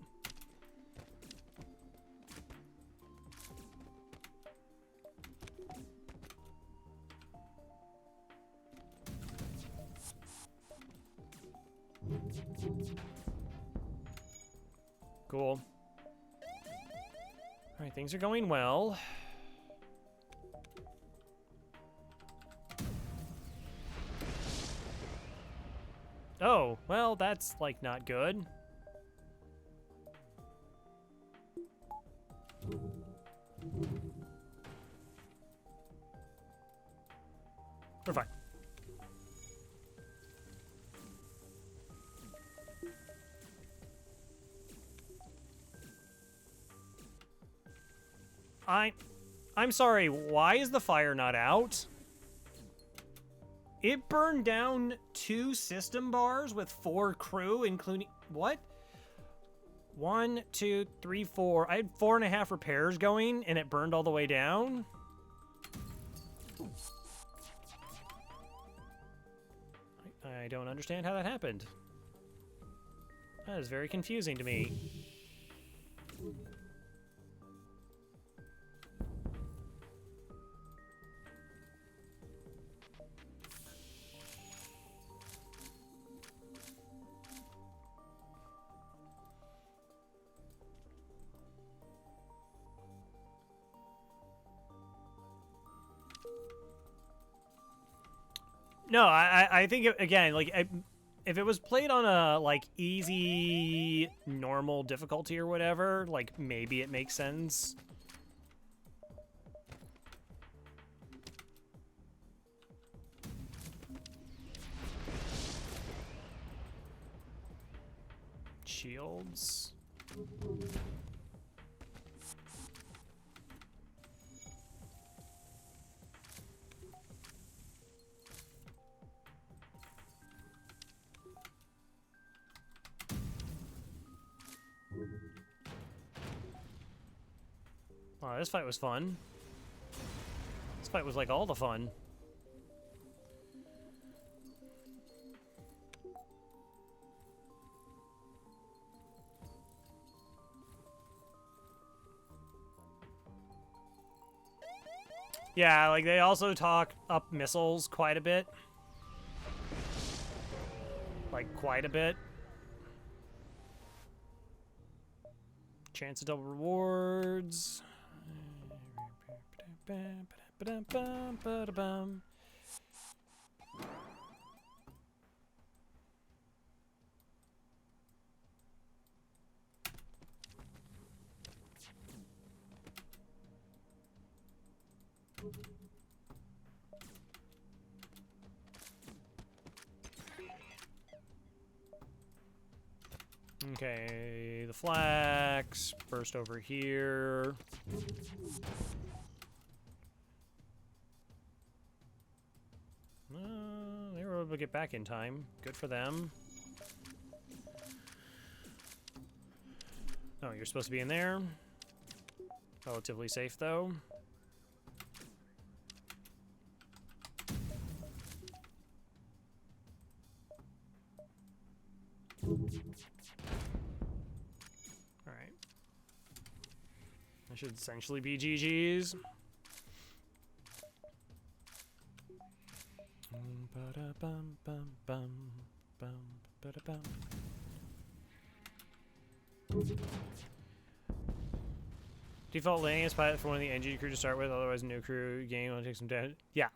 Cool. Alright, things are going well. Oh, well, that's, like, not good. We're fine. I'm sorry, why is the fire not out? It burned down 2 system bars with 4 crew, including... What? 1, 2, 3, 4. I had 4.5 repairs going, and it burned all the way down? I don't understand how that happened. That is very confusing to me. No, I think, again, like, if it was played on a, like, easy, normal difficulty or whatever, like, maybe it makes sense. Shields. Wow, this fight was fun. This fight was like all the fun. Yeah, like they also talk up missiles quite a bit. Like quite a bit. Chance of double rewards. Okay, the flax burst over here. They were able to get back in time. Good for them. Oh, you're supposed to be in there. Relatively safe, though. Alright. That should essentially be GG's. Default landing is pilot for one of the NG crew to start with, otherwise no crew game will take some time. Yeah.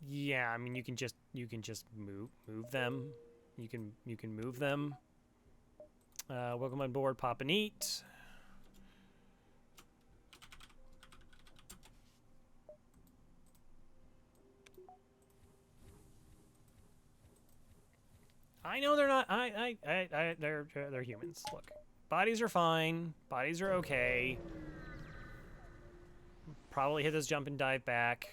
Yeah, I mean you can just move them. You can move them. Welcome on board, Papa Neat. I know they're not. They're humans. Look, bodies are fine. Bodies are okay. Probably hit this jump and dive back.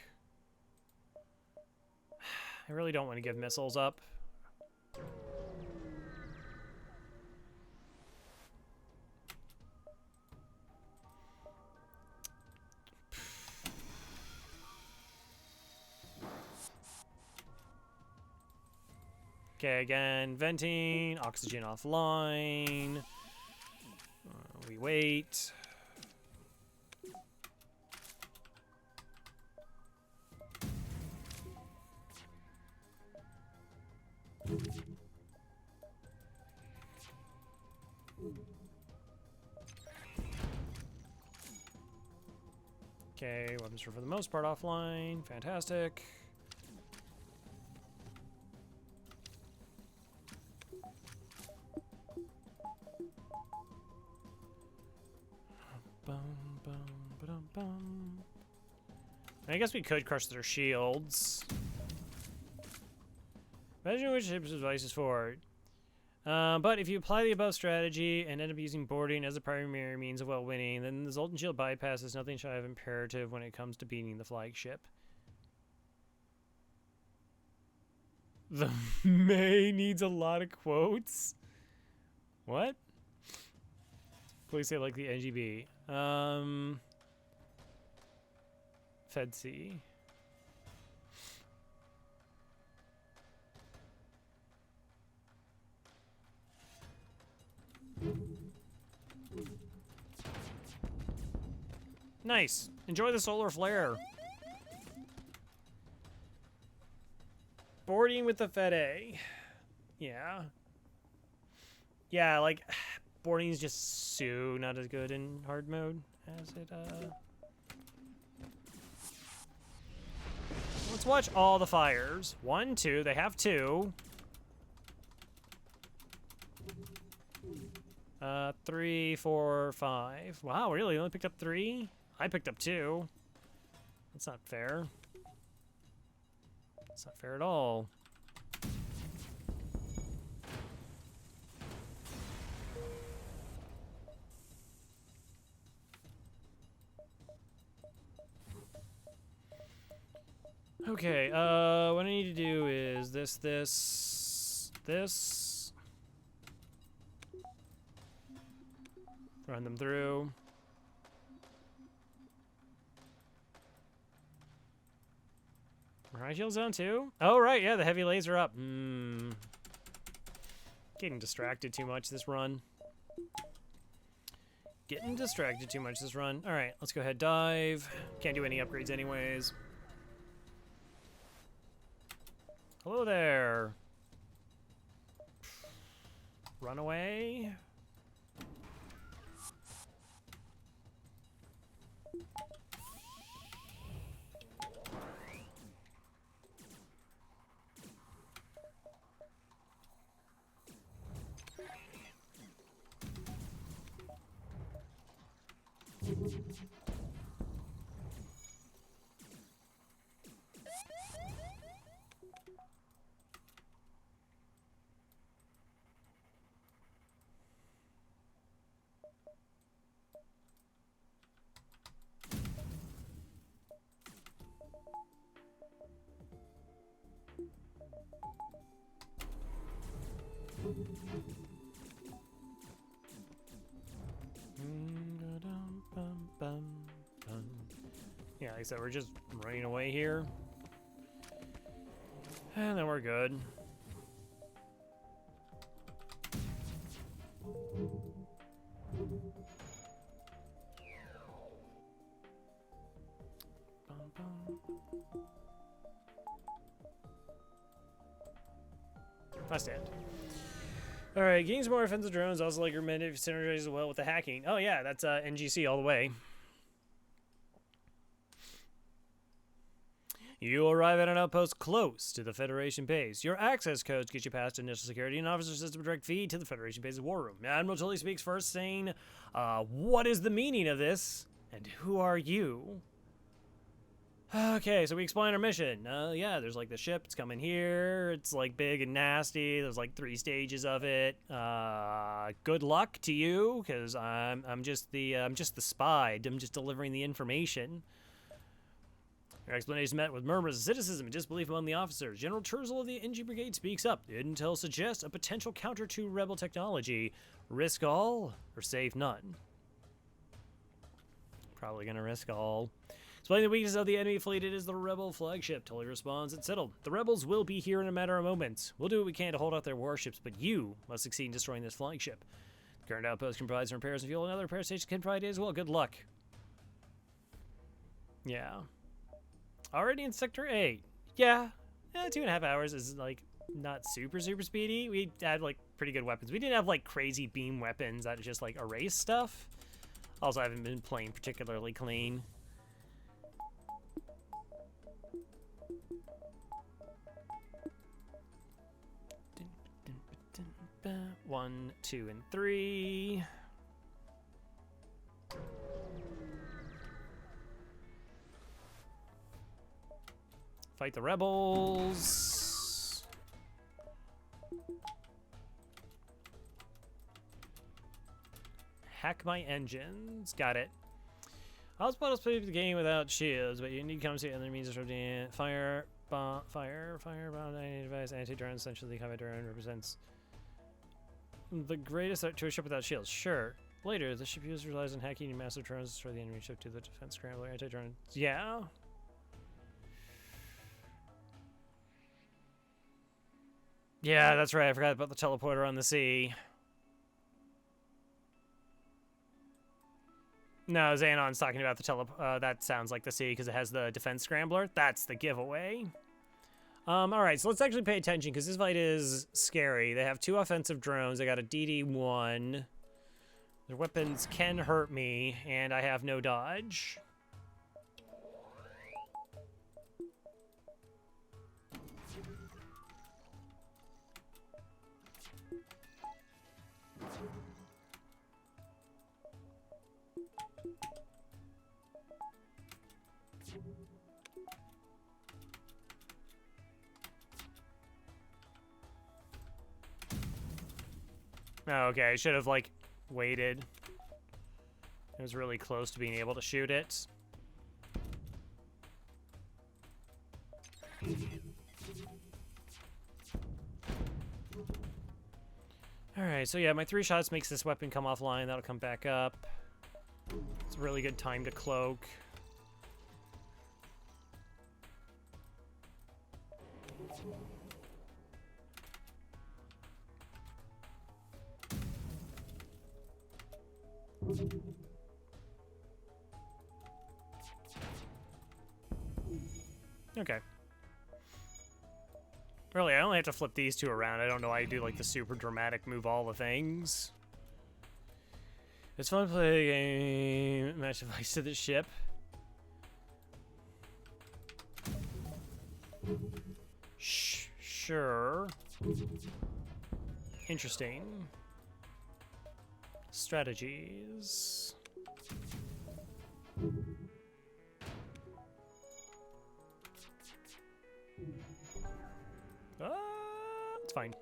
I really don't want to give missiles up. Okay, again, venting, oxygen offline. We wait. Okay, weapons are for the most part offline. Fantastic. I guess we could crush their shields. Imagine which ship's advice is for. But if you apply the above strategy and end up using boarding as a primary means of winning, then the Zoltan Shield bypass is nothing shy of imperative when it comes to beating the flagship. The May needs a lot of quotes. What? Please say like the NGB. FedC. Nice. Enjoy the solar flare. Boarding with the Fed-A. Yeah. Yeah, like, boarding is just so not as good in hard mode as it, Let's watch all the fires. 1, 2, they have 2. 3, 4, 5. Wow, really? You only picked up 3? I picked up 2. That's not fair. That's not fair at all. Okay, what I need to do is this. Run them through. High shield zone too? Oh, right, yeah, the heavy laser up. Getting distracted too much this run. Alright, let's go ahead, dive. Can't do any upgrades anyways. Hello there. Run away. Yeah, like I said, we're just running away here. And then we're good. I stand. Alright, getting some more offensive drones also like recommended if synergizes well with the hacking. Oh yeah, that's NGC all the way. You arrive at an outpost close to the Federation base. Your access codes get you past initial security and officer system direct feed to the Federation base's war room. Admiral Tully speaks first, saying, what is the meaning of this? And who are you? Okay, so we explain our mission. Yeah, there's like the ship, it's coming here, it's like big and nasty, there's like 3 stages of it. Good luck to you, because I'm just the spy. I'm just delivering the information. Your explanation met with murmurs of cynicism and disbelief among the officers. General Churzel of the NG Brigade speaks up. Intel suggests a potential counter to rebel technology. Risk all or save none? Probably gonna risk all. Explaining the weakness of the enemy fleet, it is the rebel flagship. Tully responds, it's settled. The rebels will be here in a matter of moments. We'll do what we can to hold out their warships, but you must succeed in destroying this flagship. The current outpost can provide some repairs and fuel, and other repair stations can provide it as well. Good luck. Yeah. Already in Sector 8. Yeah. 2.5 hours is, like, not super speedy. We had, like, pretty good weapons. We didn't have, like, crazy beam weapons that just, like, erase stuff. Also, I haven't been playing particularly clean. One, 2, and 3. Fight the rebels. hack my engines. Got it. I was supposed to play the game without shields, but you need to come see other means of disrupting fire, bomb, device, anti-drone, essentially combat drone represents the greatest threat to a ship without shields. Sure. Later, the ship user relies on hacking and massive drones to destroy the enemy ship to the defense scrambler, anti-drone. Yeah. Yeah, that's right. I forgot about the teleporter on the sea. No, Xanon's talking about the that sounds like the sea because it has the defense scrambler. That's the giveaway. All right, so let's actually pay attention because this fight is scary. They have 2 offensive drones. They got a DD-1. Their weapons can hurt me, and I have no dodge. Oh, okay, I should have, like, waited. It was really close to being able to shoot it. Alright, so yeah, my 3 shots makes this weapon come offline. That'll come back up. It's a really good time to cloak. Okay. Really, I only have to flip these 2 around. I don't know why I do like the super dramatic move all the things. It's fun to play a game, match device to the ship. Sure. Interesting. Strategies. It's fine.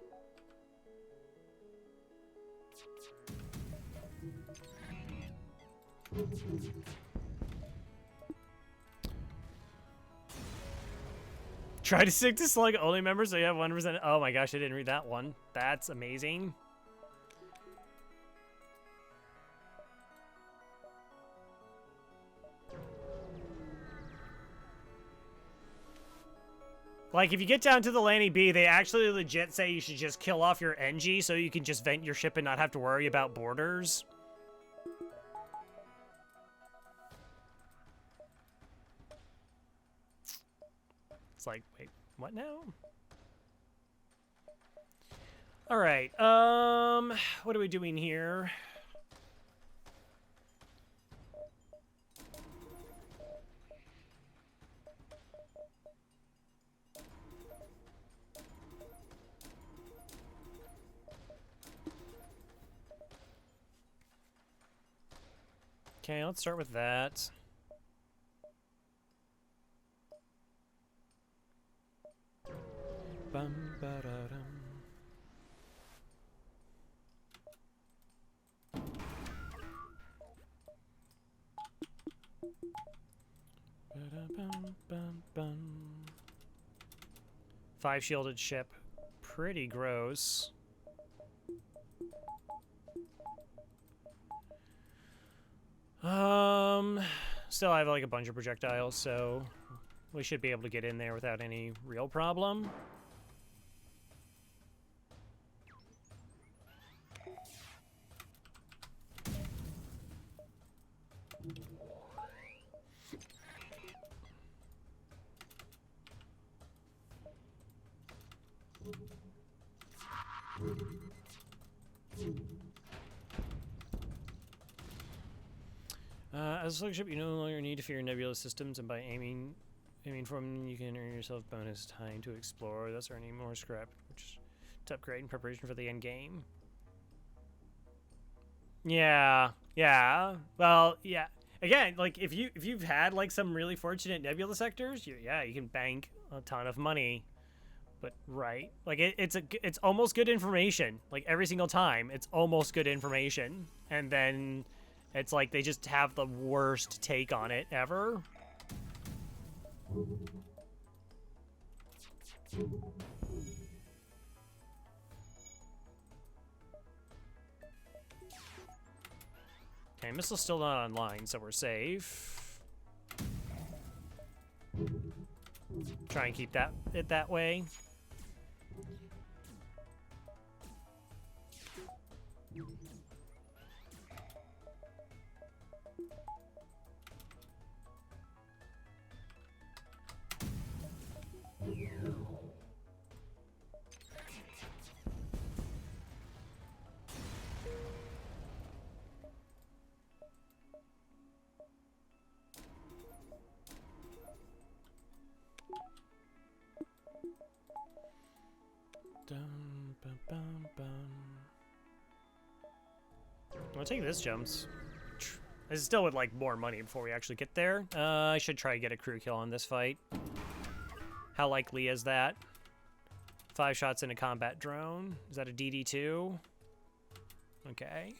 Try to stick to slug only members so you have 1%. Oh my gosh, I didn't read that one. That's amazing. Like, if you get down to the Lanny B, they actually legit say you should just kill off your NG so you can just vent your ship and not have to worry about borders. It's like, wait, what now? All right, what are we doing here? Okay, let's start with that. Bum, ba-da-dum. Ba-da-bum, bum, bum. 5 shielded ship. Pretty gross. Still I have like a bunch of projectiles, so we should be able to get in there without any real problem. As a flagship, you no longer need to fear nebula systems, and by aiming for them, you can earn yourself bonus time to explore, thus earning more scrap, which is to upgrade in preparation for the end game. Yeah. Well, yeah. Again, like if you've had like some really fortunate nebula sectors, you can bank a ton of money. But right, like it's almost good information. Like every single time, it's almost good information. and then it's like they just have the worst take on it ever. Okay, missile's still not online, so we're safe. Try and keep it that way. I'll take this jumps. This is still with like more money before we actually get there. I should try to get a crew kill on this fight. How likely is that? 5 shots in a combat drone. Is that a DD2? Okay.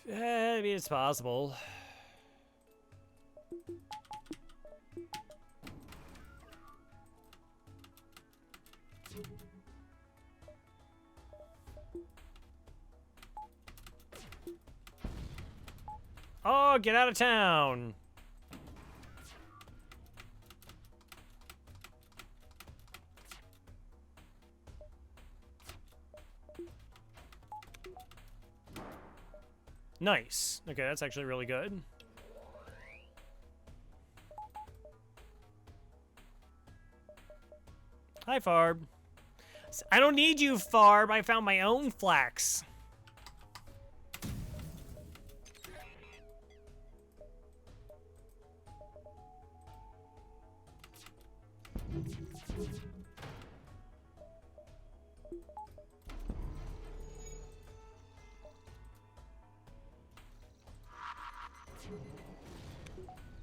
I mean, it's possible. Oh, get out of town! Nice. Okay, that's actually really good. Hi, Farb. I don't need you, Farb. I found my own flax.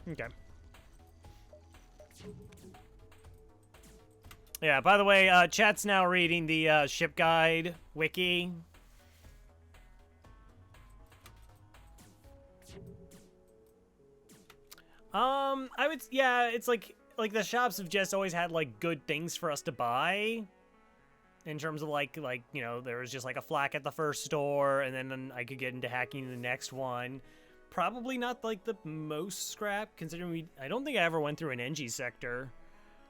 Okay. Yeah, by the way, chat's now reading the ship guide wiki. Yeah, it's like the shops have just always had like good things for us to buy. In terms of like, you know, there was just like a flak at the first store, and then I could get into hacking the next one. Probably not like the most scrap, considering I don't think I ever went through an NG sector.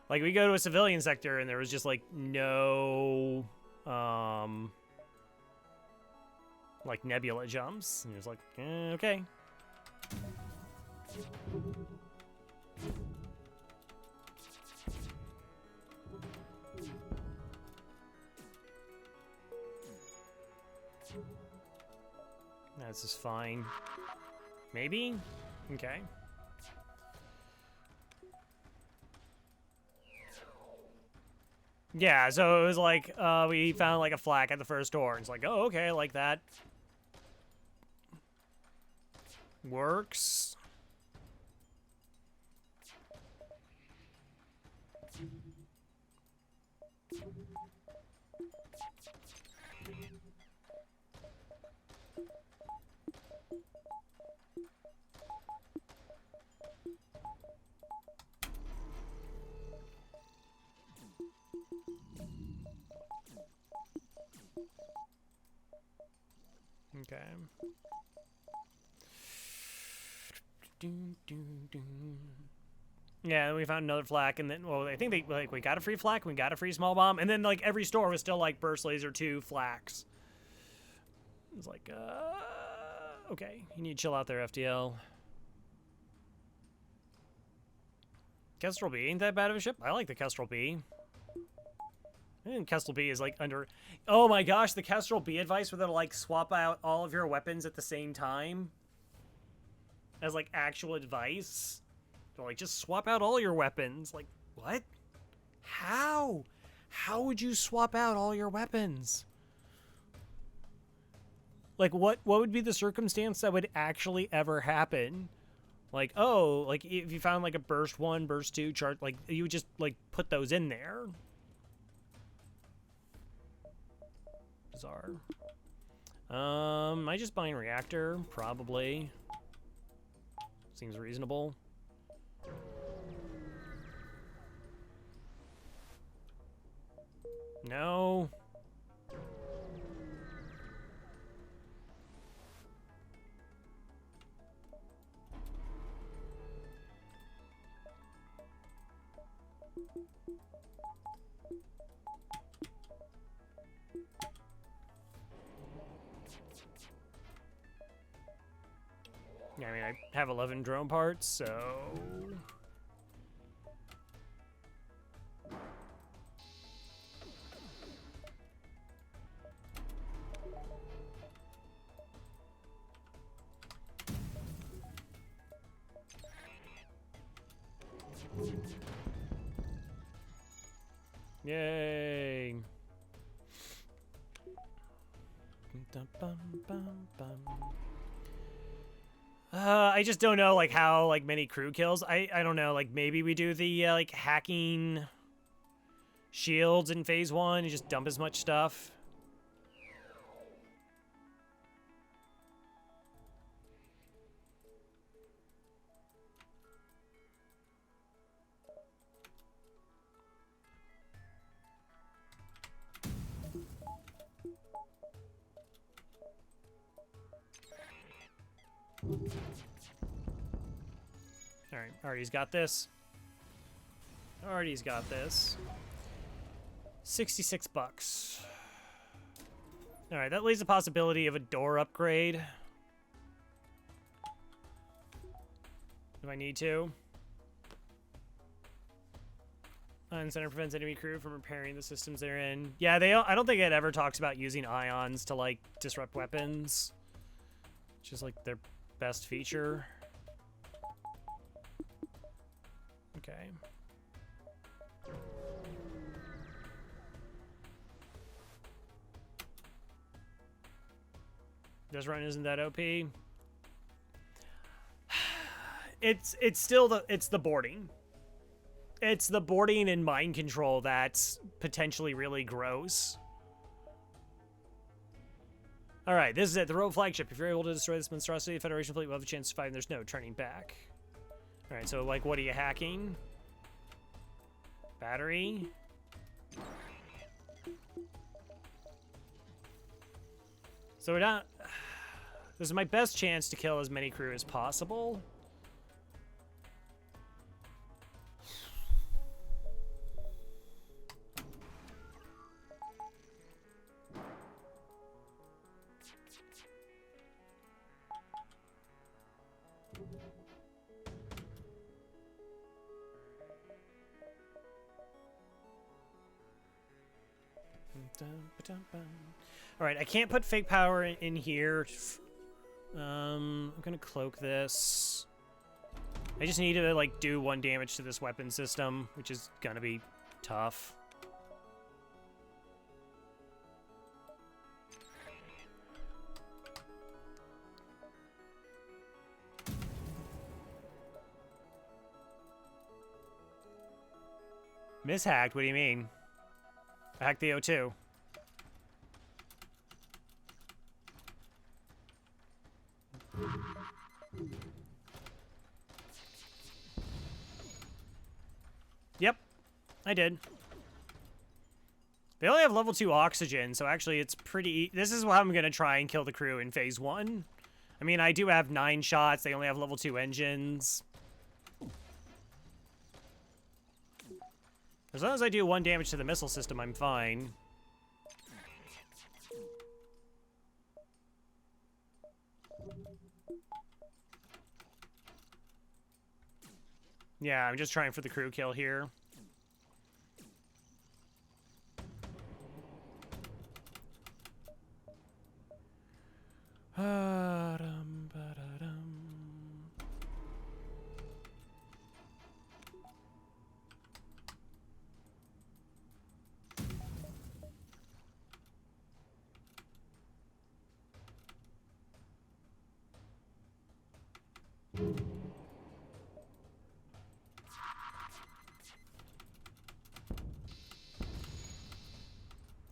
Like, we go to a civilian sector and there was just like no like nebula jumps, and it was like, okay. This is fine. Maybe? Okay. Yeah, so it was like, we found like a flak at the first door. It's like, oh, okay, like that. Works. Okay. Yeah, we found another flak, and then, well, I think we got a free flak, we got a free small bomb, and then, like, every store was still, like, burst laser 2 flaks. It's like, okay, you need to chill out there, FTL. Kestrel B ain't that bad of a ship. I like the Kestrel B. I think Kestrel B is, like, under... Oh my gosh, the Kestrel B advice where they'll, like, swap out all of your weapons at the same time. As, like, actual advice. They're like, just swap out all your weapons. Like, what? How? How would you swap out all your weapons? Like, what would be the circumstance that would actually ever happen? Like, oh, like, if you found, like, a burst 1, burst 2 chart, like, you would just, like, put those in there. bizarre. Am I just buying reactor? Probably. Seems reasonable. No. Yeah, I mean, I have 11 drone parts, so... Yay! I just don't know, like, how, like, many crew kills. I don't know, like, maybe we do the, like, hacking shields in phase 1 and just dump as much stuff. Alright, Artie's got this. Artie's got this. 66 bucks. Alright, that leaves the possibility of a door upgrade. Do I need to? Ion Center prevents enemy crew from repairing the systems they're in. Yeah, I don't think it ever talks about using ions to, like, disrupt weapons. Which is, like, their best feature. Okay. This run isn't that OP. It's still the boarding. It's the boarding and mind control that's potentially really gross. Alright, this is it. The Rogue flagship. If you're able to destroy this monstrosity, the Federation fleet will have a chance to survive, and there's no turning back. Alright, so, like, what are you hacking? Battery? So we're not... This is my best chance to kill as many crew as possible. All right, I can't put fake power in here. I'm gonna cloak this. I just need to, like, do 1 damage to this weapon system, which is gonna be tough. Mishacked? What do you mean? I hacked the O2. Yep, I did. They only have level 2 oxygen, so actually it's pretty... This is how I'm going to try and kill the crew in phase 1. I mean, I do have 9 shots. They only have level 2 engines. As long as I do 1 damage to the missile system, I'm fine. Yeah, I'm just trying for the crew kill here.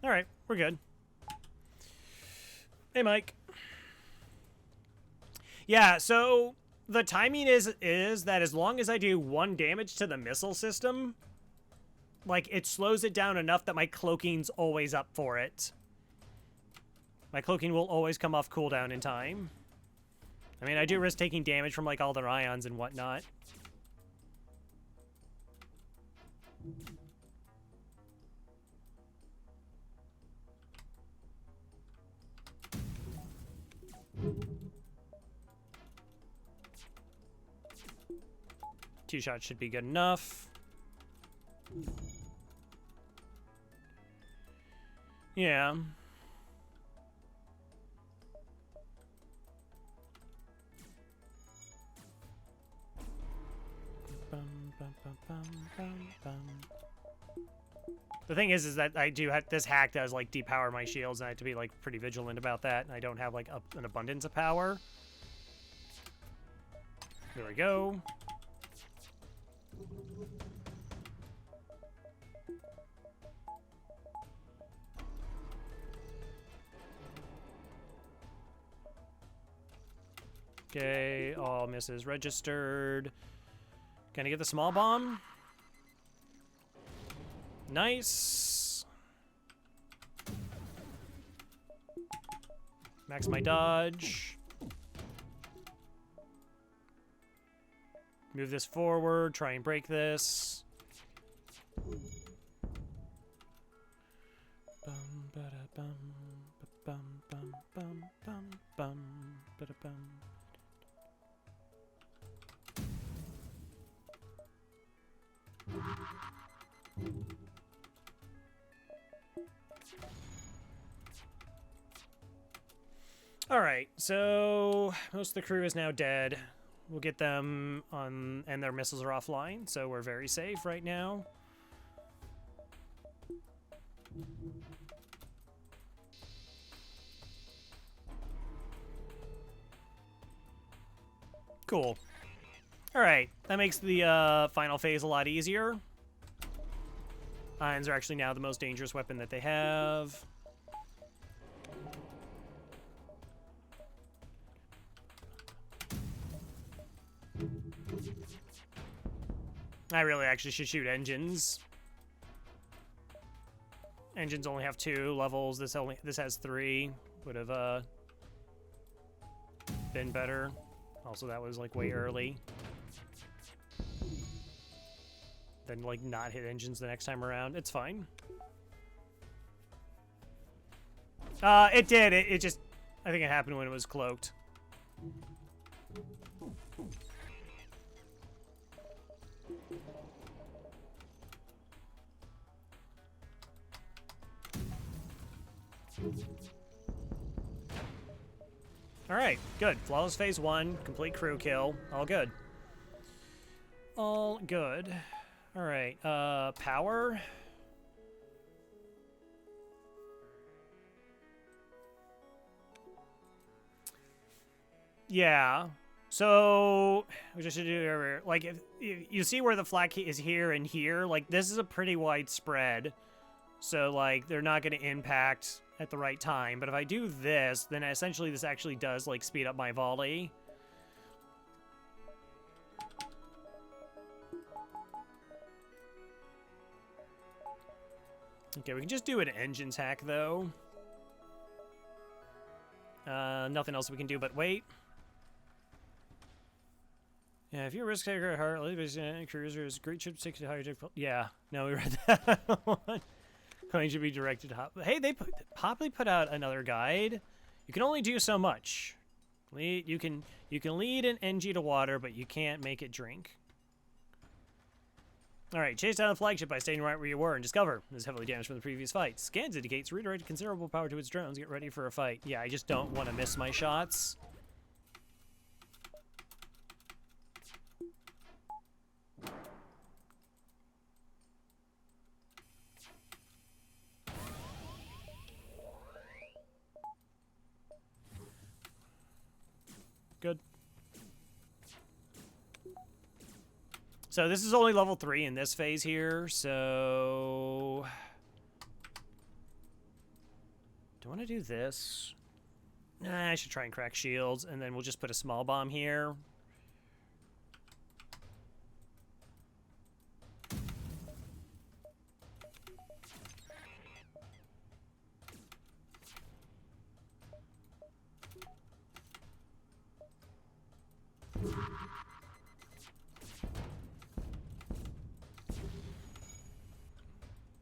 All right, we're good. Hey, Mike. Yeah, so the timing is that as long as I do 1 damage to the missile system, like, it slows it down enough that my cloaking's always up for it. My cloaking will always come off cooldown in time. I mean, I do risk taking damage from, like, all their ions and whatnot. Two shots should be good enough. Yeah. The thing is that I do have this hack does like depower my shields, and I have to be like pretty vigilant about that. And I don't have like an abundance of power. There we go. Okay, all misses registered. Gonna get the small bomb. Nice. Max my dodge. Move this forward, try and break this. Bum, bada, bum, bum, bum, bum, bum, bum, bada, bum. Alright, so most of the crew is now dead. We'll get them on, and their missiles are offline, so we're very safe right now. Cool. Alright, that makes the final phase a lot easier. Ions are actually now the most dangerous weapon that they have. I really actually should shoot engines. Engines only have 2 levels. This has 3. Would have been better. Also, that was like way early. Then like not hit engines the next time around. It's fine. It did. It just, I think it happened when it was cloaked. Alright, good. Flawless phase 1, complete crew kill. All good. All good. Alright, power. Yeah. So, we just should do, like, if you see where the flag key is here and here, like, this is a pretty wide spread. So, like, they're not going to impact at the right time. But if I do this, then essentially this actually does, like, speed up my volley. Okay, we can just do an engines hack, though. Nothing else we can do but wait. Yeah, if you're a risk taker at heart, cruisers, great ship takes to higher difficulty. Yeah, no, we read that one. Coin should be directed to hey, they probably put out another guide. You can only do so much. You can lead an NG to water, but you can't make it drink. Alright, chase down the flagship by staying right where you were and discover it is heavily damaged from the previous fight. Scans indicates redirected considerable power to its drones. Get ready for a fight. Yeah, I just don't want to miss my shots. Good. So this is only level 3 in this phase here, so... do I want to do this? I should try and crack shields, and then we'll just put a small bomb here.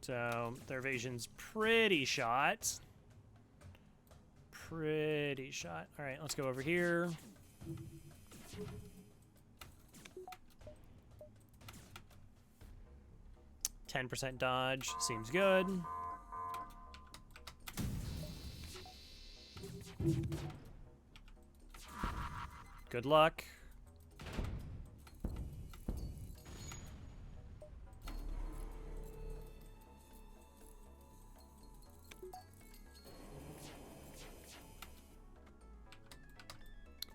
So their evasion's pretty shot. Pretty shot. All right, let's go over here. %10 dodge seems good. Good luck.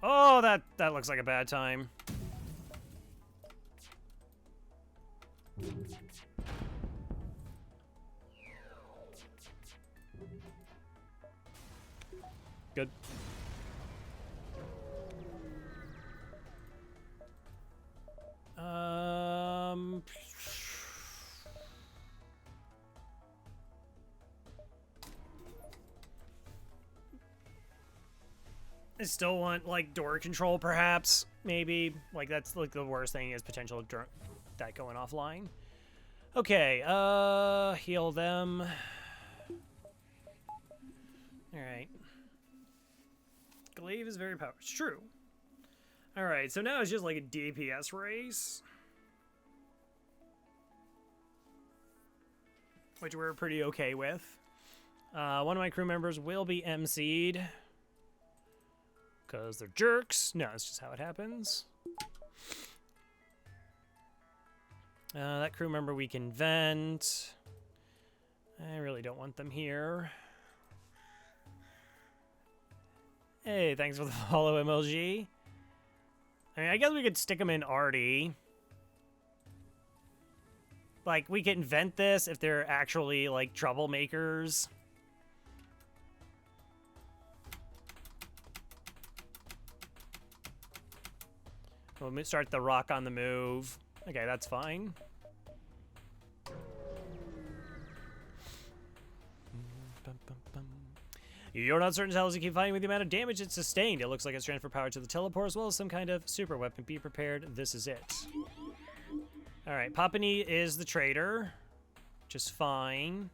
Oh, that looks like a bad time. Good. I still want, like, door control, perhaps, maybe. Like, that's, like, the worst thing is potential that going offline. Okay, heal them. Alright. Glaive is very powerful. It's true. Alright, so now it's just, like, a DPS race. Which we're pretty okay with. One of my crew members will be MC'd. Because they're jerks. No, it's just how it happens. That crew member we can vent. I really don't want them here. Hey, thanks for the follow, MLG. I mean, I guess we could stick them in RD. Like, we can vent this if they're actually, like, troublemakers. We'll start the rock on the move. Okay, that's fine. You're not certain how you keep fighting with the amount of damage it sustained. It looks like it's transfer power to the teleport as well as some kind of super weapon. Be prepared. This is it. Alright, Papani is the traitor. Just fine.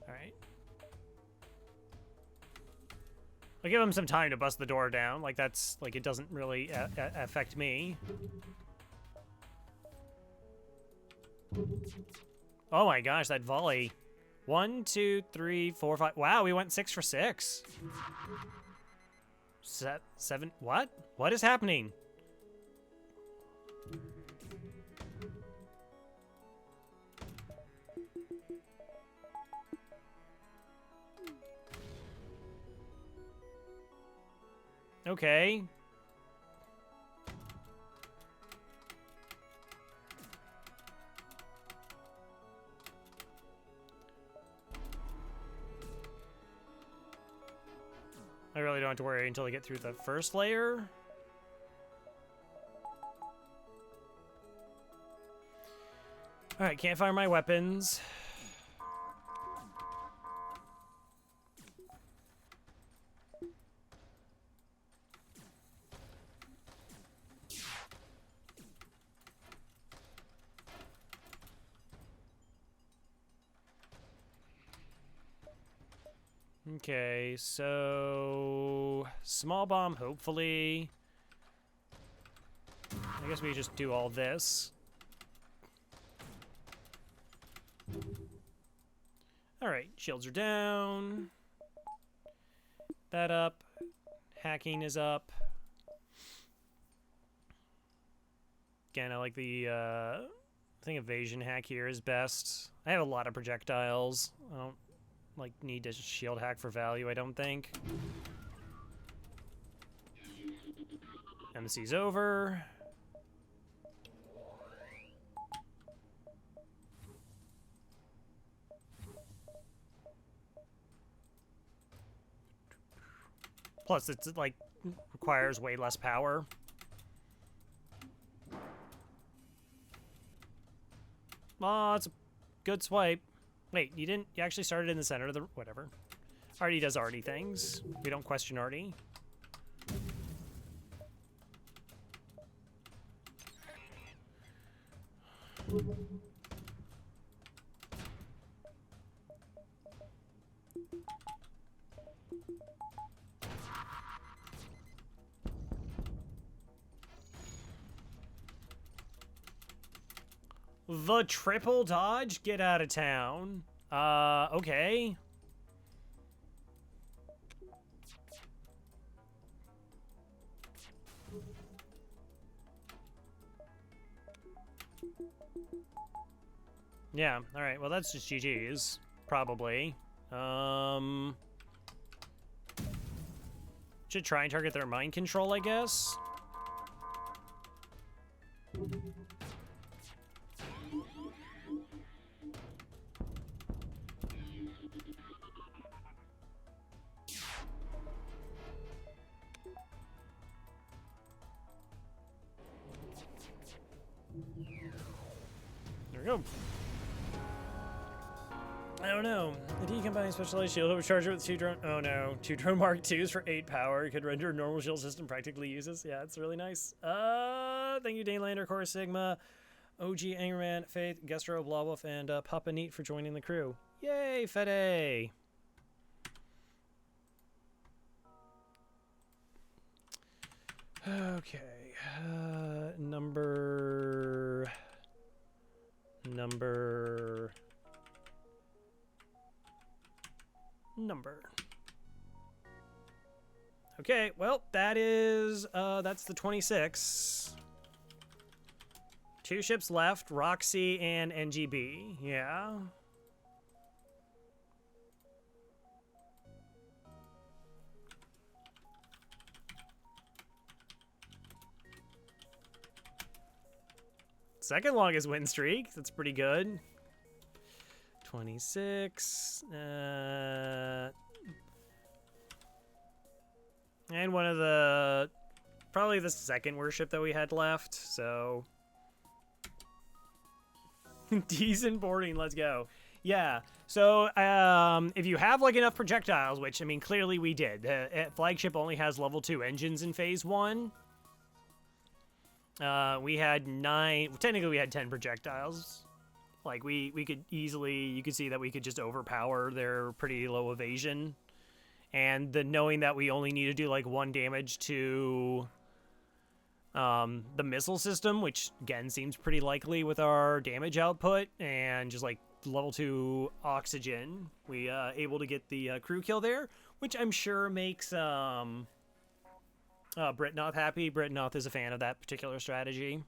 Alright. I'll give him some time to bust the door down. Like, that's, like, it doesn't really affect me. Oh my gosh, that volley. 1, 2, 3, 4, 5. Wow, we went 6 for 6. 7. What? What is happening? Okay. I really don't have to worry until I get through the first layer. Alright, can't fire my weapons. Okay, so small bomb, hopefully. I guess we just do all this. Alright, shields are down. That up. Hacking is up. Again, I like the, I think evasion hack here is best. I have a lot of projectiles. I don't, like, need to shield hack for value, I don't think. MC's over. Plus, it's, like, requires way less power. Oh, it's a good swipe. Wait, you didn't... You actually started in the center of the... Whatever. Artie does Artie things. We don't question Artie. The triple dodge? Get out of town. Okay. Yeah, alright, well that's just GG's. Probably. Should try and target their mind control, I guess. There we go. I don't know. The D combining specialized shield overcharger with 2 drone. Oh no. 2 drone Mark IIs for 8 power could render a normal shield system practically useless. Yeah, it's really nice. Thank you, Danelander, Core Sigma, OG Angerman, Faith, Gestro, Blawwolf, and Papa Neat for joining the crew. Yay, Fede! Okay. Number. Okay, well, that is, that's the 26. 2 ships left, Roxy and NGB, yeah. Second longest win streak, that's pretty good. 26, and one of the, probably the second worship that we had left, so. Decent boarding, let's go. Yeah, so if you have like enough projectiles, which, I mean, clearly we did. The flagship only has level 2 engines in phase 1. We had 9, technically we had 10 projectiles. Like, we could easily, you could see that we could just overpower their pretty low evasion. And the knowing that we only need to do like 1 damage to the missile system, which again seems pretty likely with our damage output, and just like level 2 oxygen, we able to get the crew kill there, which I'm sure makes Britnoth happy. Britnoth is a fan of that particular strategy.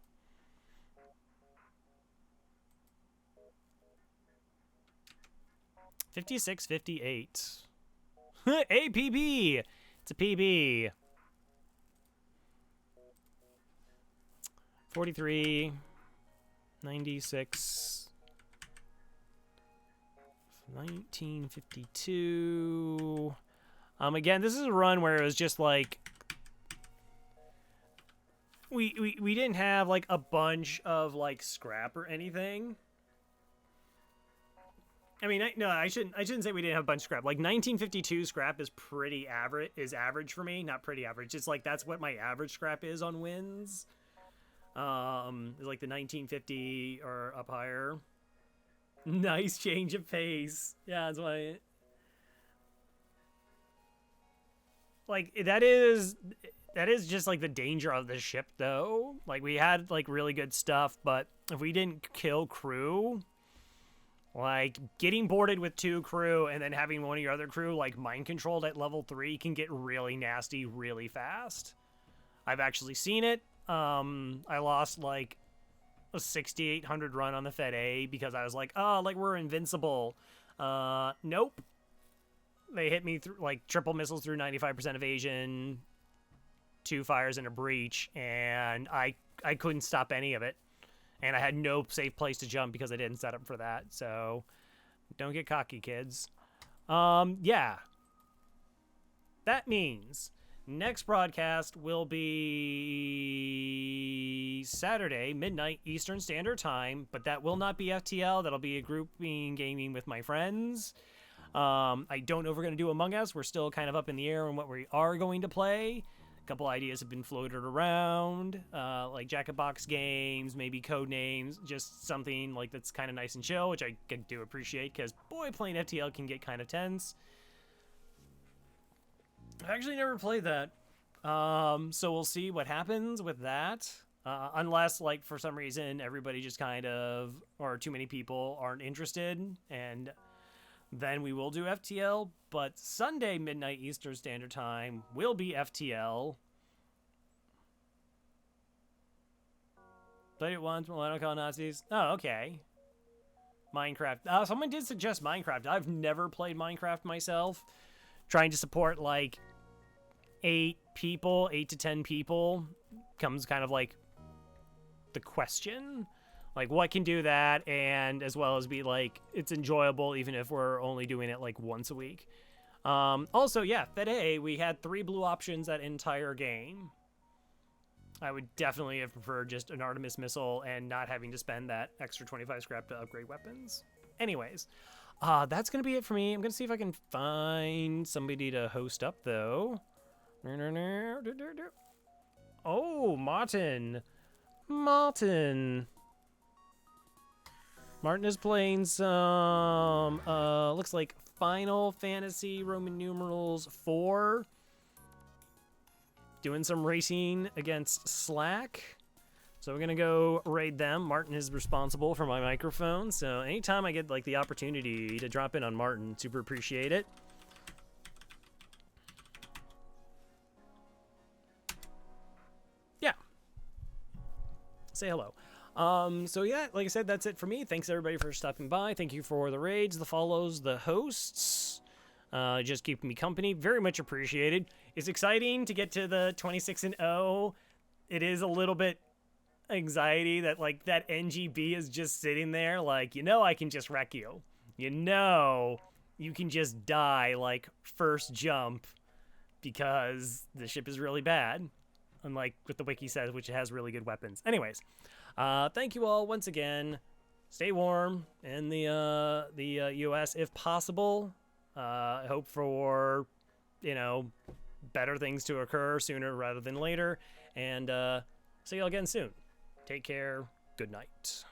$56.58. APB! It's a PB. 43, 96, 1952. Again, this is a run where it was just like we didn't have like a bunch of like scrap or anything. I mean, I shouldn't say we didn't have a bunch of scrap. Like 1952 scrap is pretty average, average for me. Not pretty average. It's like that's what my average scrap is on wins. It's like the 1950 or up higher. Nice change of pace. Yeah, that's why. Like that is just like the danger of the ship, though. Like we had like really good stuff, but if we didn't kill crew. Like, getting boarded with 2 crew and then having one of your other crew, like, mind-controlled at level 3 can get really nasty really fast. I've actually seen it. I lost, like, a 6,800 run on the Fed A because I was like, oh, like we're invincible. Nope. They hit me through like triple missiles through 95% evasion, 2 fires and a breach, and I couldn't stop any of it. And I had no safe place to jump because I didn't set up for that. So don't get cocky, kids. Yeah. That means next broadcast will be Saturday, midnight Eastern Standard Time, but that will not be FTL. That'll be a grouping gaming with my friends. I don't know if we're going to do Among Us. We're still kind of up in the air on what we are going to play. A couple ideas have been floated around, like Jack-in-Box games, maybe code names, just something like that's kind of nice and chill, which I do appreciate, because boy, playing FTL can get kind of tense. I've actually never played that, so we'll see what happens with that, unless, like, for some reason, everybody just kind of, or too many people aren't interested, and then we will do FTL, but Sunday, midnight Eastern Standard Time, will be FTL. Played it once, Millennial Call Nazis. Oh, okay. Minecraft. Someone did suggest Minecraft. I've never played Minecraft myself. Trying to support, like, 8 to 10 people comes kind of like the question. Like, what can do that, and as well as be, like, it's enjoyable even if we're only doing it, like, once a week. Also, yeah, Fed A, we had 3 blue options that entire game. I would definitely have preferred just an Artemis missile and not having to spend that extra 25 scrap to upgrade weapons. Anyways, that's going to be it for me. I'm going to see if I can find somebody to host up, though. Oh, Martin. Martin is playing some, looks like Final Fantasy Roman numerals 4. Doing some racing against Slack. So we're gonna go raid them. Martin is responsible for my microphone, so anytime I get, like, the opportunity to drop in on Martin, super appreciate it. Yeah. Say hello. So yeah, like I said, that's it for me. Thanks everybody for stopping by. Thank you for the raids, the follows, the hosts. Just keeping me company. Very much appreciated. It's exciting to get to the 26-0. It is a little bit anxiety that, like, that NGB is just sitting there like, I can just wreck you. You can just die, like, first jump because the ship is really bad. Unlike what the wiki says, which has really good weapons. Anyways, thank you all once again. Stay warm in the U.S. if possible. I hope for, better things to occur sooner rather than later. And see you all again soon. Take care. Good night.